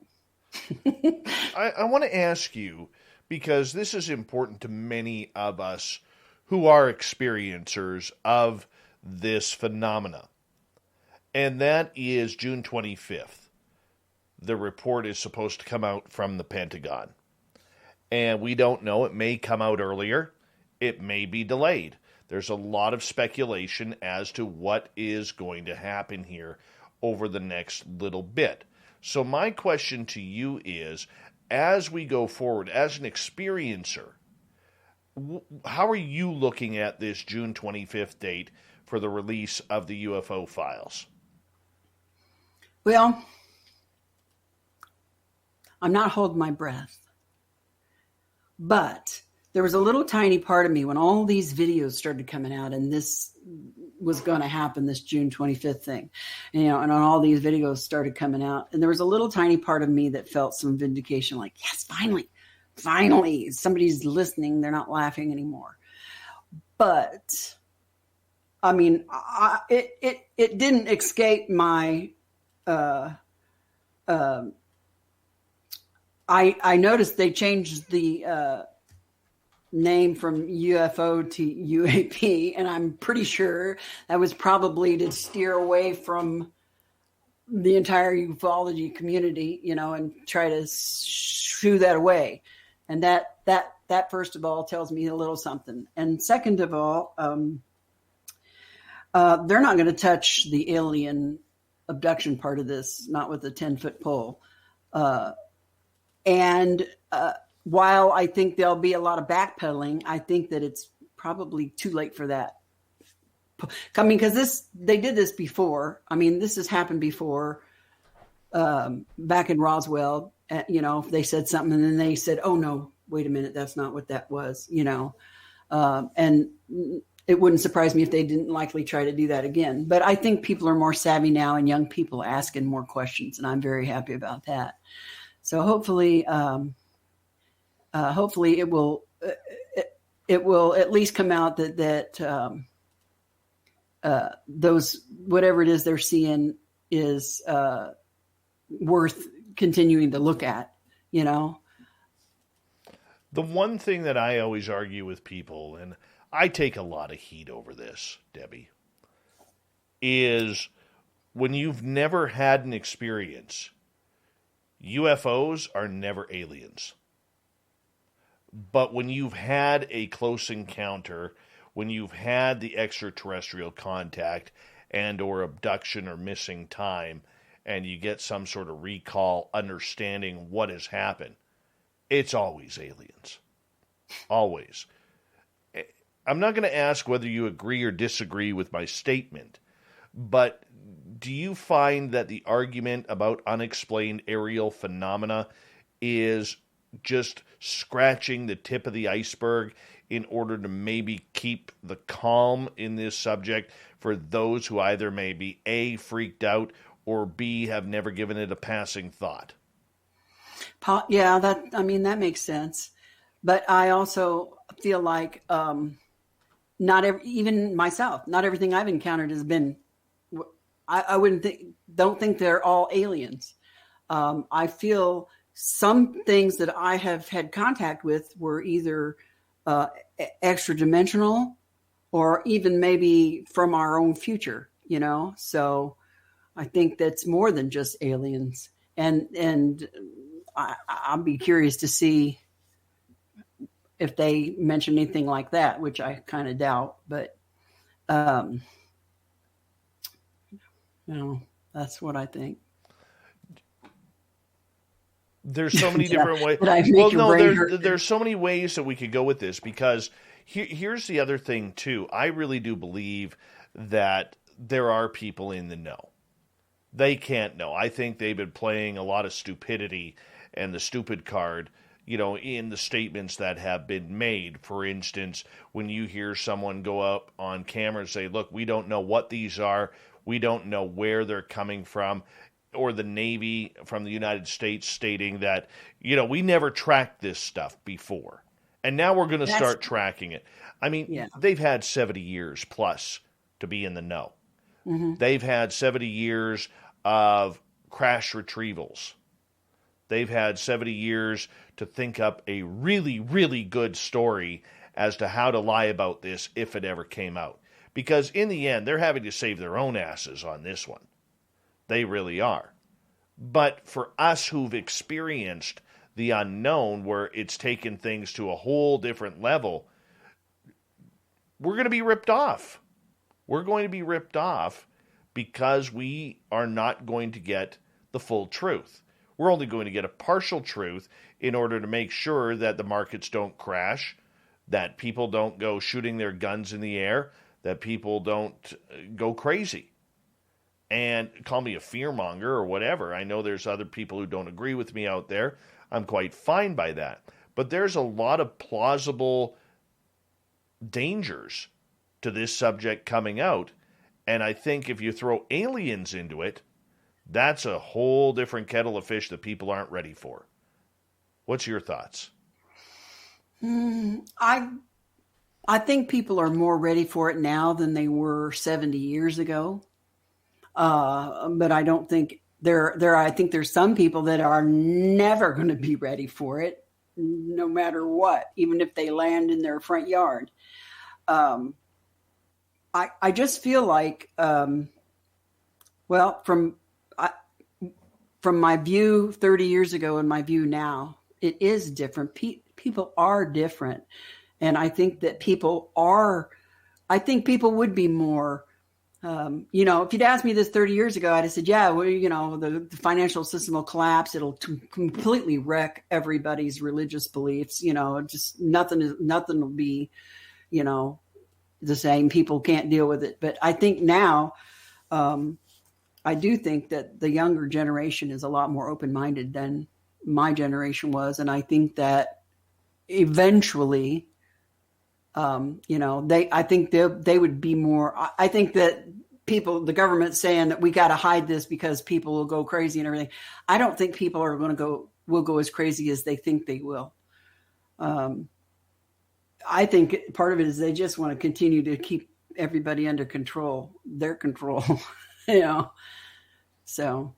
I want to ask you, because this is important to many of us who are experiencers of this phenomena. And that is June 25th. The report is supposed to come out from the Pentagon. And we don't know. It may come out earlier. It may be delayed. There's a lot of speculation as to what is going to happen here over the next little bit. So my question to you is, as we go forward, as an experiencer, how are you looking at this June 25th date for the release of the UFO files? Well, I'm not holding my breath. But there was a little tiny part of me when all these videos started coming out and this was going to happen, this June 25th thing, you know, and all these videos started coming out. And there was a little tiny part of me that felt some vindication, like, yes, finally, somebody's listening. They're not laughing anymore. But I mean, it didn't escape my, I noticed they changed the, name from UFO to UAP, and I'm pretty sure that was probably to steer away from the entire ufology community, you know, and try to shoo that away. And that first of all tells me a little something. And second of all, they're not going to touch the alien abduction part of this, not with a 10-foot pole. While I think there'll be a lot of backpedaling, I think that it's probably too late for that. I mean, because they did this before. I mean, this has happened before. Back in Roswell, you know, they said something and then they said, "Oh no, wait a minute, that's not what that was." You know, and it wouldn't surprise me if they didn't likely try to do that again. But I think people are more savvy now, and young people asking more questions, and I'm very happy about that. So hopefully it will at least come out that those, whatever it is they're seeing is worth continuing to look at, you know. The one thing that I always argue with people, and I take a lot of heat over this, Debbie, is when you've never had an experience, UFOs are never aliens. But when you've had a close encounter, when you've had the extraterrestrial contact and or abduction or missing time, and you get some sort of recall understanding what has happened, it's always aliens. Always. I'm not going to ask whether you agree or disagree with my statement, but do you find that the argument about unexplained aerial phenomena is just scratching the tip of the iceberg in order to maybe keep the calm in this subject for those who either may be A, freaked out, or B, have never given it a passing thought? Yeah, that makes sense. But I also feel like even myself, not everything I've encountered has been. I don't think they're all aliens. I feel some things that I have had contact with were either extra dimensional or even maybe from our own future, So I think that's more than just aliens. And I'll be curious to see if they mention anything like that, which I kind of doubt, but that's what I think. There's so many different ways. There's so many ways that we could go with this, because here's the other thing too. I really do believe that there are people in the know. They can't know. I think they've been playing a lot of stupidity and the stupid card, in the statements that have been made. For instance, when you hear someone go up on camera and say, look, we don't know what these are. We don't know where they're coming from. Or the Navy from the United States stating that, we never tracked this stuff before. And now we're going to start tracking it. I mean, They've had 70 years plus to be in the know. Mm-hmm. They've had 70 years of crash retrievals. They've had 70 years to think up a really, really good story as to how to lie about this if it ever came out. Because in the end, they're having to save their own asses on this one. They really are. But for us who've experienced the unknown, where it's taken things to a whole different level, we're going to be ripped off. We're going to be ripped off because we are not going to get the full truth. We're only going to get a partial truth in order to make sure that the markets don't crash, that people don't go shooting their guns in the air, that people don't go crazy. And call me a fearmonger or whatever. I know there's other people who don't agree with me out there. I'm quite fine by that. But there's a lot of plausible dangers to this subject coming out. And I think if you throw aliens into it, that's a whole different kettle of fish that people aren't ready for. What's your thoughts? I think people are more ready for it now than they were 70 years ago. But I don't think I think there's some people that are never going to be ready for it, no matter what, even if they land in their front yard. I just feel like, from my view 30 years ago and my view now, it is different. People are different. And I think that people would be more, if you'd asked me this 30 years ago, I'd have said, the financial system will collapse. It'll completely wreck everybody's religious beliefs. Just nothing will be, the same. People can't deal with it. But I think now, I do think that the younger generation is a lot more open-minded than my generation was. And I think that eventually, I think they would be more, I think that the government saying that we got to hide this because people will go crazy and everything. I don't think people are will go as crazy as they think they will. I think part of it is they just want to continue to keep everybody under control, their control, So,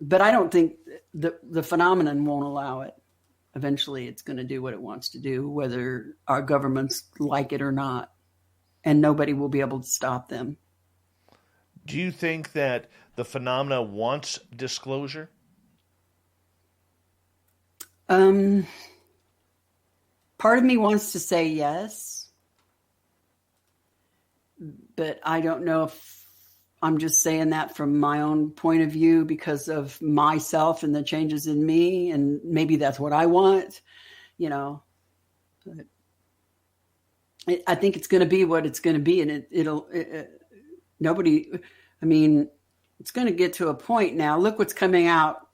but I don't think the phenomenon won't allow it. Eventually it's going to do what it wants to do, whether our governments like it or not, and nobody will be able to stop them. Do you think that the phenomena wants disclosure? Part of me wants to say yes, but I don't know if I'm just saying that from my own point of view because of myself and the changes in me. And maybe that's what I want, you know. But I think it's going to be what it's going to be. And nobody, I mean, it's going to get to a point now. Look what's coming out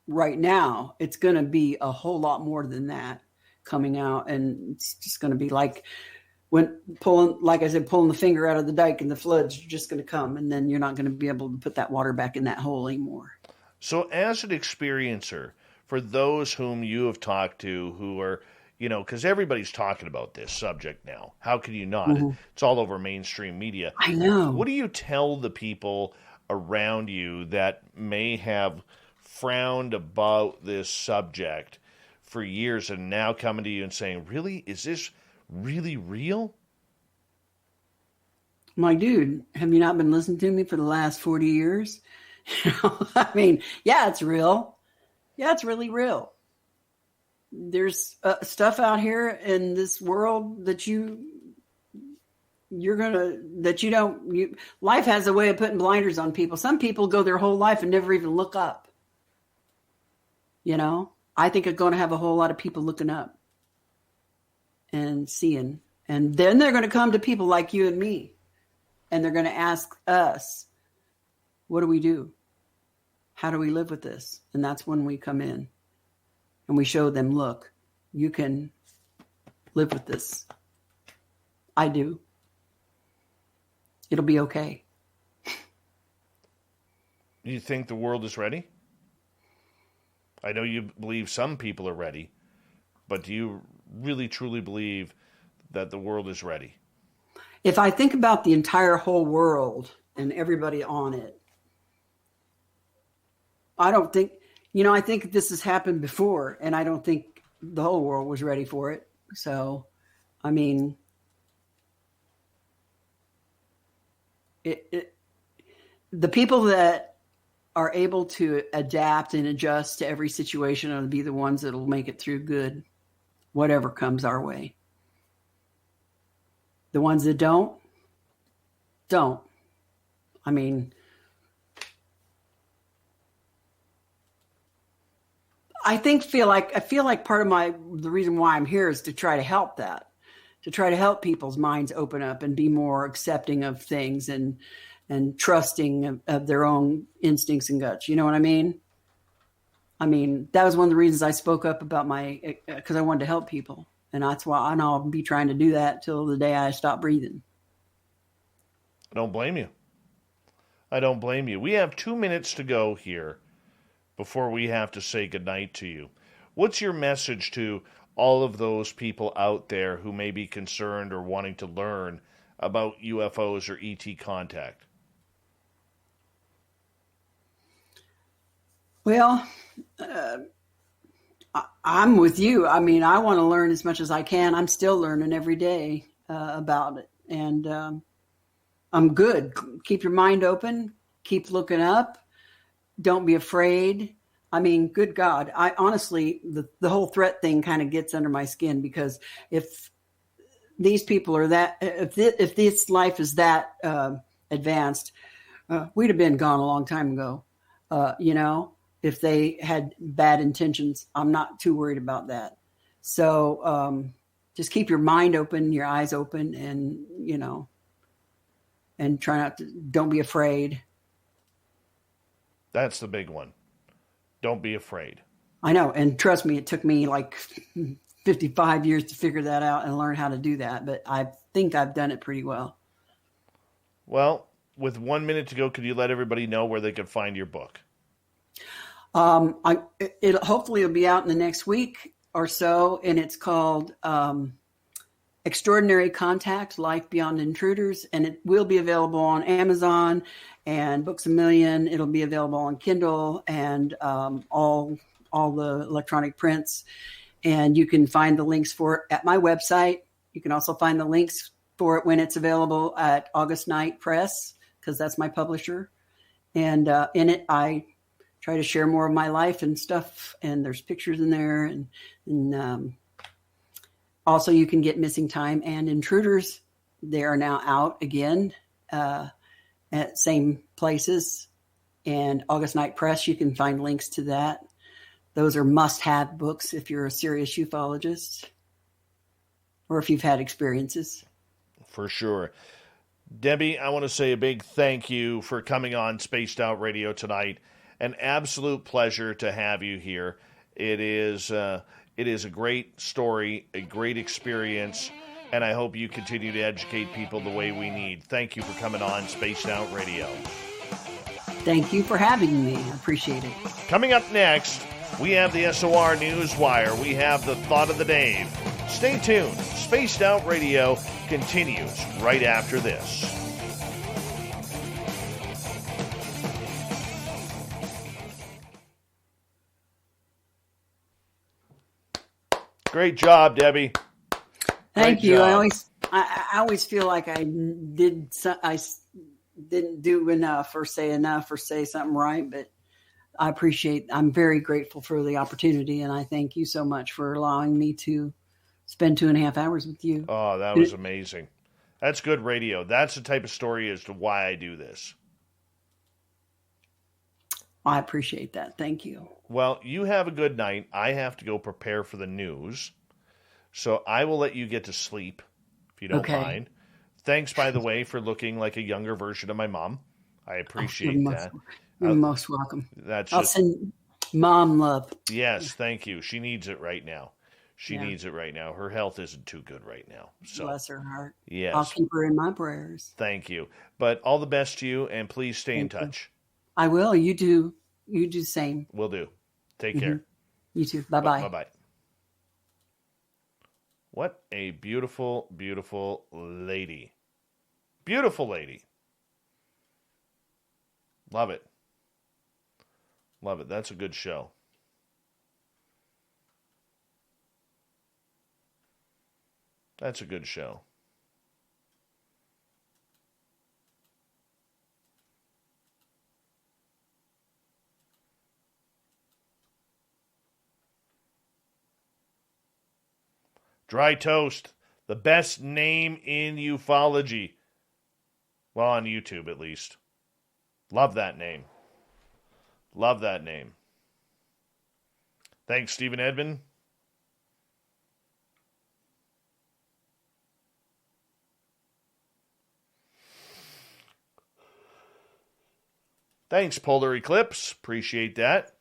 right now. It's going to be a whole lot more than that coming out. And it's just going to be like pulling the finger out of the dike, and the flood's just going to come. And then you're not going to be able to put that water back in that hole anymore. So as an experiencer, for those whom you have talked to who are, you know, because everybody's talking about this subject now. How can you not? Mm-hmm. It's all over mainstream media. I know. What do you tell the people around you that may have frowned about this subject for years and now coming to you and saying, really, is this really real? My dude, have you not been listening to me for the last 40 years? I mean, yeah, it's real. Yeah, it's really real. There's stuff out here in this world that life has a way of putting blinders on people. Some people go their whole life and never even look up. You know, I think it's going to have a whole lot of people looking up and seeing. And then they're going to come to people like you and me. And they're going to ask us, what do we do? How do we live with this? And that's when we come in. And we show them, look, you can live with this. I do. It'll be okay. Do you think the world is ready? I know you believe some people are ready, but do you really, truly believe that the world is ready? If I think about the entire whole world and everybody on it, I don't think... I think this has happened before, and I don't think the whole world was ready for it. So, I mean, the people that are able to adapt and adjust to every situation will be the ones that will make it through good, whatever comes our way. The ones that don't. I mean... I feel like part of the reason why I'm here is to try to help people's minds open up and be more accepting of things and trusting of their own instincts and guts. You know what I mean? I mean, that was one of the reasons I spoke up about because I wanted to help people. And that's why I'll be trying to do that till the day I stop breathing. I don't blame you. We have 2 minutes to go here before we have to say goodnight to you. What's your message to all of those people out there who may be concerned or wanting to learn about UFOs or ET contact? Well, I'm with you. I mean, I want to learn as much as I can. I'm still learning every day about it. And I'm good. Keep your mind open. Keep looking up. Don't be afraid. I mean, good God, I honestly, the whole threat thing kind of gets under my skin, because if these people are if this life is that advanced, we'd have been gone a long time ago. If they had bad intentions, I'm not too worried about that. So just keep your mind open, your eyes open, and, and don't be afraid. That's the big one. Don't be afraid. I know. And trust me, it took me like 55 years to figure that out and learn how to do that. But I think I've done it pretty well. Well, with 1 minute to go, could you let everybody know where they can find your book? Hopefully it'll be out in the next week or so. And it's called Extraordinary Contact, Life Beyond Intruders. And it will be available on Amazon and Books A Million. It'll be available on Kindle and all the electronic prints. And you can find the links for it at my website. You can also find the links for it when it's available at August Night Press, because that's my publisher. And in it, I try to share more of my life and stuff. And there's pictures in there. And also, you can get Missing Time and Intruders. They are now out again. at same places. And August Night Press, you can find links to that. Those are must-have books if you're a serious ufologist or if you've had experiences. For sure. Debbie, I want to say a big thank you for coming on Spaced Out Radio tonight. An absolute pleasure to have you here. It is a great story, a great experience, and I hope you continue to educate people the way we need. Thank you for coming on Spaced Out Radio. Thank you for having me. I appreciate it. Coming up next, we have the SOR News Wire. We have the Thought of the Dave. Stay tuned. Spaced Out Radio continues right after this. Great job, Debbie. Thank you. I always feel like I didn't do enough or say something right, but I'm very grateful for the opportunity, and I thank you so much for allowing me to spend 2.5 hours with you. Oh, that was amazing. That's good radio. That's the type of story as to why I do this. I appreciate that. Thank you. Well, you have a good night. I have to go prepare for the news. So I will let you get to sleep, if you don't mind. Thanks, by the way, for looking like a younger version of my mom. I appreciate that. You're most welcome. I'll send Mom love. Yes, thank you. She needs it right now. She needs it right now. Her health isn't too good right now. So bless her heart. Yes. I'll keep her in my prayers. Thank you. But all the best to you, and please stay in touch. I will. You do the same. Will do. Take care. You too. Bye-bye. Bye-bye. What a beautiful, beautiful lady. Beautiful lady. Love it. Love it. That's a good show. That's a good show. Dry Toast, the best name in ufology. Well, on YouTube at least. Love that name. Love that name. Thanks, Stephen Edmond. Thanks, Polar Eclipse. Appreciate that.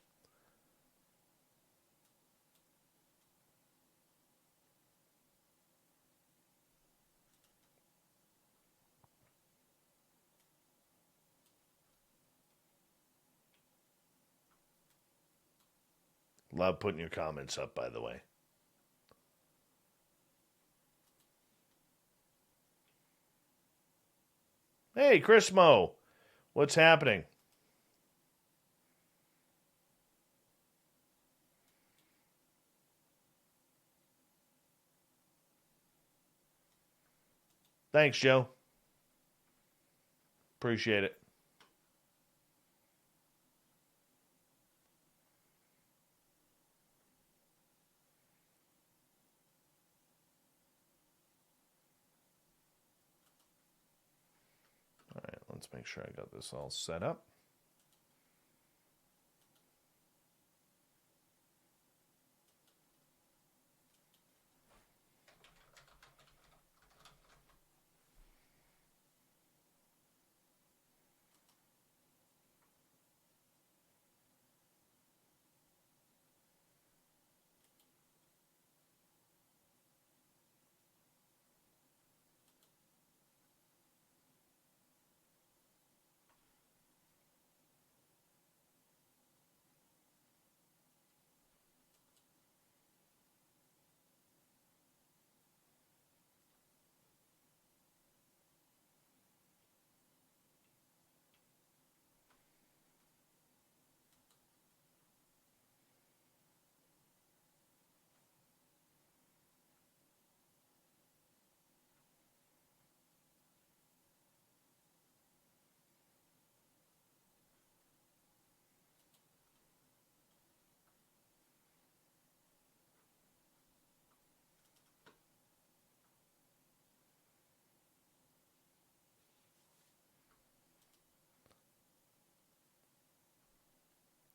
Love putting your comments up, by the way. Hey, Chris Mo. What's happening? Thanks, Joe. Appreciate it. All right, let's make sure I got this all set up.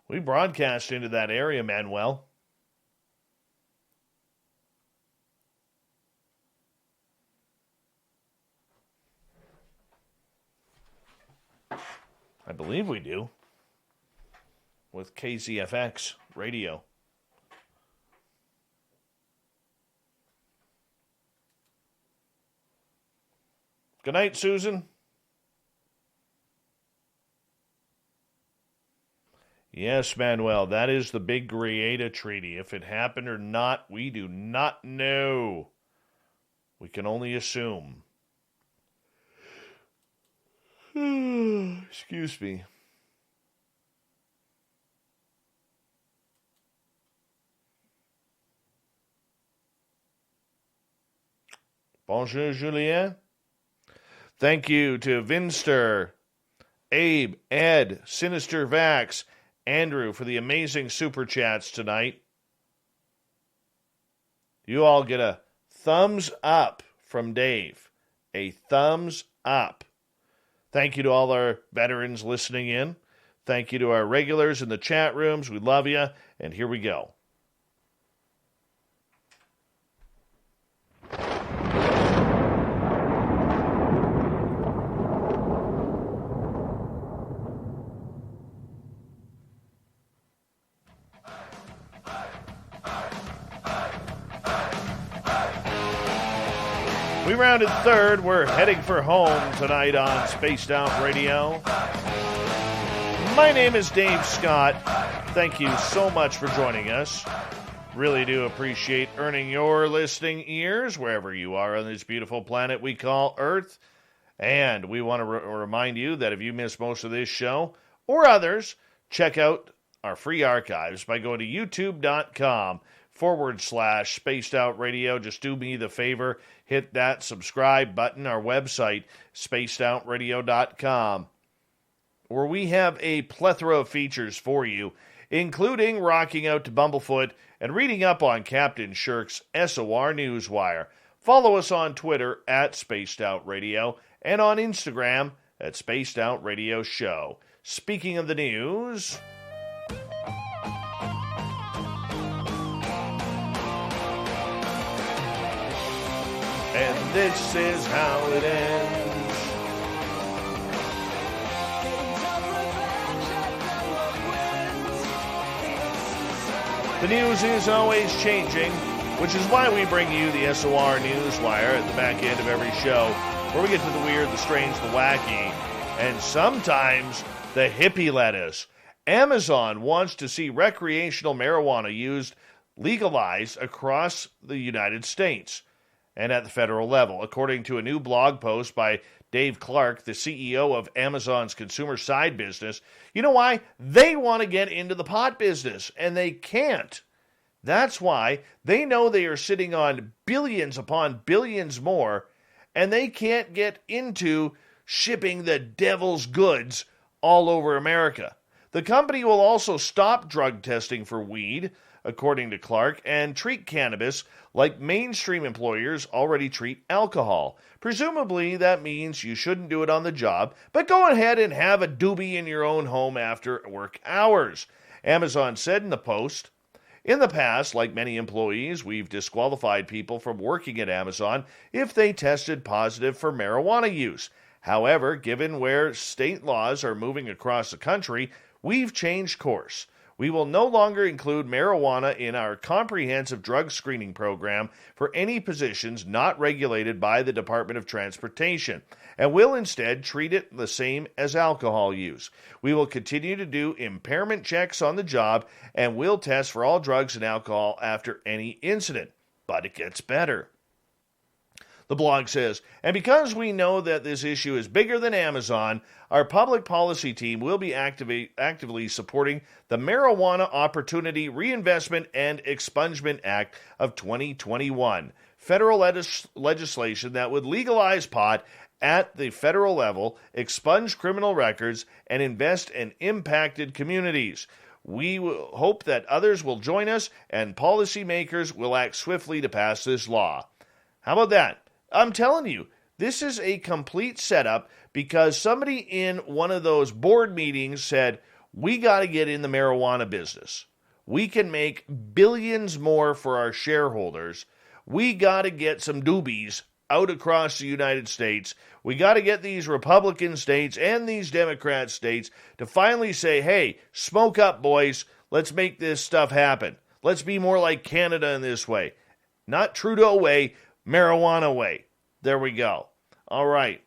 We broadcast into that area, Manuel. I believe we do. With KZFX radio. Good night, Susan. Yes, Manuel, that is the big Greada Treaty. If it happened or not, we do not know. We can only assume. Excuse me. Bonjour, Julien. Thank you to Vinster, Abe, Ed, Sinister Vax, Andrew for the amazing super chats tonight. You all get a thumbs up from Dave. A thumbs up. Thank you to all our veterans listening in. Thank you to our regulars in the chat rooms. We love you. And here we go. We rounded third. We're heading for home tonight on Spaced Out Radio. My name is Dave Scott. Thank you so much for joining us. Really do appreciate earning your listening ears wherever you are on this beautiful planet we call Earth. And we want to remind you that if you missed most of this show or others, check out our free archives by going to youtube.com/Spaced Out Radio. Just do me the favor, hit that subscribe button. Our website, spacedoutradio.com, where we have a plethora of features for you, including rocking out to Bumblefoot and reading up on Captain Shirk's SOR Newswire. Follow us on Twitter at Spaced Out Radio and on Instagram at Spaced Out Radio Show. Speaking of the news, and this is how it ends. The news is always changing, which is why we bring you the SOR Newswire at the back end of every show, where we get to the weird, the strange, the wacky, and sometimes the hippie lettuce. Amazon wants to see recreational marijuana used legalized across the United States and at the federal level, according to a new blog post by Dave Clark, the CEO of Amazon's consumer side business. You know why? They want to get into the pot business, and they can't. That's why they know they are sitting on billions upon billions more, and they can't get into shipping the devil's goods all over America. The company will also stop drug testing for weed, according to Clark, and treat cannabis like mainstream employers already treat alcohol. Presumably, that means you shouldn't do it on the job, but go ahead and have a doobie in your own home after work hours. Amazon said in the post, in the past, like many employees, we've disqualified people from working at Amazon if they tested positive for marijuana use. However, given where state laws are moving across the country, we've changed course. We will no longer include marijuana in our comprehensive drug screening program for any positions not regulated by the Department of Transportation, and will instead treat it the same as alcohol use. We will continue to do impairment checks on the job, and will test for all drugs and alcohol after any incident. But it gets better. The blog says, and because we know that this issue is bigger than Amazon, our public policy team will be actively supporting the Marijuana Opportunity Reinvestment and Expungement Act of 2021, federal legislation that would legalize pot at the federal level, expunge criminal records, and invest in impacted communities. We hope that others will join us and policymakers will act swiftly to pass this law. How about that? I'm telling you, this is a complete setup because somebody in one of those board meetings said, We got to get in the marijuana business. We can make billions more for our shareholders. We got to get some doobies out across the United States. We got to get these Republican states and these Democrat states to finally say, hey, smoke up, boys. Let's make this stuff happen. Let's be more like Canada in this way. Not Trudeau way, marijuana way. There we go. All right.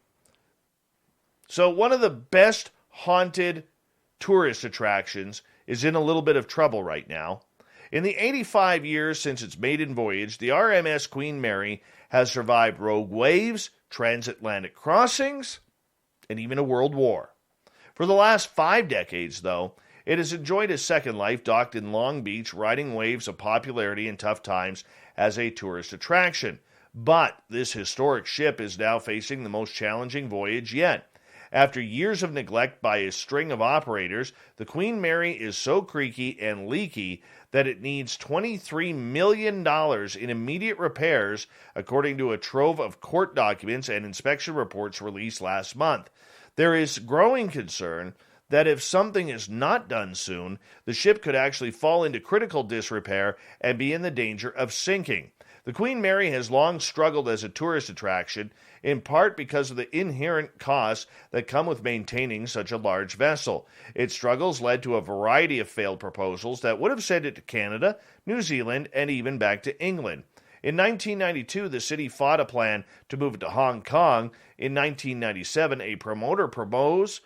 So one of the best haunted tourist attractions is in a little bit of trouble right now. In the 85 years since its maiden voyage, the RMS Queen Mary has survived rogue waves, transatlantic crossings, and even a world war. For the last 5 decades, though, it has enjoyed a second life docked in Long Beach, riding waves of popularity in tough times as a tourist attraction. But this historic ship is now facing the most challenging voyage yet. After years of neglect by a string of operators, the Queen Mary is so creaky and leaky that it needs $23 million in immediate repairs, according to a trove of court documents and inspection reports released last month. There is growing concern that if something is not done soon, the ship could actually fall into critical disrepair and be in the danger of sinking. The Queen Mary has long struggled as a tourist attraction, in part because of the inherent costs that come with maintaining such a large vessel. Its struggles led to a variety of failed proposals that would have sent it to Canada, New Zealand, and even back to England. In 1992, the city fought a plan to move it to Hong Kong. In 1997, a promoter proposed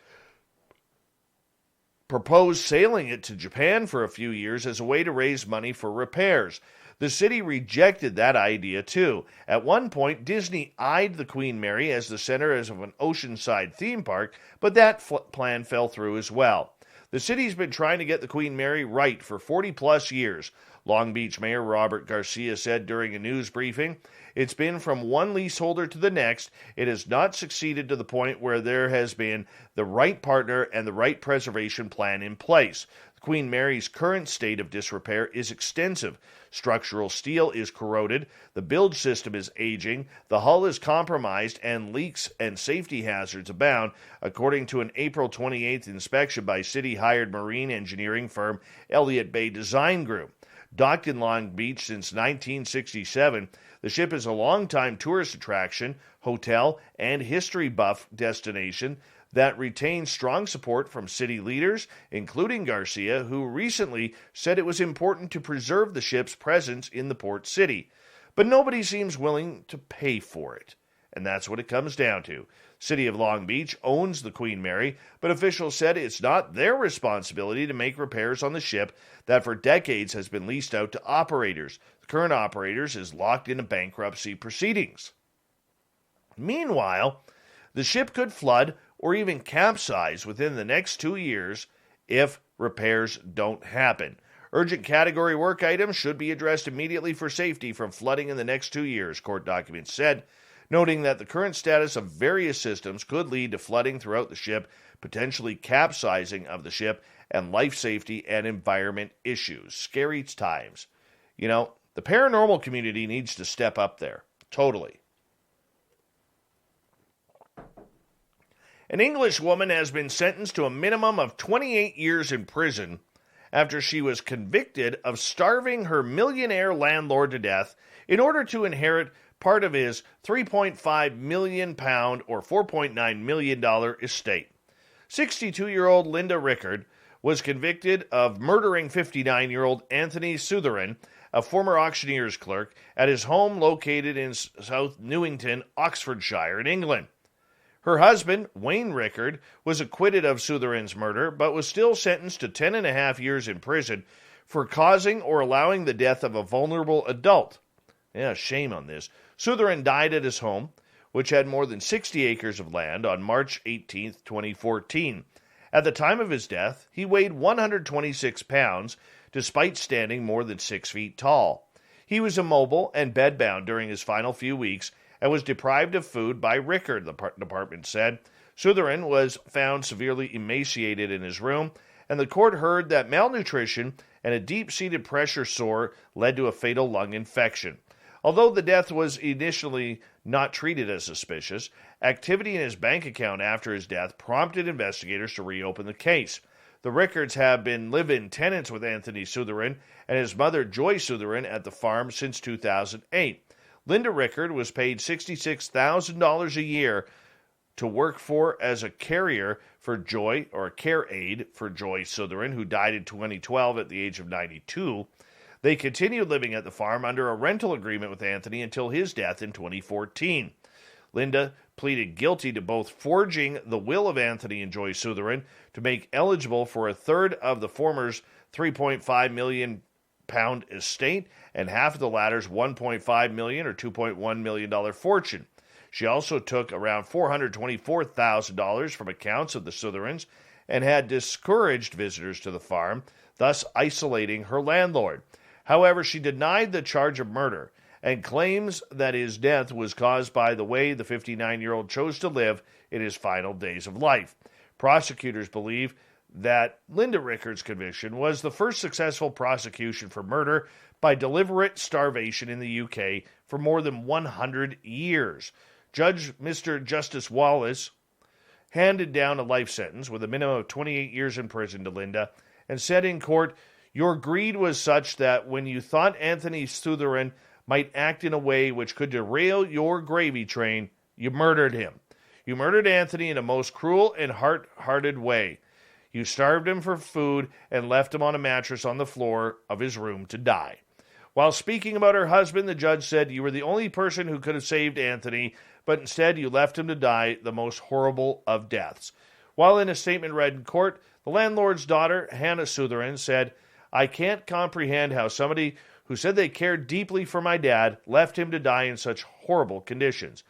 sailing it to Japan for a few years as a way to raise money for repairs. The city rejected that idea too. At one point, Disney eyed the Queen Mary as the center of an oceanside theme park, but that plan fell through as well. The city's been trying to get the Queen Mary right for 40-plus years. Long Beach Mayor Robert Garcia said during a news briefing, "It's been from one leaseholder to the next. It has not succeeded to the point where there has been the right partner and the right preservation plan in place. Queen Mary's current state of disrepair is extensive. Structural steel is corroded, the bilge system is aging, the hull is compromised, and leaks and safety hazards abound, according to an April 28th inspection by city-hired marine engineering firm Elliott Bay Design Group. Docked in Long Beach since 1967, the ship is a longtime tourist attraction, hotel, and history buff destination that retains strong support from city leaders, including Garcia, who recently said it was important to preserve the ship's presence in the port city. But nobody seems willing to pay for it. And that's what it comes down to. City of Long Beach owns the Queen Mary, but officials said it's not their responsibility to make repairs on the ship that for decades has been leased out to operators. The current operators is locked into bankruptcy proceedings. Meanwhile, the ship could flood or even capsize within the next 2 years if repairs don't happen. Urgent category work items should be addressed immediately for safety from flooding in the next 2 years, court documents said, noting that the current status of various systems could lead to flooding throughout the ship, potentially capsizing of the ship, and life safety and environment issues. Scary times. You know, the paranormal community needs to step up there. Totally. An English woman has been sentenced to a minimum of 28 years in prison after she was convicted of starving her millionaire landlord to death in order to inherit part of his £3.5 million or $4.9 million estate. 62-year-old Linda Rickard was convicted of murdering 59-year-old Anthony Sutheran, a former auctioneer's clerk, at his home located in South Newington, Oxfordshire, in England. Her husband, Wayne Rickard, was acquitted of Sutheran's murder, but was still sentenced to 10.5 years in prison for causing or allowing the death of a vulnerable adult. Yeah, shame on this. Sutheran died at his home, which had more than 60 acres of land, on March 18, 2014. At the time of his death, he weighed 126 pounds, despite standing more than 6 feet tall. He was immobile and bedbound during his final few weeks, and was deprived of food by Rickard, the department said. Sutheran was found severely emaciated in his room, and the court heard that malnutrition and a deep-seated pressure sore led to a fatal lung infection. Although the death was initially not treated as suspicious, activity in his bank account after his death prompted investigators to reopen the case. The Rickards have been live-in tenants with Anthony Sutherin and his mother Joy Sutherin at the farm since 2008. Linda Rickard was paid $66,000 a year to work for as a carrier for Joy, or a care aide for Joy Sutherin, who died in 2012 at the age of 92. They continued living at the farm under a rental agreement with Anthony until his death in 2014. Linda pleaded guilty to both forging the will of Anthony and Joy Sutherin to make eligible for a third of the former's £3.5 million estate and half of the latter's $1.5 million or $2.1 million fortune. She also took around $424,000 from accounts of the Sutherins and had discouraged visitors to the farm, thus isolating her landlord. However, she denied the charge of murder and claims that his death was caused by the way the 59-year-old chose to live in his final days of life. Prosecutors believe that Linda Rickard's conviction was the first successful prosecution for murder by deliberate starvation in the UK for more than 100 years. Judge Mr. Justice Wallace handed down a life sentence with a minimum of 28 years in prison to Linda and said in court, "Your greed was such that when you thought Anthony Sutherin might act in a way which could derail your gravy train, you murdered him. You murdered Anthony in a most cruel and hard-hearted way. You starved him for food and left him on a mattress on the floor of his room to die." While speaking about her husband, the judge said, "You were the only person who could have saved Anthony, but instead you left him to die the most horrible of deaths." While in a statement read in court, the landlord's daughter, Hannah Sutherin, said, "I can't comprehend how somebody who said they cared deeply for my dad left him to die in such horrible conditions."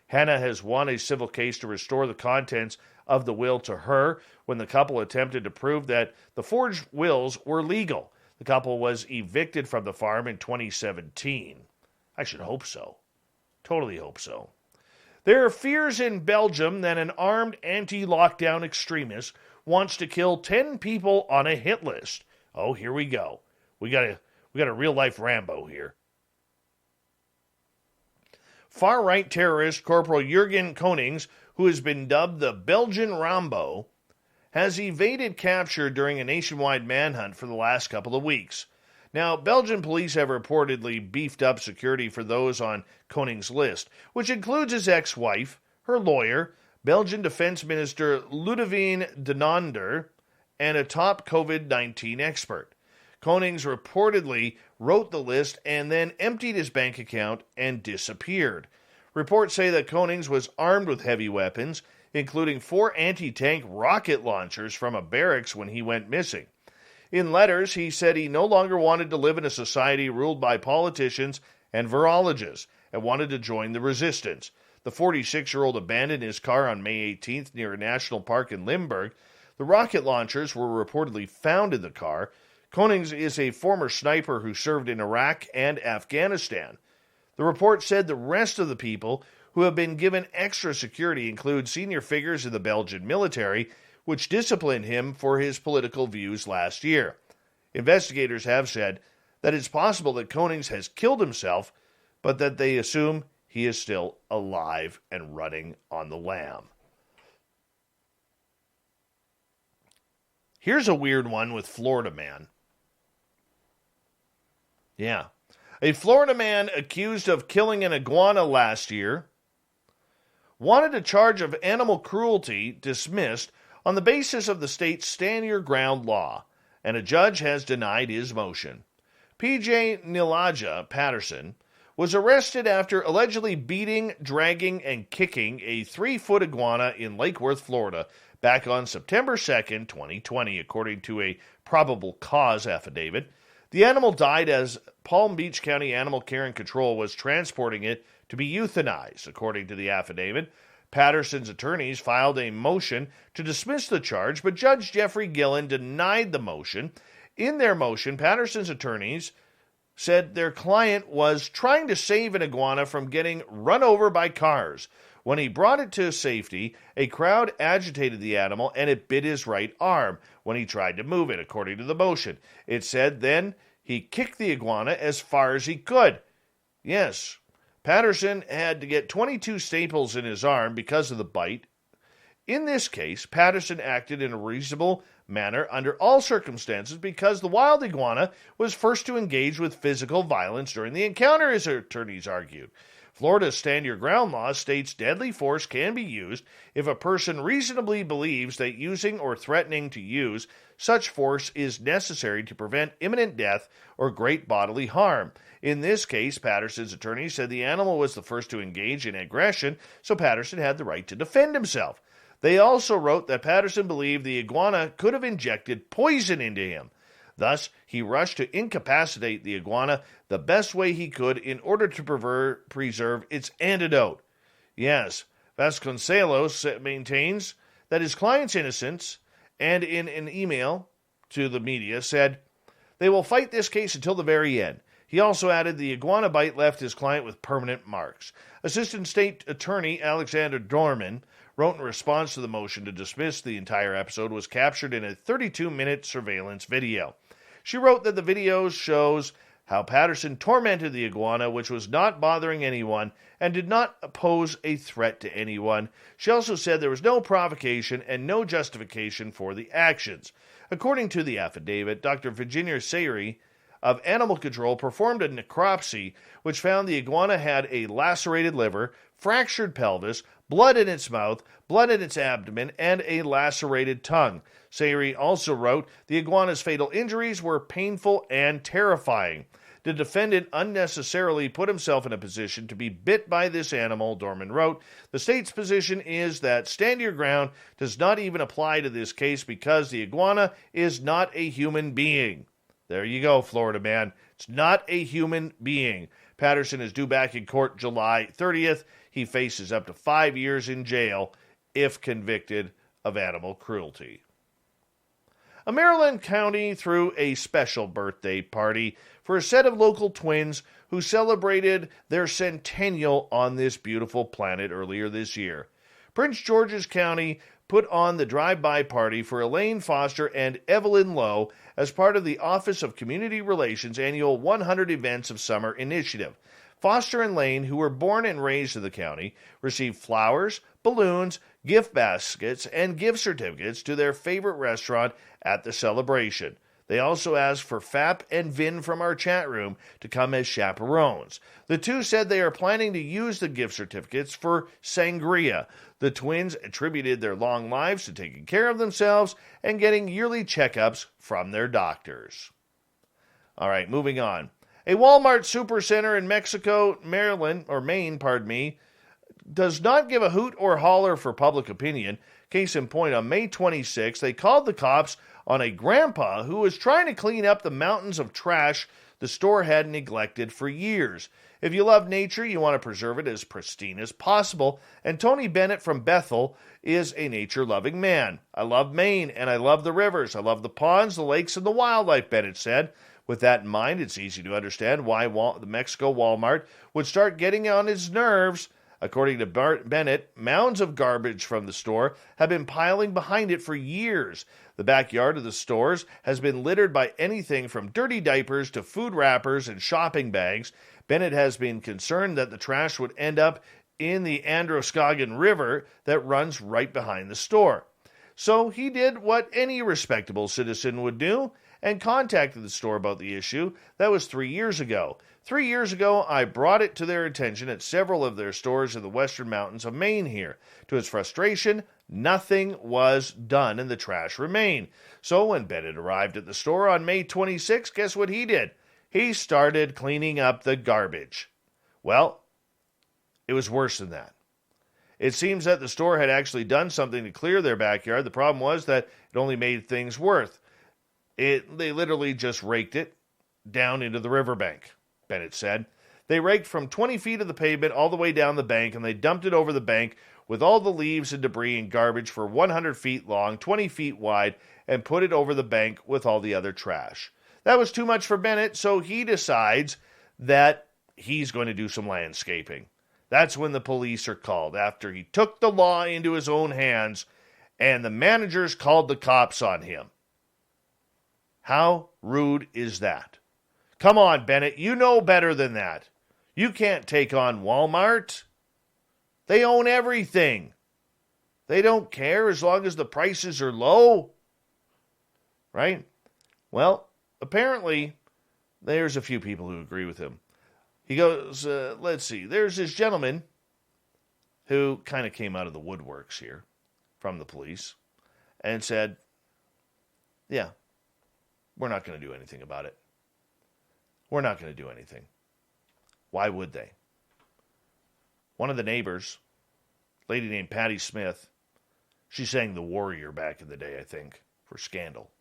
Hannah has won a civil case to restore the contents of the will to her when the couple attempted to prove that the forged wills were legal. The couple was evicted from the farm in 2017. I should hope so. Totally hope so. There are fears in Belgium that an armed anti-lockdown extremist wants to kill 10 people on a hit list. Oh, here we go. We got a real-life Rambo here. Far-right terrorist Corporal Jurgen Konings, who has been dubbed the Belgian Rambo, has evaded capture during a nationwide manhunt for the last couple of weeks. Now, Belgian police have reportedly beefed up security for those on Konings' list, which includes his ex-wife, her lawyer, Belgian Defense Minister Ludovine de Nonder, and a top COVID-19 expert. Konings reportedly wrote the list and then emptied his bank account and disappeared. Reports say that Konings was armed with heavy weapons, including 4 anti-tank rocket launchers from a barracks when he went missing. In letters, he said he no longer wanted to live in a society ruled by politicians and virologists and wanted to join the resistance. The 46-year-old abandoned his car on May 18th near a national park in Limburg. The rocket launchers were reportedly found in the car. Konings is a former sniper who served in Iraq and Afghanistan. The report said the rest of the people who have been given extra security include senior figures in the Belgian military, which disciplined him for his political views last year. Investigators have said that it's possible that Konings has killed himself, but that they assume he is still alive and running on the lam. Here's a weird one with Florida man. Yeah. A Florida man accused of killing an iguana last year wanted a charge of animal cruelty dismissed on the basis of the state's Stand Your Ground law, and a judge has denied his motion. P.J. Nilaja Patterson was arrested after allegedly beating, dragging, and kicking a 3-foot iguana in Lake Worth, Florida, back on September 2nd, 2020, according to a probable cause affidavit. The animal died as Palm Beach County Animal Care and Control was transporting it to be euthanized, according to the affidavit. Patterson's attorneys filed a motion to dismiss the charge, but Judge Jeffrey Gillen denied the motion. In their motion, Patterson's attorneys said their client was trying to save an iguana from getting run over by cars. When he brought it to safety, a crowd agitated the animal and it bit his right arm when he tried to move it, according to the motion. It said then he kicked the iguana as far as he could. Yes, Patterson had to get 22 staples in his arm because of the bite. In this case, Patterson acted in a reasonable manner under all circumstances because the wild iguana was first to engage with physical violence during the encounter, his attorneys argued. Florida's Stand Your Ground law states deadly force can be used if a person reasonably believes that using or threatening to use such force is necessary to prevent imminent death or great bodily harm. In this case, Patterson's attorney said the animal was the first to engage in aggression, so Patterson had the right to defend himself. They also wrote that Patterson believed the iguana could have injected poison into him. Thus, he rushed to incapacitate the iguana the best way he could in order to preserve its antidote. Yes, Vasconcelos maintains that his client's innocence, and in an email to the media said, they will fight this case until the very end. He also added the iguana bite left his client with permanent marks. Assistant State Attorney Alexander Dorman wrote in response to the motion to dismiss the entire episode was captured in a 32-minute surveillance video. She wrote that the video shows how Patterson tormented the iguana, which was not bothering anyone and did not pose a threat to anyone. She also said there was no provocation and no justification for the actions. According to the affidavit, Dr. Virginia Sayre of Animal Control performed a necropsy which found the iguana had a lacerated liver, fractured pelvis, blood in its mouth, blood in its abdomen, and a lacerated tongue. Sayre also wrote, the iguana's fatal injuries were painful and terrifying. The defendant unnecessarily put himself in a position to be bit by this animal, Dorman wrote. The state's position is that Stand Your Ground does not even apply to this case because the iguana is not a human being. There you go, Florida man. It's not a human being. Patterson is due back in court July 30th. He faces up to 5 years in jail if convicted of animal cruelty. A Maryland county threw a special birthday party for a set of local twins who celebrated their centennial on this beautiful planet earlier this year. Prince George's County put on the drive-by party for Elaine Foster and Evelyn Lowe as part of the Office of Community Relations' annual 100 Events of Summer initiative. Foster and Lane, who were born and raised in the county, received flowers, balloons, gift baskets, and gift certificates to their favorite restaurant at the celebration. They also asked for Fap and Vin from our chat room to come as chaperones. The two said they are planning to use the gift certificates for sangria. The twins attributed their long lives to taking care of themselves and getting yearly checkups from their doctors. All right, moving on. A Walmart supercenter in Maine, does not give a hoot or holler for public opinion. Case in point, on May 26, they called the cops on a grandpa who was trying to clean up the mountains of trash the store had neglected for years. If you love nature, you want to preserve it as pristine as possible, and Tony Bennett from Bethel is a nature-loving man. I love Maine, and I love the rivers. I love the ponds, the lakes, and the wildlife, Bennett said. With that in mind, it's easy to understand why the Mexico Walmart would start getting on his nerves. According to Bennett, mounds of garbage from the store have been piling behind it for years. The backyard of the stores has been littered by anything from dirty diapers to food wrappers and shopping bags. Bennett has been concerned that the trash would end up in the Androscoggin River that runs right behind the store. So he did what any respectable citizen would do and contacted the store about the issue. That was 3 years ago. 3 years ago, I brought it to their attention at several of their stores in the western mountains of Maine here. To his frustration, nothing was done and the trash remained. So when Bennett arrived at the store on May 26, guess what he did? He started cleaning up the garbage. Well, it was worse than that. It seems that the store had actually done something to clear their backyard. The problem was that it only made things worse. They literally just raked it down into the riverbank, Bennett said. They raked from 20 feet of the pavement all the way down the bank, and they dumped it over the bank with all the leaves and debris and garbage for 100 feet long, 20 feet wide, and put it over the bank with all the other trash. That was too much for Bennett, so he decides that he's going to do some landscaping. That's when the police are called, after he took the law into his own hands, and the managers called the cops on him. How rude is that? Come on, Bennett, you know better than that. You can't take on Walmart. They own everything. They don't care as long as the prices are low. Right? Well, apparently, there's a few people who agree with him. He goes, let's see, there's this gentleman who kind of came out of the woodworks here from the police and said, yeah, we're not going to do anything about it. We're not going to do anything. Why would they? One of the neighbors, a lady named Patty Smith, she sang The Warrior back in the day, I think, for Scandal.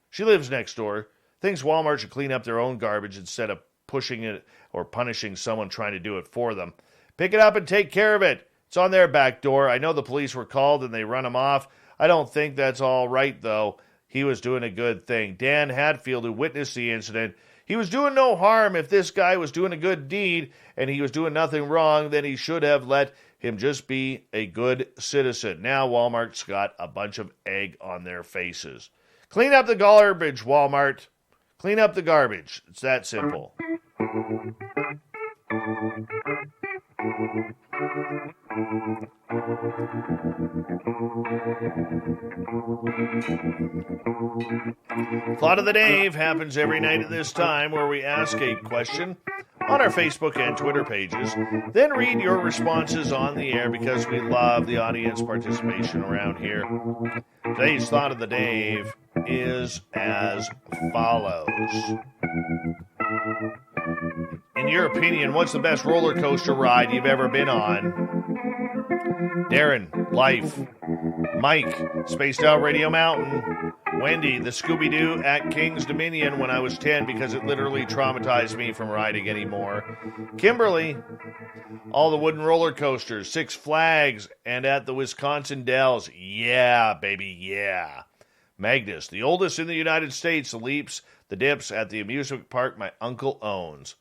She lives next door, thinks Walmart should clean up their own garbage instead of pushing it or punishing someone trying to do it for them. Pick it up and take care of it. It's on their back door. I know the police were called and they run him off. I don't think that's all right, though. He was doing a good thing. Dan Hatfield, who witnessed the incident, he was doing no harm. If this guy was doing a good deed and he was doing nothing wrong, then he should have let him just be a good citizen. Now Walmart's got a bunch of egg on their faces. Clean up the garbage, Walmart. Clean up the garbage. It's that simple. Thought of the Dave happens every night at this time, where we ask a question on our Facebook and Twitter pages, then read your responses on the air because we love the audience participation around here. Today's Thought of the Dave is as follows. In your opinion, what's the best roller coaster ride you've ever been on? Darren, Life. Mike, Spaced Out Radio Mountain. Wendy, the Scooby-Doo at King's Dominion when I was 10 because it literally traumatized me from riding anymore. Kimberly, all the wooden roller coasters, Six Flags, and at the Wisconsin Dells. Yeah, baby, yeah. Magnus, the oldest in the United States, leaps the dips at the amusement park my uncle owns.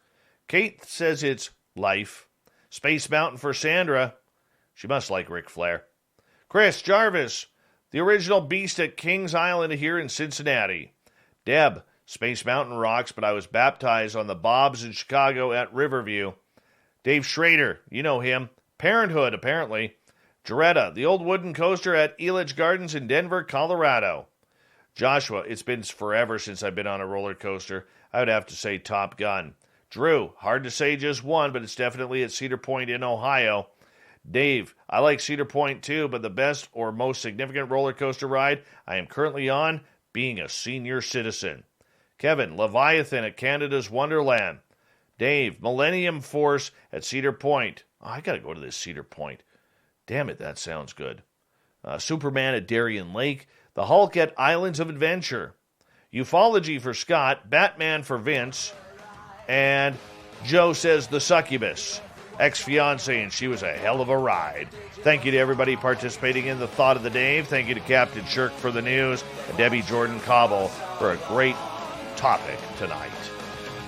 Kate says it's Life. Space Mountain for Sandra. She must like Ric Flair. Chris Jarvis, the original beast at Kings Island here in Cincinnati. Deb, Space Mountain rocks, but I was baptized on the Bobs in Chicago at Riverview. Dave Schrader, you know him. Parenthood, apparently. Jaretta, the old wooden coaster at Elitch Gardens in Denver, Colorado. Joshua, it's been forever since I've been on a roller coaster. I would have to say Top Gun. Drew, hard to say just one, but it's definitely at Cedar Point in Ohio. Dave, I like Cedar Point too, but the best or most significant roller coaster ride I am currently on, being a senior citizen. Kevin, Leviathan at Canada's Wonderland. Dave, Millennium Force at Cedar Point. Oh, I got to go to this Cedar Point. Damn it, that sounds good. Superman at Darien Lake. The Hulk at Islands of Adventure. Ufology for Scott. Batman for Vince. And Joe says the Succubus. Ex-fiance, and she was a hell of a ride. Thank you to everybody participating in the Thought of the Dave. Thank you to Captain Shirk for the news and Debbie Jordan Kauble for a great topic tonight.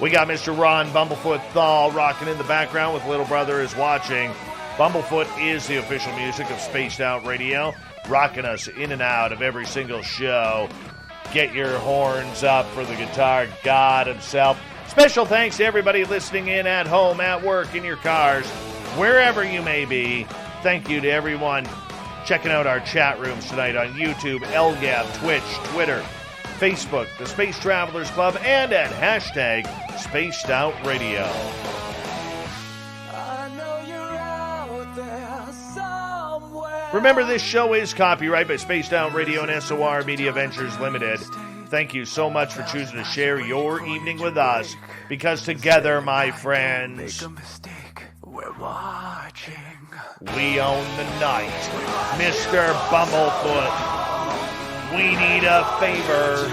We got Mr. Ron Bumblefoot Thal rocking in the background with Little Brother is Watching. Bumblefoot is the official music of Spaced Out Radio, rocking us in and out of every single show. Get your horns up for the guitar god himself. Special thanks to everybody listening in at home, at work, in your cars, wherever you may be. Thank you to everyone checking out our chat rooms tonight on YouTube, LGAB, Twitch, Twitter, Facebook, the Space Travelers Club, and at hashtag Spaced Out Radio. Remember, this show is copyright by Spaced Out Radio and SOR Media Ventures Limited. Thank you so much for choosing to share your evening with us, because together, my friends, make a mistake, we're watching. We own the night. Mr. Bumblefoot, we need a favor.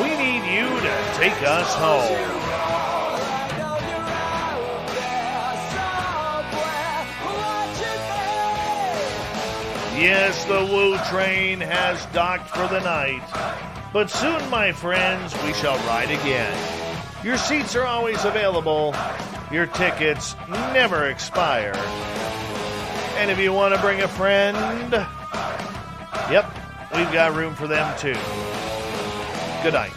We need you to take us home. Yes, the Woo train has docked for the night. But soon, my friends, we shall ride again. Your seats are always available. Your tickets never expire. And if you want to bring a friend, yep, we've got room for them too. Good night.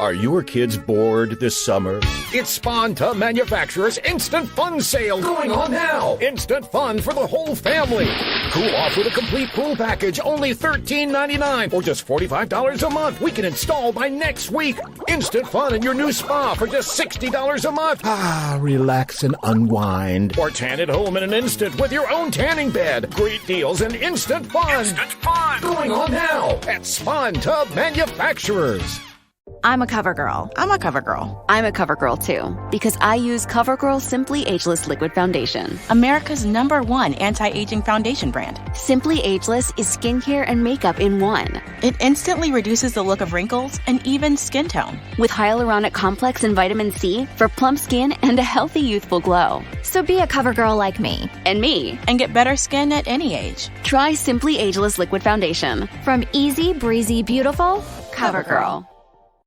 Are your kids bored this summer? It's Spawn Tub Manufacturer's Instant Fun Sale going on now. Instant fun for the whole family. Cool off with a complete pool package, only $13.99 or just $45 a month. We can install by next week. Instant fun in your new spa for just $60 a month. Relax and unwind. Or tan at home in an instant with your own tanning bed. Great deals and instant fun. Instant fun going on now at Spawn Tub Manufacturers. I'm a cover girl. I'm a cover girl. I'm a cover girl too, because I use CoverGirl Simply Ageless Liquid Foundation. America's #1 anti-aging foundation brand. Simply Ageless is skincare and makeup in one. It instantly reduces the look of wrinkles and even skin tone. With hyaluronic complex and vitamin C for plump skin and a healthy youthful glow. So be a cover girl like me. And me. And get better skin at any age. Try Simply Ageless Liquid Foundation. From easy, breezy, beautiful, CoverGirl.